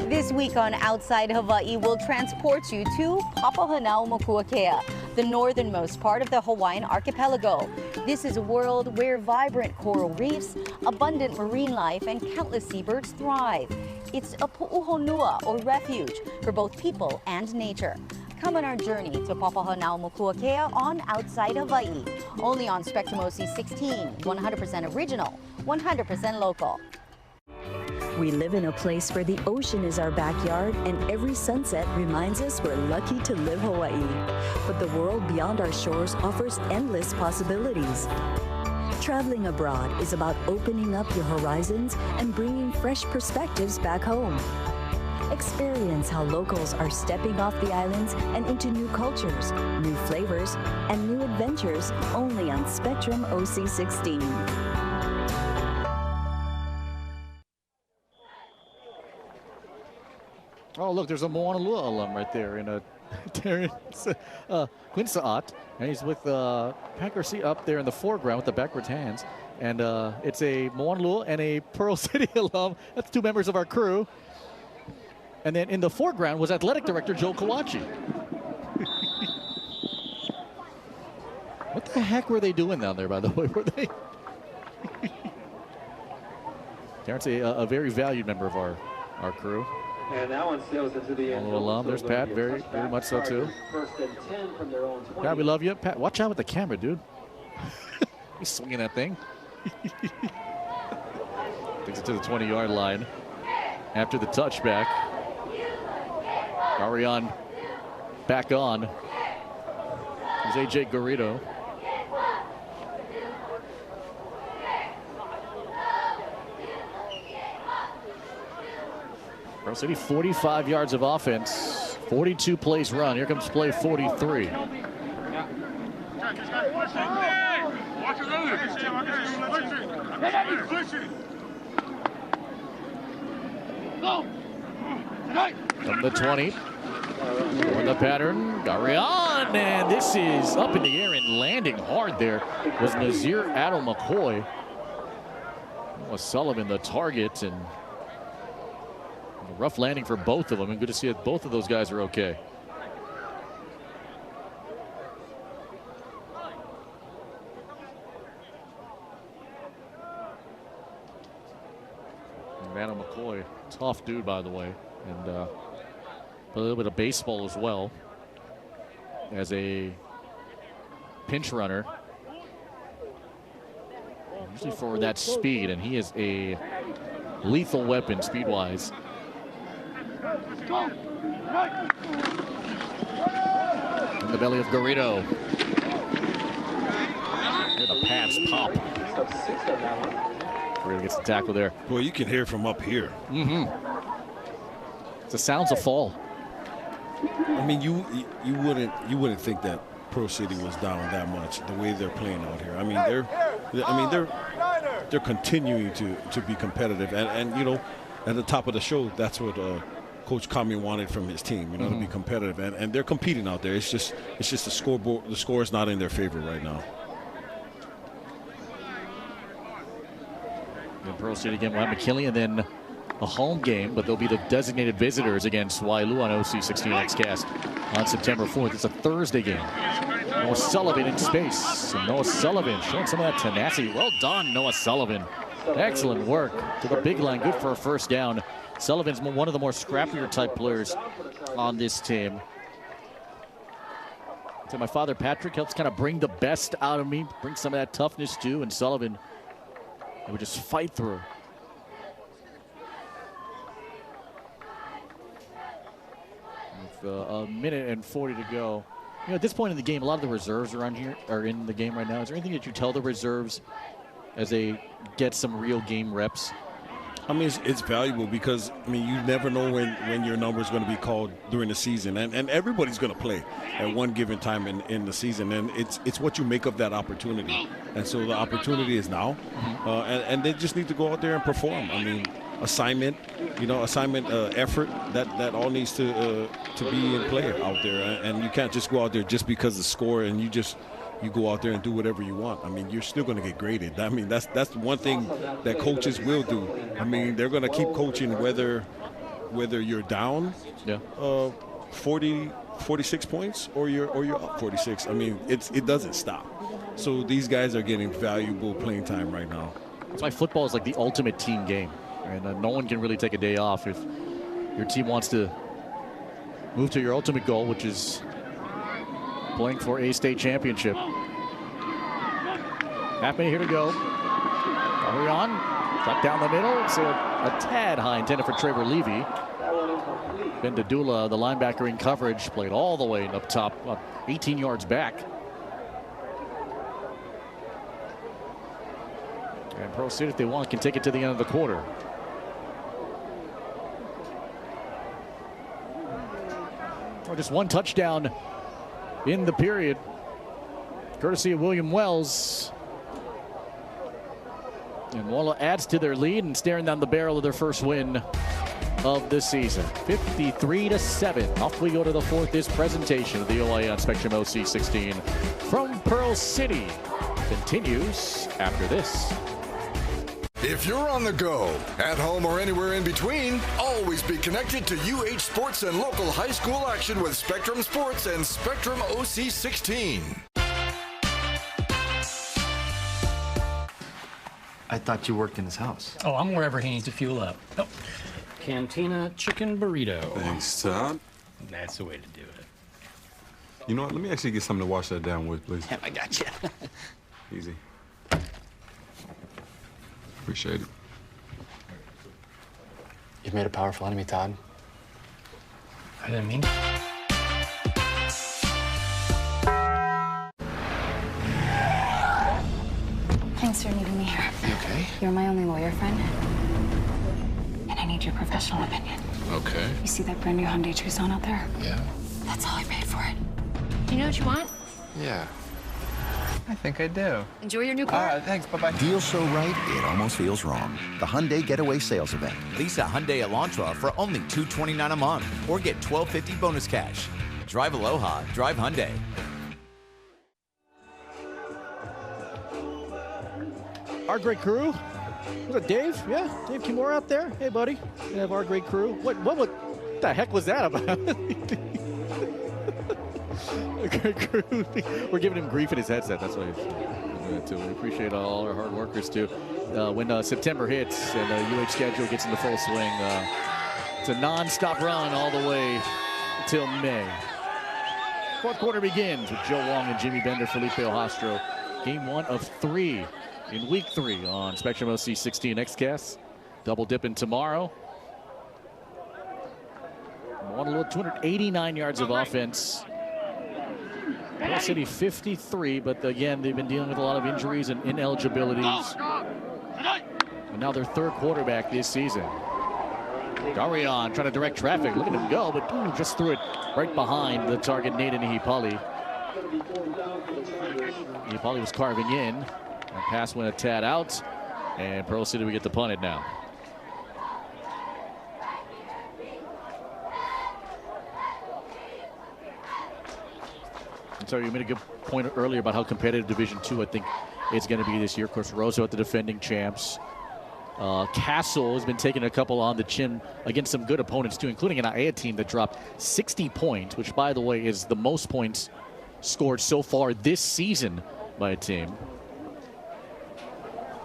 This week on Outside Hawaii, we'll transport you to Papahanaumokuakea, the northernmost part of the Hawaiian archipelago. This is a world where vibrant coral reefs, abundant marine life, and countless seabirds thrive. It's a pu'uhonua, or refuge, for both people and nature. Come on our journey to Papahanaumokuakea on Outside Hawaii, only on Spectrum OC 16, 100% original, 100% local. We live in a place where the ocean is our backyard, and every sunset reminds us we're lucky to live Hawaii. But the world beyond our shores offers endless possibilities. Traveling abroad is about opening up your horizons and bringing fresh perspectives back home. Experience how locals are stepping off the islands and into new cultures, new flavors, and new adventures only on Spectrum OC 16. Oh, look, there's a Moanalua alum right there in a Darren Quinsaat, and he's with Pat Garcia up there in the foreground with the backwards hands. And it's a Moanalua and a Pearl City alum. That's two members of our crew. And then in the foreground was athletic director Joe Kawachi. What the heck were they doing down there, by the way? Were they? Darren's a very valued member of our crew. And that one sails into the end. Alum. There's Pat, very much so too. First and 10 from their own 20. Pat, we love you. Pat, watch out with the camera, dude. He's swinging that thing. Takes it to the 20-yard line. After the touchback, Ariane back on. There's AJ Garrido. Pearl City 45 yards of offense, 42 plays run. Here comes play 43. From the 20, for the pattern, Garion, and this is up in the air and landing hard there was Nazir Addo McCoy. Was Sullivan the target, and a rough landing for both of them, and good to see that both of those guys are okay. Addo McCoy, tough dude, by the way, and a little bit of baseball as well as a pinch runner. Usually for that speed, and he is a lethal weapon speed-wise. In the belly of Garrido. Hear the pads pop. Garrido gets the tackle there. Boy, you can hear from up here. It's the sounds of fall. I mean, you wouldn't think that Pro City was down that much the way they're playing out here. I mean, they're continuing to be competitive, and you know, at the top of the show, that's what Coach Kami wanted from his team, you know, to be competitive, and they're competing out there. It's just the scoreboard. The score is not in their favor right now. And Pearl City again will have McKinley, and then a home game, but they'll be the designated visitors against Waialua on OC16 XCast on September 4th. It's a Thursday game. Noah Sullivan in space. And Noah Sullivan showing some of that tenacity. Well done, Noah Sullivan. Excellent work to the big line. Good for a first down. Sullivan's one of the more scrappier type players on this team. So my father Patrick helps kind of bring the best out of me, bring some of that toughness too, and Sullivan would just fight through. With a minute and 40 to go. You know, at this point in the game, a lot of the reserves are in the game right now. Is there anything that you tell the reserves as they get some real game reps? I mean, it's valuable because, I mean, you never know when your number is going to be called during the season. And everybody's going to play at one given time in the season. And it's what you make of that opportunity. And so the opportunity is now. And they just need to go out there and perform. I mean, assignment effort, that all needs to be in play out there. And you can't just go out there just because of the score and you go out there and do whatever you want. I mean, you're still going to get graded. I mean, that's one thing that coaches will do. I mean, they're going to keep coaching whether you're down 46 points or you're up 46. I mean, it doesn't stop. So these guys are getting valuable playing time right now. That's why football is like the ultimate team game. And no one can really take a day off if your team wants to move to your ultimate goal, which is playing for a state championship. Half minute here to go. Arion, shot down the middle. It's a tad high, intended for Trevor Levy. Ben Dadula, the linebacker in coverage, played all the way up top, 18 yards back. And Pro City, if they want, can take it to the end of the quarter. Or just one touchdown in the period, courtesy of William Wells. And Moanalua adds to their lead and staring down the barrel of their first win of the season. 53-7. Off we go to the fourth. This presentation of the OIA on Spectrum OC16 from Pearl City continues after this. If you're on the go, at home or anywhere in between, always be connected to UH Sports and local high school action with Spectrum Sports and Spectrum OC16. I thought you worked in his house. Oh, I'm wherever he needs to fuel up. Oh, Cantina chicken burrito. Thanks, Todd. That's the way to do it. You know what? Let me actually get something to wash that down with, please. I got you. Easy. Appreciate it. You've made a powerful enemy, Todd. I didn't mean to. Thanks for meeting me here. You okay? You're my only lawyer friend. And I need your professional opinion. Okay. You see that brand new Hyundai Tucson out there? Yeah. That's all I paid for it. Do you know what you want? Yeah. I think I do. Enjoy your new car. Thanks. Bye-bye. Deal so right, it almost feels wrong. The Hyundai Getaway Sales Event. Lease a Hyundai Elantra for only $229 a month or get $1,250 bonus cash. Drive Aloha. Drive Hyundai. Our great crew. Was it Dave? Yeah, Dave Kimura out there. Hey, buddy. We have our great crew. What the heck was that about? Great crew. We're giving him grief in his headset. That's why he's doing that too. We appreciate all our hard workers too. When September hits and the UH schedule gets into full swing, it's a non-stop run all the way till May. Fourth quarter begins with Joe Wong and Jimmy Bender, Felipe Ojastro. Game 1 of 3 in week 3 on Spectrum OC16 XCast. Double dipping tomorrow. Moanalua 289 yards of offense. Pearl City 53, but again, they've been dealing with a lot of injuries and ineligibilities. And now their third quarterback this season. Garion trying to direct traffic. Look at him go, but boom, just threw it right behind the target, Nathan Ihipali. Ihipali was carving in. That pass went a tad out, and Pearl City will get the punted now. So you made a good point earlier about how competitive Division II I think it's going to be this year. Of course, Roseau at the defending champs. Castle has been taking a couple on the chin against some good opponents too, including an IA team that dropped 60 points, which by the way is the most points scored so far this season by a team.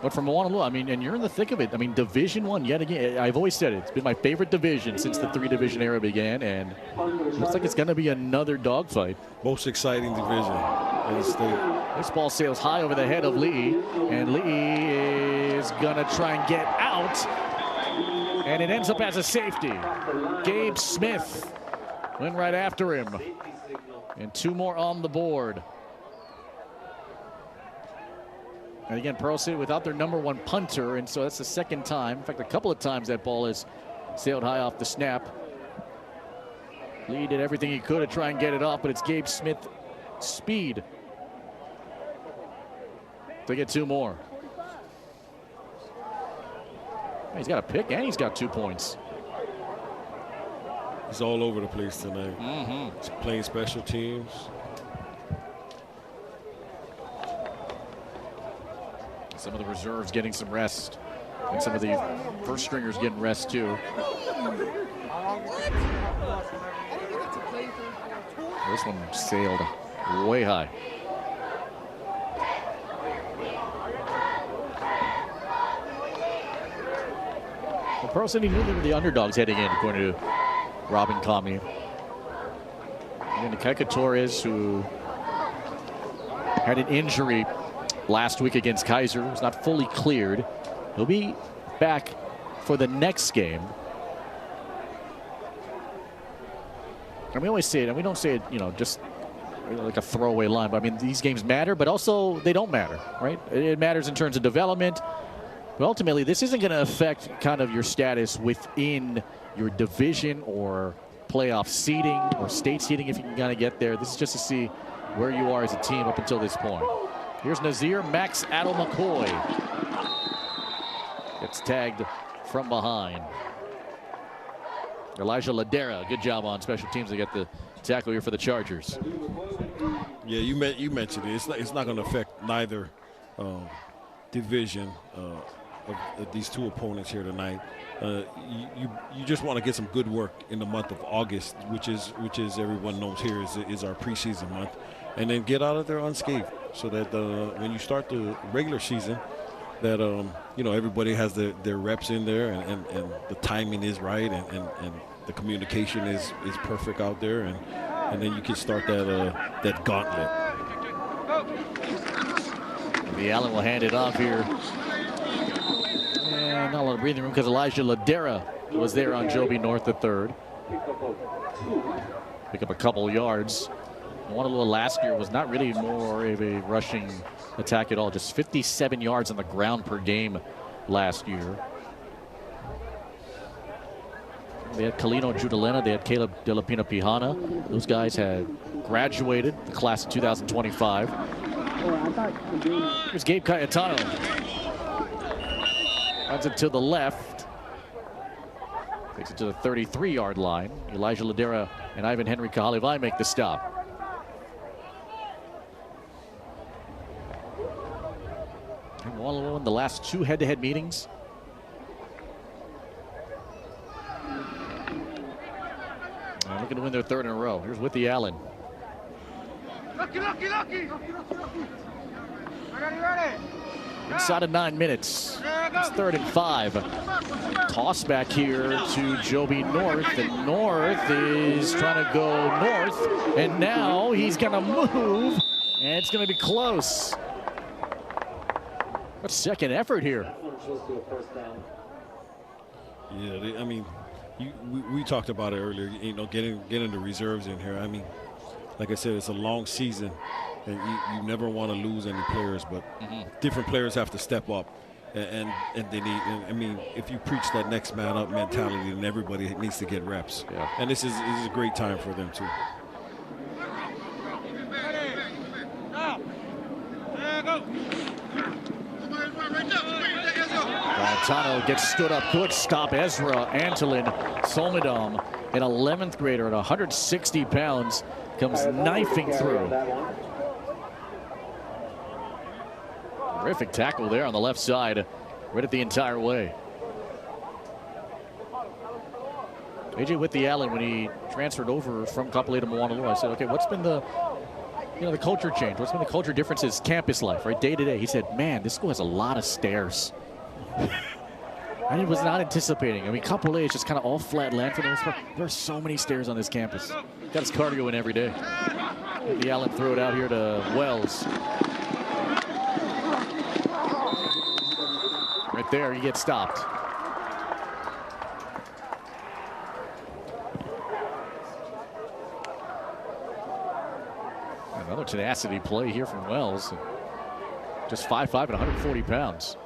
But from Moanalua, I mean, and you're in the thick of it. I mean, Division I, yet again, I've always said it, it's been my favorite division since the 3-division era began, and it looks like it's going to be another dogfight. Most exciting division in the state. This ball sails high over the head of Lee, and Lee is going to try and get out, and it ends up as a safety. Gabe Smith went right after him, and 2 more on the board. And again, Pearl City without their number 1 punter, and so that's the second time. In fact, a couple of times that ball has sailed high off the snap. Lee did everything he could to try and get it off, but it's Gabe Smith speed to get 2 more. He's got a pick and he's got 2 points. He's all over the place tonight. He's playing special teams. Some of the reserves getting some rest, and some of the first stringers getting rest too. This one sailed way high. Well, Pearl City knew they were the underdogs heading in, according to Robin Comey. And then Kaika Torres, who had an injury last week against Kaiser, was not fully cleared. He'll be back for the next game. And we always say it, and we don't say it, you know, just like a throwaway line, but I mean, these games matter, but also they don't matter, right? It matters in terms of development, but ultimately this isn't going to affect kind of your status within your division or playoff seeding or state seeding if you can kind of get there. This is just to see where you are as a team up until this point. Here's Nazir Max Adel McCoy. Gets tagged from behind. Elijah Ladera, good job on special teams to get the tackle here for the Chargers. Yeah, you mentioned it. It's not going to affect neither division of these two opponents here tonight. You just want to get some good work in the month of August, which is everyone knows here is our preseason month, and then get out of there unscathed, so that when you start the regular season, that everybody has their reps in there, and the timing is right, and the communication is perfect out there, and then you can start that gauntlet. The Allen will hand it off here. And not a lot of breathing room because Elijah Ladera was there on Joby North the third. Pick up a couple yards. Moanalua last year was not really more of a rushing attack at all. Just 57 yards on the ground per game last year. They had Kalino Judalena. They had Caleb De La Pina Pihana. Those guys had graduated the class of 2025. Here's Gabe Cayetano. Runs it to the left. Takes it to the 33-yard line. Elijah Ladera and Ivan Henry Kahalivai make the stop. And Moanalua in the last two head-to-head meetings. Looking to win their third in a row. Here's Whitney Allen. Inside of 9 minutes. It's 3rd and 5. Toss back here to Joby North. And North is trying to go north. And now he's going to move. And it's going to be close. What second effort here? Yeah, I mean, we talked about it earlier, getting the reserves in here. I mean, like I said, it's a long season, and you never want to lose any players, but different players have to step up, and they need. And, I mean, if you preach that next man up mentality, then everybody needs to get reps. Yeah. And this is a great time for them too. Cayetano gets stood up. Good stop. Ezra Antolin Solnadom, an 11th grader at 160 pounds, comes knifing through. Terrific tackle there on the left side. Read it the entire way. AJ Whitney Allen, when he transferred over from Kapolei to Moanalua, I said, okay, what's been the culture change? What's been the culture differences, campus life, right, day to day? He said, man, this school has a lot of stairs. I was not anticipating. I mean, Kapolei is just kind of all flat land for the most part. There are so many stairs on this campus. Got his cardio in every day. The Allen throw it out here to Wells. Right there, he gets stopped. Another tenacity play here from Wells. Just 5'5" and 140 pounds.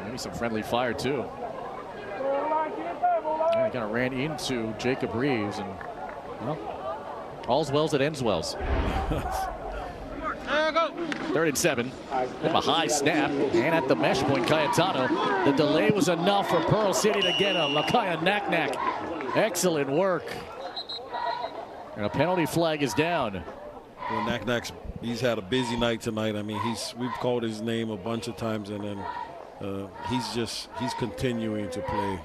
Maybe some friendly fire too. Yeah, he kind of ran into Jacob Reeves, and well, all's well that ends well. 3rd and 7. A high snap, and at the mesh point, Cayetano. The delay was enough for Pearl City to get him. Makaya Naknak, excellent work. And a penalty flag is down. Well, Naknak's, he's had a busy night tonight. I mean, we've called his name a bunch of times, and then he's continuing to play.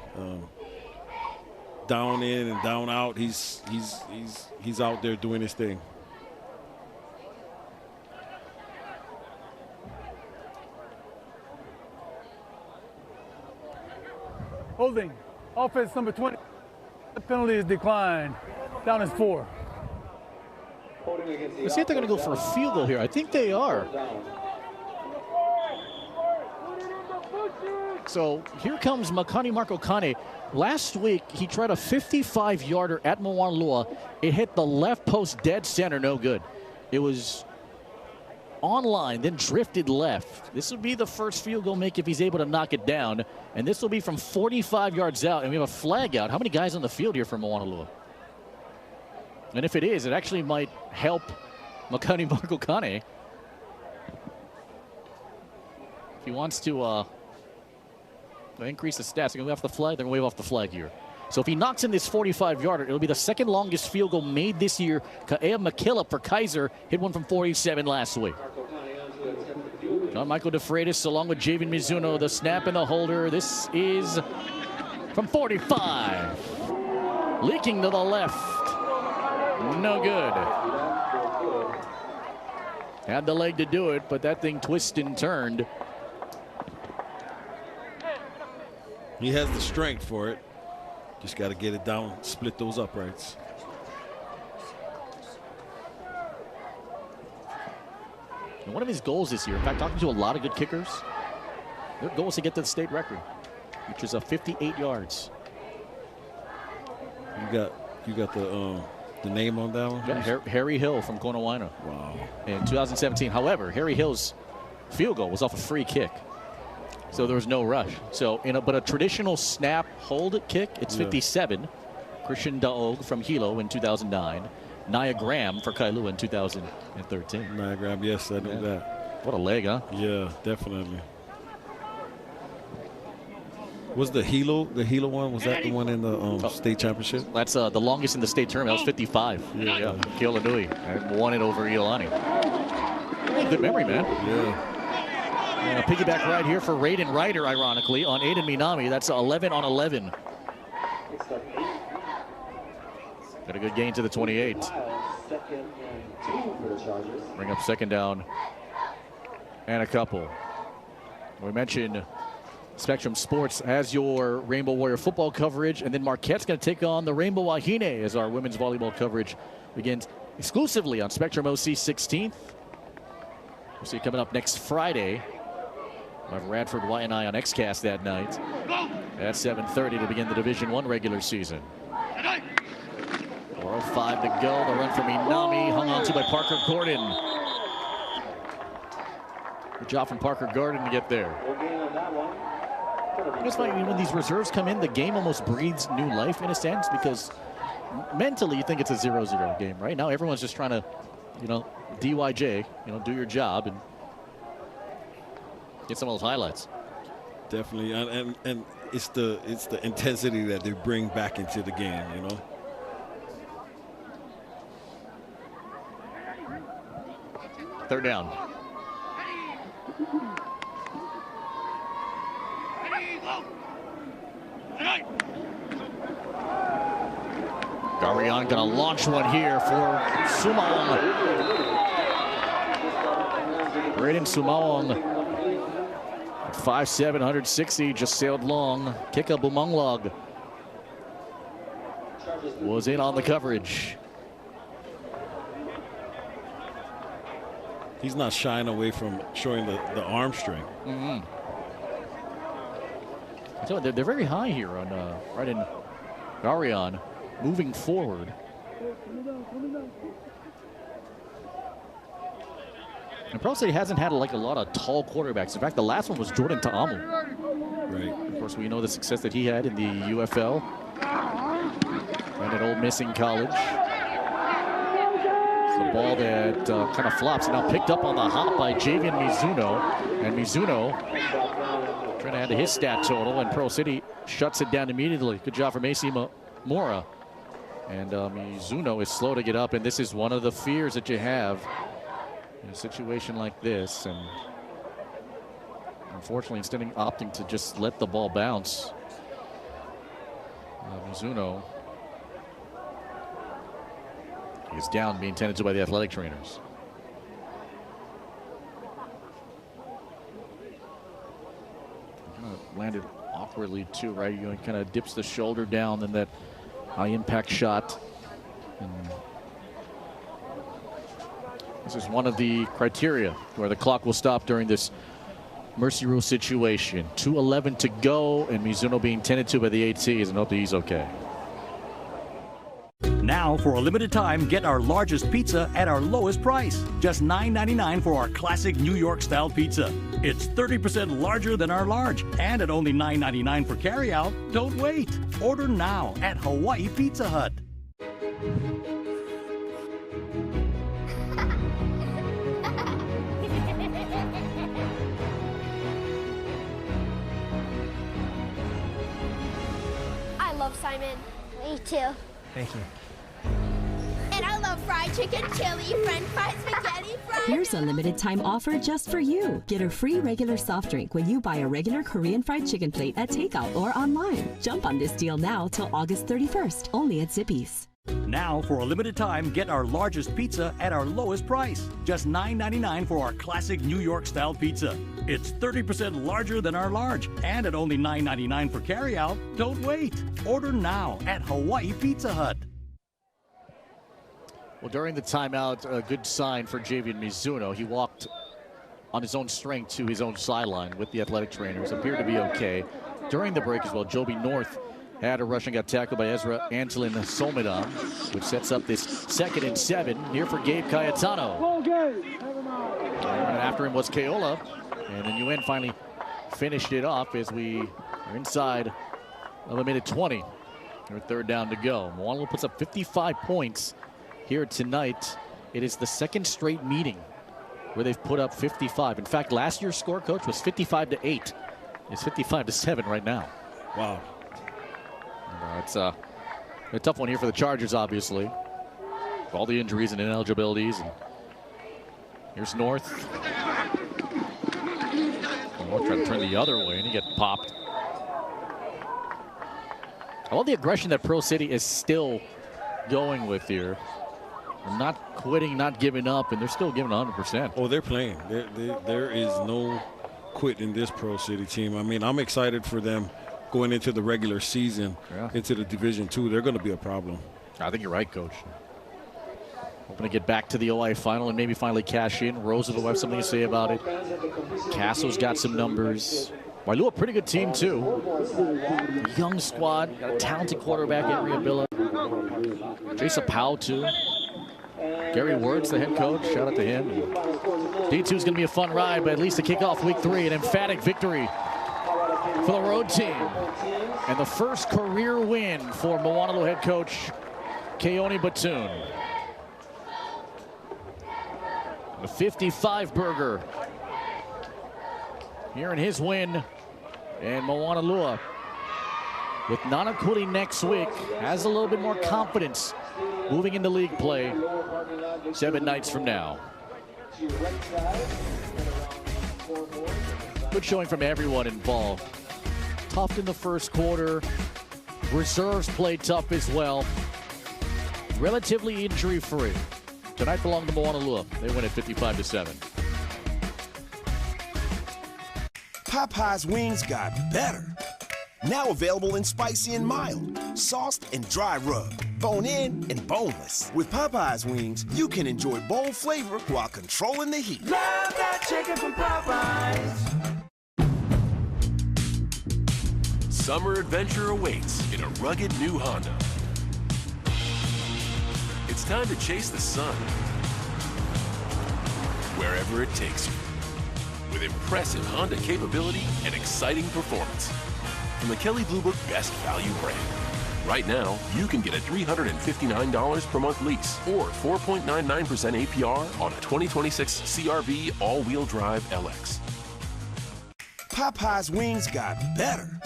Down in and down out. He's out there doing his thing. Holding. Offense number 20. The penalty is declined. Down is 4. Let's see if they're going to go for a field goal here. I think they are. So here comes Makani Marco Kane. Last week, he tried a 55-yarder at Moanalua. It hit the left post dead center, no good. It was online, then drifted left. This will be the first field goal make if he's able to knock it down. And this will be from 45 yards out. And we have a flag out. How many guys on the field here for Moanalua? And if it is, it actually might help Makani Marco Kane. If he wants to They increase the stats. They're going to wave off the flag. They're going to wave off the flag here. So if he knocks in this 45-yarder, it'll be the second longest field goal made this year. Ka'ea McKillop for Kaiser hit one from 47 last week. John Michael DeFreitas along with Javian Mizuno, the snap and the holder. This is from 45. Leaking to the left. No good. Had the leg to do it, but that thing twisted and turned. He has the strength for it. Just got to get it down, split those uprights. And one of his goals this year, in fact, talking to a lot of good kickers, their goal is to get to the state record, which is 58 yards. You got the name on that one? Yeah, Harry Hill from Moanalua. Wow. In 2017. However, Harry Hill's field goal was off a free kick, so there was no rush. So, but a traditional snap hold kick, it's 57. Christian Daog from Hilo in 2009. Nia Graham for Kailua in 2013. Nia Graham, yes, I know that. What a leg, huh? Yeah, definitely. Was the Hilo one? Was that the one in the state championship? That's the longest in the state tournament. That was 55. Yeah. Keolanui and won it over Iolani. Good memory, man. Yeah. And a piggyback ride here for Raiden Ryder, ironically, on Aiden Minami. That's 11 on 11. Got a good gain to the 28. Bring up second down and a couple. We mentioned Spectrum Sports has your Rainbow Warrior football coverage, and then Marquette's going to take on the Rainbow Wahine as our women's volleyball coverage begins exclusively on Spectrum OC 16th. We'll see you coming up next Friday. We'll have Radford Y&I on XCast that night at 7:30 to begin the Division I regular season. 4:05 to go. The run from Minami, hung on to by Parker Gordon. Good job from Parker Gordon to get there. It's funny, when these reserves come in, the game almost breathes new life in a sense, because mentally you think it's a 0-0 game. Right now everyone's just trying to, DYJ, do your job and get some of those highlights. Definitely, and it's the intensity that they bring back into the game, Third down. Garion gonna launch one here for Sumawang. Braden Sumawang at 5'7", 160, just sailed long. Kika Bumanglog was in on the coverage. He's not shying away from showing the arm strength. So they're very high here on right in Garion, moving forward. And Pro City hasn't had a lot of tall quarterbacks. In fact, the last one was Jordan Ta'amu. Right. Of course, we know the success that he had in the UFL and at Ole Miss in college. It's the ball that kind of flops, now picked up on the hop by Javian Mizuno, and Mizuno trying to add to his stat total, and Pro City shuts it down immediately. Good job from AC Mora. And Mizuno is slow to get up, and this is one of the fears that you have in a situation like this. And unfortunately, instead of opting to just let the ball bounce, Mizuno is down, being tended to by the athletic trainers. Landed awkwardly too, right? You kind of dips the shoulder down, and that high impact shot. And this is one of the criteria where the clock will stop during this mercy rule situation. 2:11 to go, and Mizuno being tended to by the ATs, and hope that he's okay. Now, for a limited time, get our largest pizza at our lowest price. Just $9.99 for our classic New York-style pizza. It's 30% larger than our large, and at only $9.99 for carryout. Don't wait. Order now at Hawaii Pizza Hut. Simon. Me too. Thank you. And I love fried chicken, chili, french fries, spaghetti, fries. Here's a limited time offer just for you. Get a free regular soft drink when you buy a regular Korean fried chicken plate at takeout or online. Jump on this deal now till August 31st, only at Zippy's. Now, for a limited time, get our largest pizza at our lowest price. Just $9.99 for our classic New York-style pizza. It's 30% larger than our large, and at only $9.99 for carryout. Don't wait. Order now at Hawaii Pizza Hut. Well, during the timeout, a good sign for Javian Mizuno. He walked on his own strength to his own sideline with the athletic trainers. Appeared to be okay. During the break as well, Joby North had a rush and got tackled by Ezra Antolin Someda, which sets up this 2nd and 7 here for Gabe Cayetano. And after him was Keola, and then UN finally finished it off as we are inside of a minute 20. Their 3rd down to go. Moanalua puts up 55 points here tonight. It is the 2nd straight meeting where they've put up 55. In fact, last year's score, coach, was 55-8. It's 55-7 right now. Wow. It's a tough one here for the Chargers, obviously. All the injuries and ineligibilities. And here's North. North trying to turn the other way, and he gets popped. All the aggression that Pro City is still going with here. Not quitting, not giving up, and they're still giving 100%. Oh, they're playing. There is no quit in this Pro City team. I mean, I'm excited for them going into the regular season, into the Division II. They're going to be a problem. I think you're right, Coach. Hoping to get back to the OI final and maybe finally cash in. Roosevelt will have something to say about it. Castle's got some numbers. Wailua, pretty good team, too. Young squad. Got a talented quarterback, Henry Abilla. Jason Powell, too. Gary Wertz, the head coach. Shout out to him. D2 is going to be a fun ride, but at least the kickoff week 3, an emphatic victory for the road team. And the first career win for Moanalua head coach Keone Batoon. The 55-burger here in his win. And Moanalua, with Nanakuli next week, has a little bit more confidence moving into league play 7 nights from now. Good showing from everyone involved. Tough in the first quarter. Reserves played tough as well. Relatively injury-free. Tonight belonged to Moanalua. They win at 55-7. Popeye's wings got better. Now available in spicy and mild, sauced and dry rub, bone in and boneless. With Popeye's wings, you can enjoy bold flavor while controlling the heat. Love that chicken from Popeyes. Summer adventure awaits in a rugged new Honda. It's time to chase the sun wherever it takes you, with impressive Honda capability and exciting performance. From the Kelley Blue Book Best Value brand. Right now, you can get a $359 per month lease or 4.99% APR on a 2026 CR-V all-wheel drive LX. Popeye's wings got better.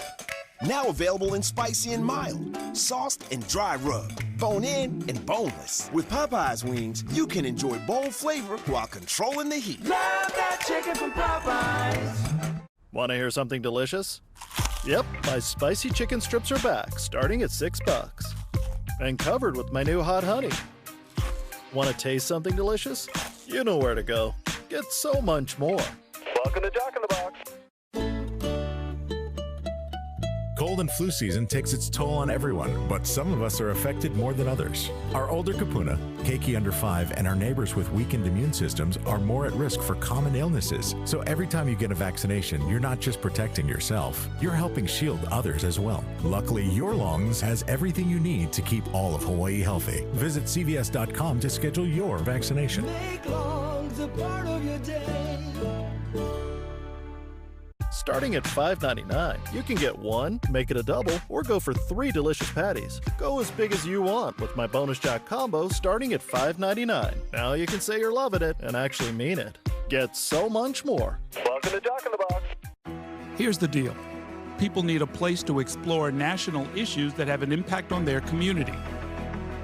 Now available in spicy and mild, sauced and dry rub, bone in and boneless. With Popeye's wings, you can enjoy bold flavor while controlling the heat. Love that chicken from Popeyes. Want to hear something delicious? Yep, my spicy chicken strips are back, starting at $6. And covered with my new hot honey. Want to taste something delicious? You know where to go. Get so much more. Welcome to Jack in the Box. Cold and flu season takes its toll on everyone, but some of us are affected more than others. Our older kapuna, keiki under 5, and our neighbors with weakened immune systems are more at risk for common illnesses. So every time you get a vaccination, you're not just protecting yourself, you're helping shield others as well. Luckily, Your Lungs has everything you need to keep all of Hawaii healthy. Visit CVS.com to schedule your vaccination. Make lungs a part of your day. Starting at $5.99, you can get one, make it a double, or go for 3 delicious patties. Go as big as you want with my Bonus Jack combo starting at $5.99. Now you can say you're loving it and actually mean it. Get so much more. Welcome to Jack in the Box. Here's the deal. people need a place to explore national issues that have an impact on their community.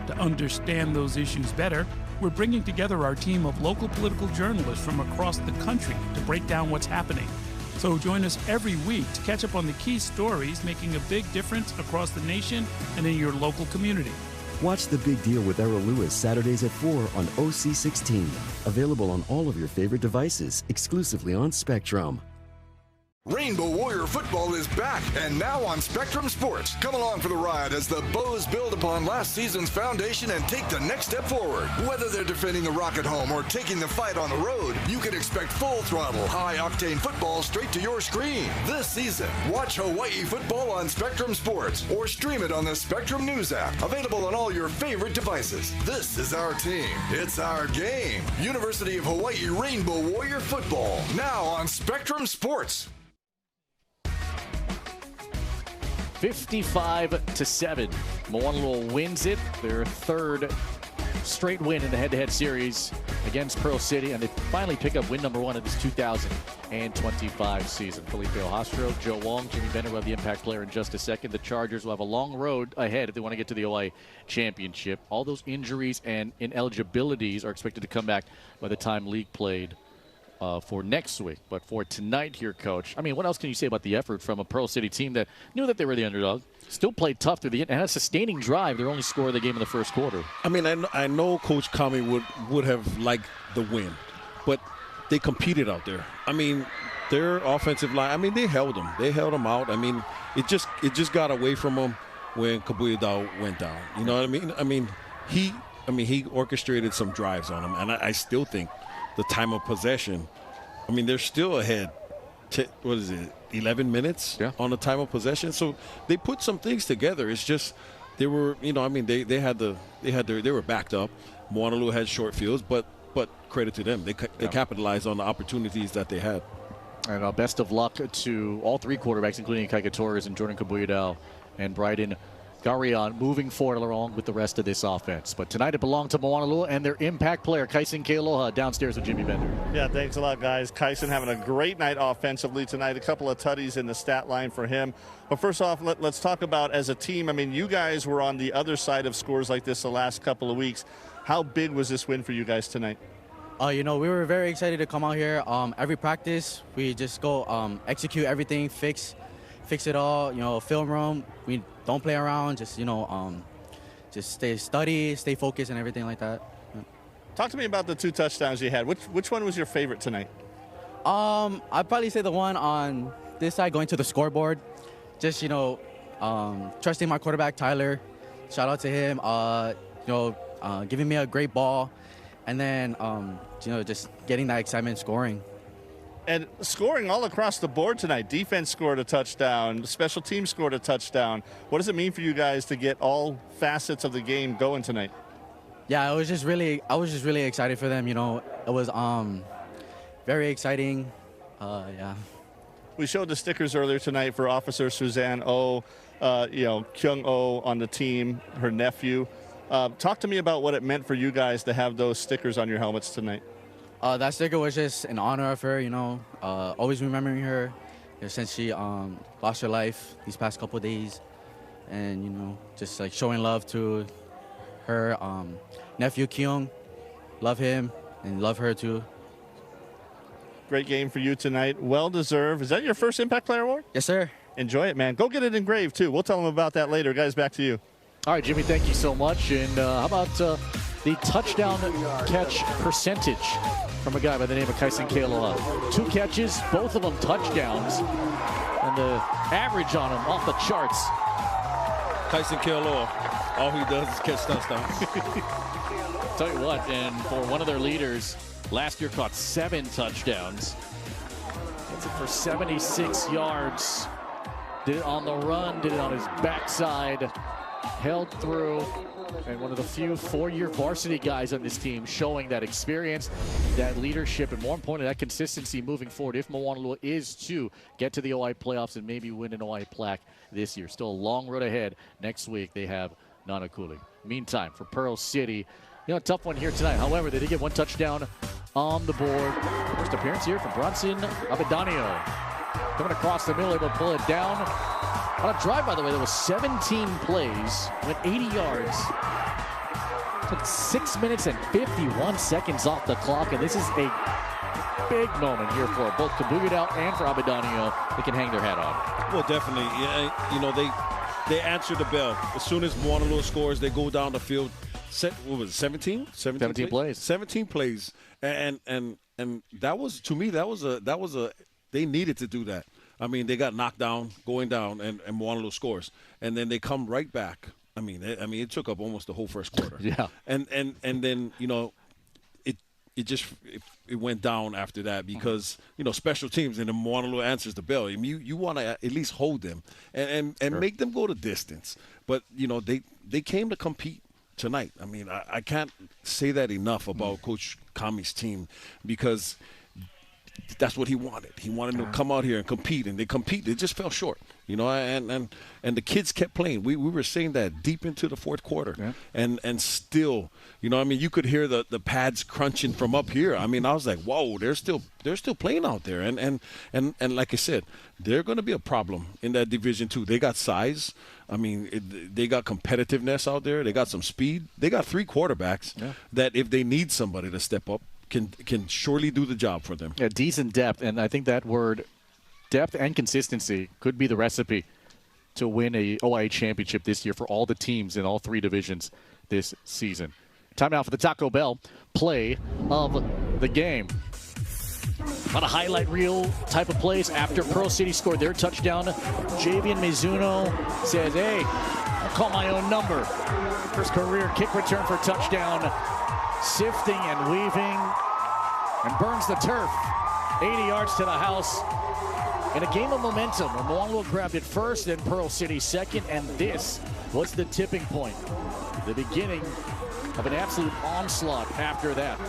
To understand those issues better, we're bringing together our team of local political journalists from across the country to break down what's happening. So join us every week to catch up on the key stories making a big difference across the nation and in your local community. Watch The Big Deal with Errol Lewis Saturdays at 4 on OC16. Available on all of your favorite devices, exclusively on Spectrum. Rainbow Warrior football is back and now on Spectrum Sports. Come along for the ride as the Bows build upon last season's foundation and take the next step forward. Whether they're defending the Rock at home or taking the fight on the road, you can expect full throttle, high-octane football straight to your screen. This season, watch Hawaii football on Spectrum Sports or stream it on the Spectrum News app. Available on all your favorite devices. This is our team. It's our game. University of Hawaii Rainbow Warrior football. Now on Spectrum Sports. 55-7. Moanalua wins it, their third straight win in the head-to-head series against Pearl City, and they finally pick up win number 1 of this 2025 season. Felipe Ojastro, Joe Wong, Jimmy Bender will have the impact player in just a second. The Chargers will have a long road ahead if they want to get to the OI championship. All those injuries and ineligibilities are expected to come back by the time league played for next week. But for tonight here, Coach, I mean, what else can you say about the effort from a Pearl City team that knew that they were the underdog, still played tough through the end, and had a sustaining drive, their only score of the game in the first quarter? I mean, I know Coach Kami would have liked the win, but they competed out there. I mean, their offensive line, I mean, they held them. They held them out. I mean, it just got away from them when Kabuya Dao went down. You know what I mean? I mean, he orchestrated some drives on them, and I still think the time of possession, I mean, they're still ahead. 11 minutes on the time of possession. So they put some things together. It's just they were, you know, I mean, they were backed up. Moanalua had short fields, but credit to them. They capitalized on the opportunities that they had. And best of luck to all three quarterbacks, including Kaika Torres and Jordan Kabuyadao and Bryden Garion, moving forward along with the rest of this offense. But tonight it belonged to Moanalua and their impact player, Kaisen Kealoha, downstairs with Jimmy Bender. Yeah, thanks a lot, guys. Kaisen having a great night offensively tonight. A couple of tutties in the stat line for him. But first off, let's talk about as a team. I mean, you guys were on the other side of scores like this the last couple of weeks. How big was this win for you guys tonight? You know, we were very excited to come out here. Every practice, we just go execute everything, fix it all. You know, film room, we don't play around. Just, you know, just stay focused and everything like that. Yeah. Talk to me about the 2 touchdowns you had. Which one was your favorite tonight? I'd probably say the one on this side going to the scoreboard. Just, you know, trusting my quarterback, Tyler. Shout out to him. You know, giving me a great ball. And then, you know, just getting that excitement scoring. And scoring all across the board tonight. Defense scored a touchdown. Special teams scored a touchdown. What does it mean for you guys to get all facets of the game going tonight? Yeah, I was just really excited for them. You know, it was very exciting. Yeah. We showed the stickers earlier tonight for Officer Suzanne Oh, you know, Kyung Oh on the team, her nephew. Talk to me about what it meant for you guys to have those stickers on your helmets tonight. That sticker was just in honor of her, you know, always remembering her, you know, since she lost her life these past couple of days. And, you know, just like showing love to her nephew, Kyung. Love him and love her too. Great game for you tonight. Well-deserved. Is that your first Impact Player Award? Yes, sir. Enjoy it, man. Go get it engraved, too. We'll tell them about that later. Guys, back to you. All right, Jimmy, thank you so much. And how about the touchdown catch percentage from a guy by the name of Kaisen Kealoha? 2 catches, both of them touchdowns. And the average on him off the charts. Kaisen Kealoha, all he does is catch touchdowns. Tell you what, and for one of their leaders, last year caught 7 touchdowns. That's it for 76 yards. Did it on the run, did it on his backside. Held through, and one of the few 4-year varsity guys on this team showing that experience, that leadership, and more importantly, that consistency moving forward if Moanalua is to get to the OI playoffs and maybe win an OI plaque this year. Still a long road ahead. Next week, they have Nanakuli. Meantime, for Pearl City, you know, a tough one here tonight. However, they did get 1 touchdown on the board. First appearance here from Bronson Abedanio. Coming across the middle, able to pull it down. On a drive, by the way, there was 17 plays, went 80 yards. Took 6 minutes and 51 seconds off the clock, and this is a big moment here for both Kabuyao and for Abedanio. They can hang their hat on. Well, definitely. Yeah, you know, they answer the bell. As soon as Moanalua scores, they go down the field. What was it, 17? 17 plays. 17 plays. And that was, to me, that was a they needed to do that. I mean, they got knocked down, going down, and Moanalua scores. And then they come right back. I mean, it took up almost the whole first quarter. Yeah. And then, you know, it went down after that because, you know, special teams and the Moanalua answers the bell. I mean, you want to at least hold them and sure, make them go the distance. But, you know, they came to compete tonight. I mean, I can't say that enough about Coach Kami's team because that's what he wanted. He wanted to come out here and compete, and they compete. They just fell short, you know. And the kids kept playing. We were saying that deep into the fourth quarter, and still, you know, I mean, you could hear the pads crunching from up here. I mean, I was like, whoa, they're still playing out there, and like I said, they're going to be a problem in that Division II. They got size. I mean, they got competitiveness out there. They got some speed. They got 3 quarterbacks that if they need somebody to step up, can surely do the job for them. Yeah, decent depth, and I think that word, depth and consistency, could be the recipe to win a OIA championship this year for all the teams in all 3 divisions this season. Time now for the Taco Bell play of the game. On a highlight reel type of plays after Pearl City scored their touchdown, Javian Mizuno says, hey, I'll call my own number. First career kick return for touchdown. Sifting and weaving and burns the turf. 80 yards to the house. In a game of momentum where Moanalua grabbed it first, then Pearl City second, and this was the tipping point. The beginning of an absolute onslaught after that.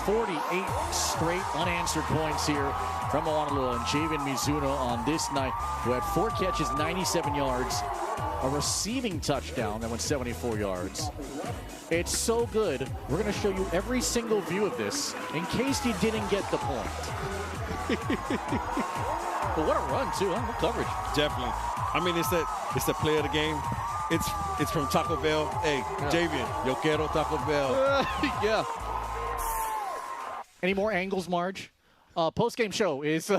48 straight unanswered points here from Moanalua and Javian Mizuno on this night, who had 4 catches, 97 yards, a receiving touchdown that went 74 yards. It's so good. We're going to show you every single view of this in case you didn't get the point. But what a run, too, huh? What coverage. Definitely. I mean, it's the play of the game. It's from Taco Bell. Hey, Javian, yo quiero Taco Bell. Yeah. Any more angles, Marge? Post-game show is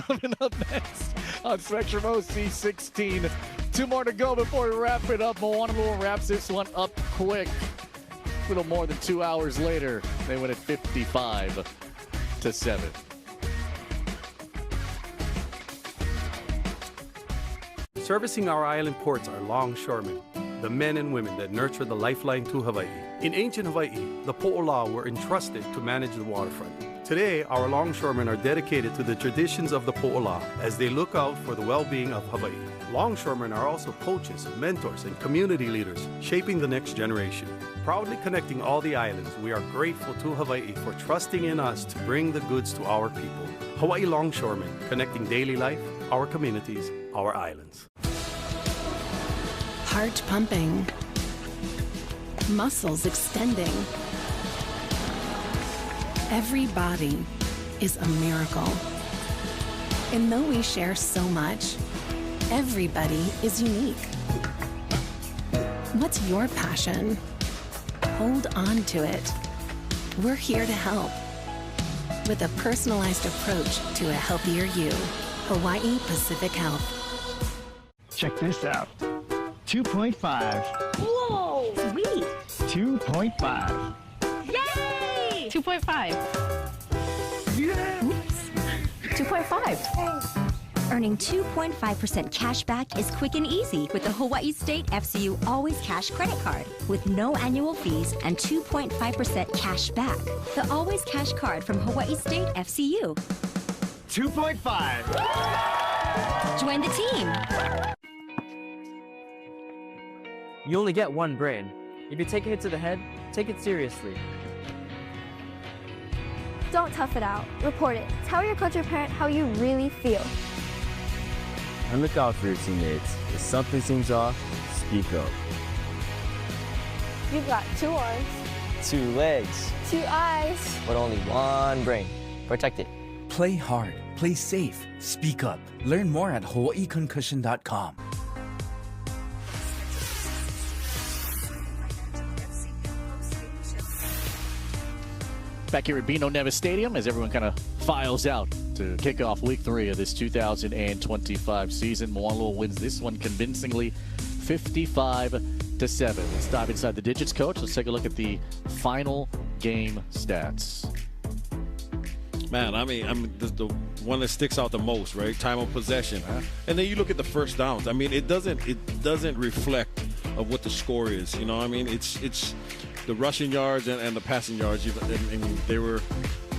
coming up next on Spectrum OC 16. 2 more to go before we wrap it up. Moanalua wraps this one up quick. A little more than 2 hours later, they win it 55-7. Servicing our island ports are longshoremen, the men and women that nurture the lifeline to Hawaii. In ancient Hawaii, the po'ola were entrusted to manage the waterfront. Today, our longshoremen are dedicated to the traditions of the po'ola as they look out for the well-being of Hawaii. Longshoremen are also coaches, mentors, and community leaders, shaping the next generation. Proudly connecting all the islands, we are grateful to Hawaii for trusting in us to bring the goods to our people. Hawaii Longshoremen, connecting daily life, our communities, our islands. Heart pumping. Muscles extending. Every body is a miracle. And though we share so much, everybody is unique. What's your passion? Hold on to it. We're here to help with a personalized approach to a healthier you. Hawaii Pacific Health. Check this out. 2.5. Whoa, sweet. 2.5. Yay! 2.5. Yeah. Oops. 2.5. Earning 2.5% cash back is quick and easy with the Hawaii State FCU Always Cash credit card with no annual fees and 2.5% cash back. The Always Cash card from Hawaii State FCU. 2.5. Join the team. You only get one brain. If you take a hit to the head, take it seriously. Don't tough it out. Report it. Tell your coach or parent how you really feel. And look out for your teammates. If something seems off, speak up. You've got 2 arms, 2 legs, 2 eyes, but only one brain. Protect it. Play hard. Play safe. Speak up. Learn more at hawaiiconcussion.com. Back here at Bino Neves Stadium as everyone kind of files out to kick off week 3 of this 2025 season. Moanalua wins this one convincingly, 55-7. Let's dive inside the digits, Coach. Let's take a look at the final game stats. Man, I mean, the one that sticks out the most, right? Time of possession, and then you look at the first downs. I mean, it doesn't reflect of what the score is. You know, I mean, it's the rushing yards and the passing yards. And they were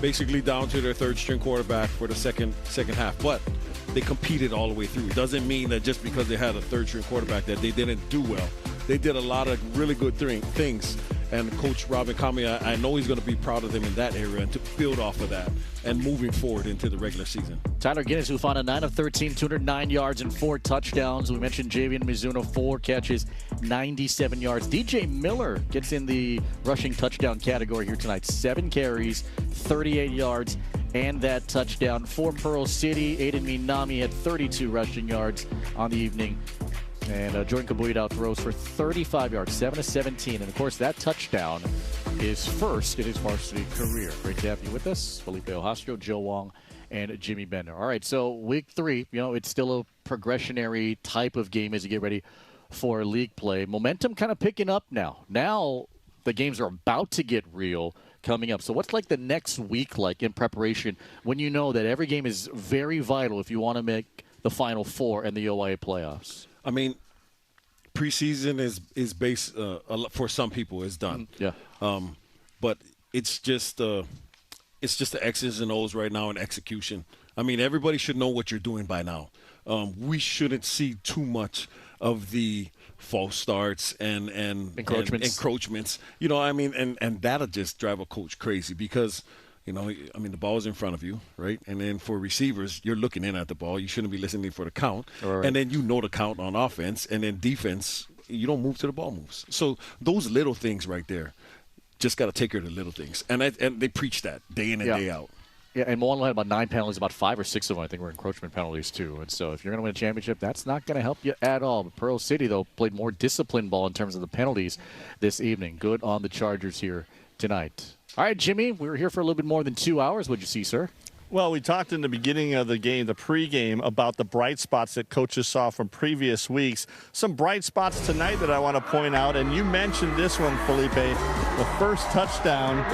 basically down to their third-string quarterback for the second half, but they competed all the way through. It doesn't mean that just because they had a third-string quarterback that they didn't do well. They did a lot of really good things. And Coach Robin Kami, I know he's going to be proud of them in that area and to build off of that and moving forward into the regular season. Tyler Guinness, who found a 9 of 13, 209 yards and 4 touchdowns. We mentioned Javian Mizuno, 4 catches, 97 yards. DJ Miller gets in the rushing touchdown category here tonight. 7 carries, 38 yards, and that touchdown. For Pearl City, Aiden Minami had 32 rushing yards on the evening. And Jordan Kabuidau throws for 35 yards, 7 of 17. And, of course, that touchdown is first in his varsity career. Great to have you with us. Felipe Ojastro, Joe Wong, and Jimmy Bender. All right, so week 3, you know, it's still a progressionary type of game as you get ready for league play. Momentum kind of picking up now. Now the games are about to get real coming up. So what's like the next week like in preparation when you know that every game is very vital if you want to make the Final Four and the OIA playoffs? I mean, preseason is based for some people is done. Yeah. But it's just the X's and O's right now in execution. I mean, everybody should know what you're doing by now. We shouldn't see too much of the false starts and encroachments. You know, I mean, and that'll just drive a coach crazy because, you know, I mean, the ball is in front of you, right? And then for receivers, you're looking in at the ball. You shouldn't be listening for the count. Right. And then you know the count on offense. And then defense, you don't move till the ball moves. So those little things right there, just got to take care of the little things. And they preach that day in and day out. Yeah, and Moanalua had about 9 penalties, about 5 or 6 of them, I think, were encroachment penalties, too. And so if you're going to win a championship, that's not going to help you at all. But Pearl City, though, played more disciplined ball in terms of the penalties this evening. Good on the Chargers here tonight. All right, Jimmy, we were here for a little bit more than 2 hours. What'd you see, sir? Well, we talked in the beginning of the game, the pregame, about the bright spots that coaches saw from previous weeks. Some bright spots tonight that I want to point out, and you mentioned this one, Felipe, the first touchdown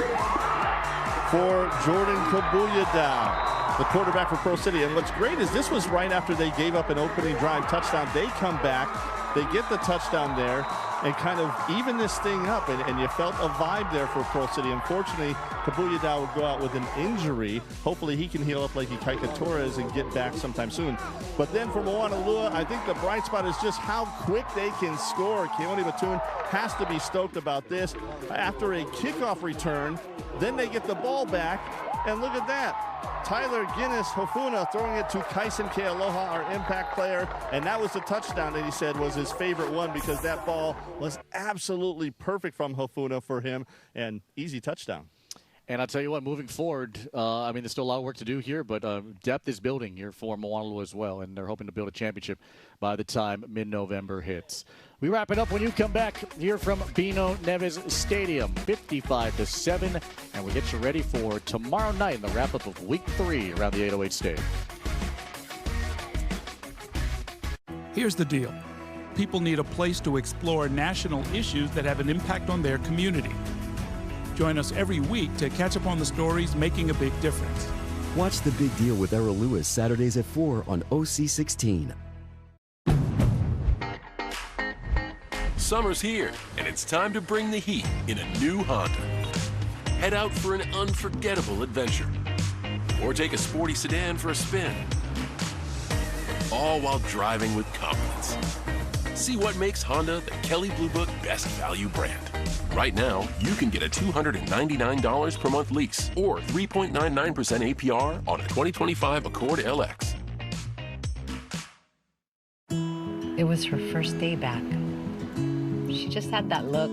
for Jordan Kabuidau, the quarterback for Pearl City. And what's great is this was right after they gave up an opening drive touchdown. They come back, they get the touchdown there, and kind of even this thing up, and you felt a vibe there for Pearl City. Unfortunately, Kabuidau would go out with an injury. Hopefully he can heal up like Ikaika Torres and get back sometime soon. But then for Moanalua, I think the bright spot is just how quick they can score. Keone Batoon has to be stoked about this. After a kickoff return, then they get the ball back, and look at that. Tyler Guinness Hofuna throwing it to Kaisen Kealoha, our impact player, and that was the touchdown that he said was his favorite one because that ball was absolutely perfect from Hofuna for him, and easy touchdown. And I'll tell you what, moving forward, I mean, there's still a lot of work to do here, but depth is building here for Moanalua as well, and they're hoping to build a championship by the time mid-November hits. We wrap it up when you come back here from Bino Neves Stadium, 55-7, and we get you ready for tomorrow night in the wrap-up of Week 3 around the 808 Stadium. Here's the deal. People need a place to explore national issues that have an impact on their community. Join us every week to catch up on the stories making a big difference. Watch The Big Deal with Errol Lewis Saturdays at 4 on OC16. Summer's here, and it's time to bring the heat in a new Honda. Head out for an unforgettable adventure, or take a sporty sedan for a spin, all while driving with confidence. See what makes Honda the Kelley Blue Book Best Value brand. Right now, you can get a $299 per month lease or 3.99% APR on a 2025 Accord LX. It was her first day back. She just had that look.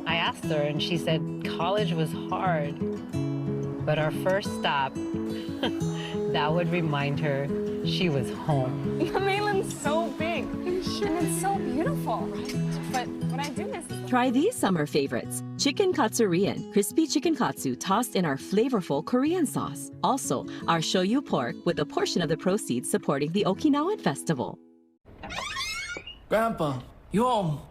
I asked her and she said college was hard. But our first stop, that would remind her she was home. The mainland's so big, and it's so beautiful. But what I do miss is... Try these summer favorites. Chicken Katsurian, crispy chicken katsu tossed in our flavorful Korean sauce. Also, our shoyu pork with a portion of the proceeds supporting the Okinawan Festival. Grandpa, you home?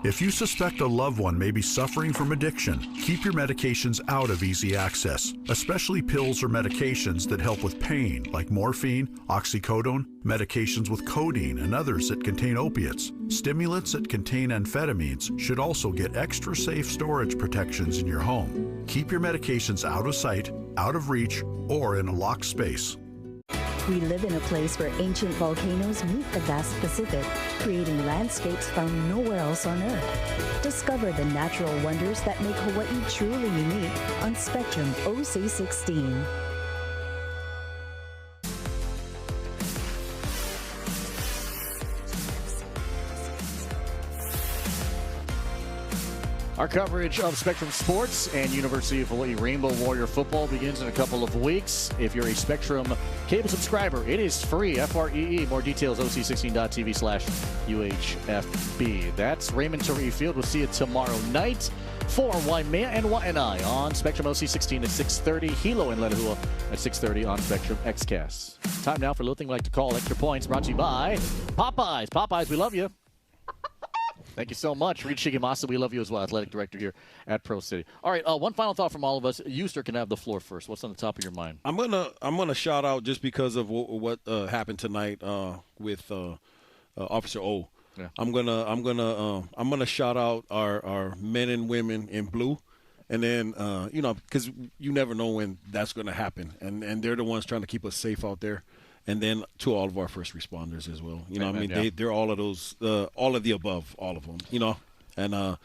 If you suspect a loved one may be suffering from addiction, keep your medications out of easy access, especially pills or medications that help with pain, like morphine, oxycodone, medications with codeine, and others that contain opiates. Stimulants that contain amphetamines should also get extra safe storage protections in your home. Keep your medications out of sight, out of reach, or in a locked space. We live in a place where ancient volcanoes meet the vast Pacific, creating landscapes found nowhere else on Earth. Discover the natural wonders that make Hawaii truly unique on Spectrum OC16. Our coverage of Spectrum Sports and University of Hawaii Rainbow Warrior football begins in a couple of weeks. If you're a Spectrum cable subscriber, it is free, FREE. More details, oc16.tv/UHFB. That's Raymond Torrey Field. We'll see you tomorrow night for Waimea and Waianae on Spectrum OC16 at 6:30. Hilo and Lelehua at 6:30 on Spectrum XCast. Time now for a little thing we like to call Extra Points, brought to you by Popeyes. Popeyes, we love you. Thank you so much. Reed Shigemasa, we love you as well, athletic director here at Pro City. All right, one final thought from all of us. You, sir, can have the floor first. What's on the top of your mind? I'm gonna shout out just because of what happened tonight with Officer O. Yeah. I'm gonna shout out our men and women in blue, and then because you never know when that's gonna happen, and they're the ones trying to keep us safe out there. And then to all of our first responders as well. They're all of those, all of the above, all of them, and our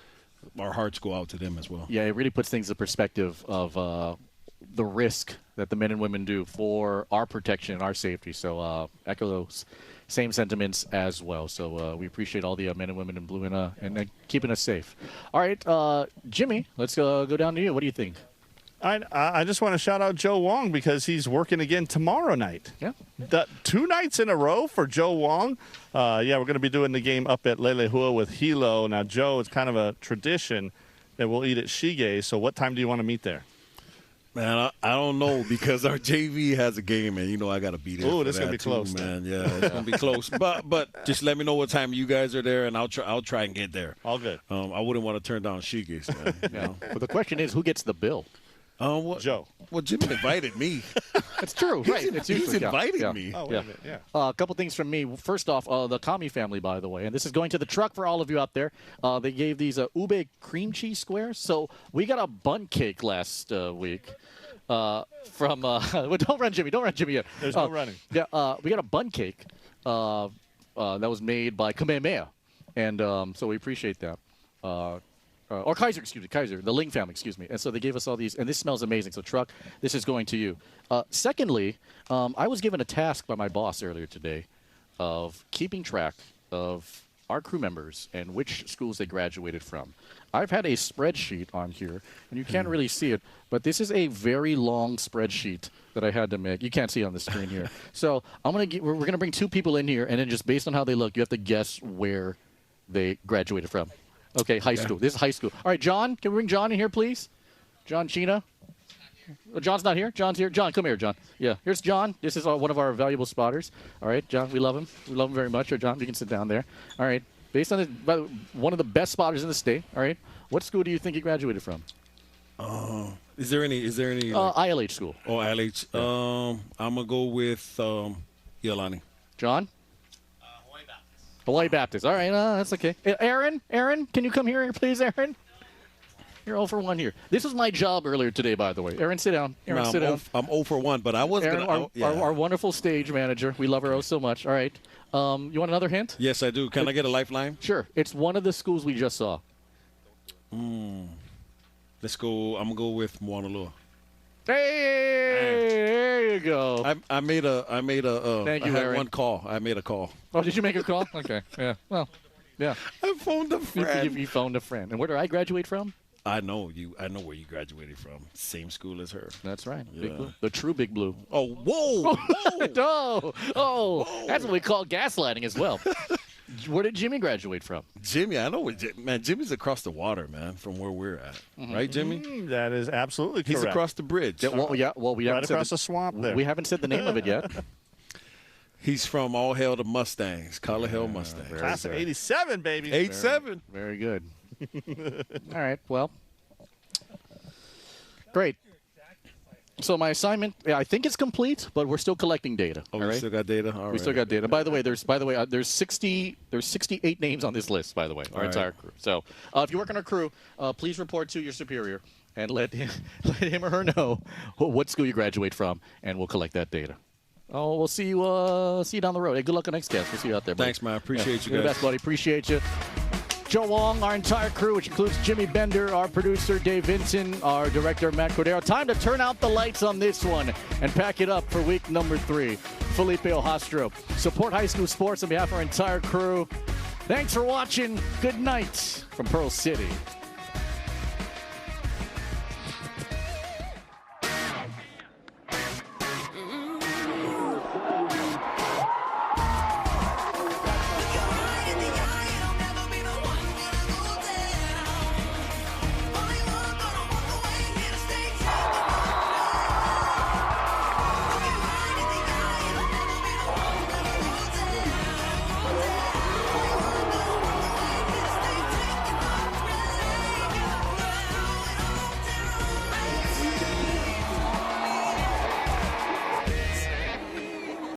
hearts go out to them as well. Yeah, it really puts things in perspective of the risk that the men and women do for our protection and our safety. So echo those same sentiments as well. So we appreciate all the men and women in blue and keeping us safe. All right, Jimmy, let's go down to you. What do you think? I just want to shout out Joe Wong because he's working again tomorrow night. Yeah. 2 nights in a row for Joe Wong. We're going to be doing the game up at Lelehua with Hilo. Now, Joe, it's kind of a tradition that we'll eat at Shige. So what time do you want to meet there? Man, I don't know because our JV has a game, and I got to be there. Oh, this is going to be close, man. Yeah, it's going to be close. But just let me know what time you guys are there, and I'll try and get there. All good. I wouldn't want to turn down Shige's, man. Yeah. But the question is, who gets the bill? Joe. Well, Jimmy invited me. That's true, right? He's inviting me. Oh, wait a minute, yeah. A couple things from me. First off, the Kami family, by the way, and this is going to the truck for all of you out there. They gave these ube cream cheese squares. So we got a bun cake last week from well, don't run Jimmy yet. There's no running. Yeah, we got a bun cake that was made by Kamehameha, and so we appreciate that. Or Kaiser, the Ling family, And so they gave us all these, and this smells amazing. So, truck, this is going to you. Secondly, I was given a task by my boss earlier today of keeping track of our crew members and which schools they graduated from. I've had a spreadsheet on here, and you can't really see it, but this is a very long spreadsheet that I had to make. You can't see it on the screen here. So we're going to bring 2 people in here, and then just based on how they look, you have to guess where they graduated from. Okay, high school. This is high school. All right, John, can we bring John in here, please? John Chena. Oh, John's not here. John's here. John, come here, John. Yeah, here's John. This is one of our valuable spotters. All right, John, we love him. We love him very much. Or John, you can sit down there. All right, based on one of the best spotters in the state. All right, what school do you think he graduated from? Is there any? ILH school. Oh, ILH. Yeah. I'm gonna go with Iolani. John. Hawaii Baptist. All right, that's okay. Aaron, can you come here, please, Aaron? You're 0 for 1 here. This was my job earlier today, by the way. Aaron, sit down. Sit down. I'm 0 for 1, but I wasn't going to. Our wonderful stage manager. We love her so much. All right. You want another hint? Yes, I do. Can I get a lifeline? Sure. It's one of the schools we just saw. Let's go. I'm going to go with Moanalua. Hey, there you go. I made a. Thank you, Aaron. One call. I made a call. Oh, did you make a call? Okay. Yeah. Well, yeah. I phoned a friend. You phoned a friend. And where did I graduate from? I know where you graduated from. Same school as her. That's right. Yeah. Big Blue. The true Big Blue. Oh, whoa! That's what we call gaslighting as well. Where did Jimmy graduate from? Jimmy, I know. Man, Jimmy's across the water, man, from where we're at. Right, Jimmy? That is absolutely correct. He's across the bridge. Yeah, we right haven't across the swamp there. We haven't said the name of it yet. He's from All Hail the Mustangs, Color Hail Mustangs. Class of 87, baby. 87. Very good. All right, well, great. So my assignment, I think it's complete, but we're still collecting data. Oh, all we right? still got data? All we right. still got data. By the way, there's 68 names on this list, by the way, our entire crew. So if you work on our crew, please report to your superior and let him or her know what school you graduate from, and we'll collect that data. Oh, we'll see you down the road. Hey, good luck on next guest. We'll see you out there, buddy. Thanks, man. Appreciate you You're the guys. best, buddy. Appreciate you. Joe Wong, our entire crew, which includes Jimmy Bender, our producer Dave Vinson, our director Matt Cordero. Time to turn out the lights on this one and pack it up for week number 3. Felipe Ojastro. Support high school sports on behalf of our entire crew. Thanks for watching. Good night from Pearl City.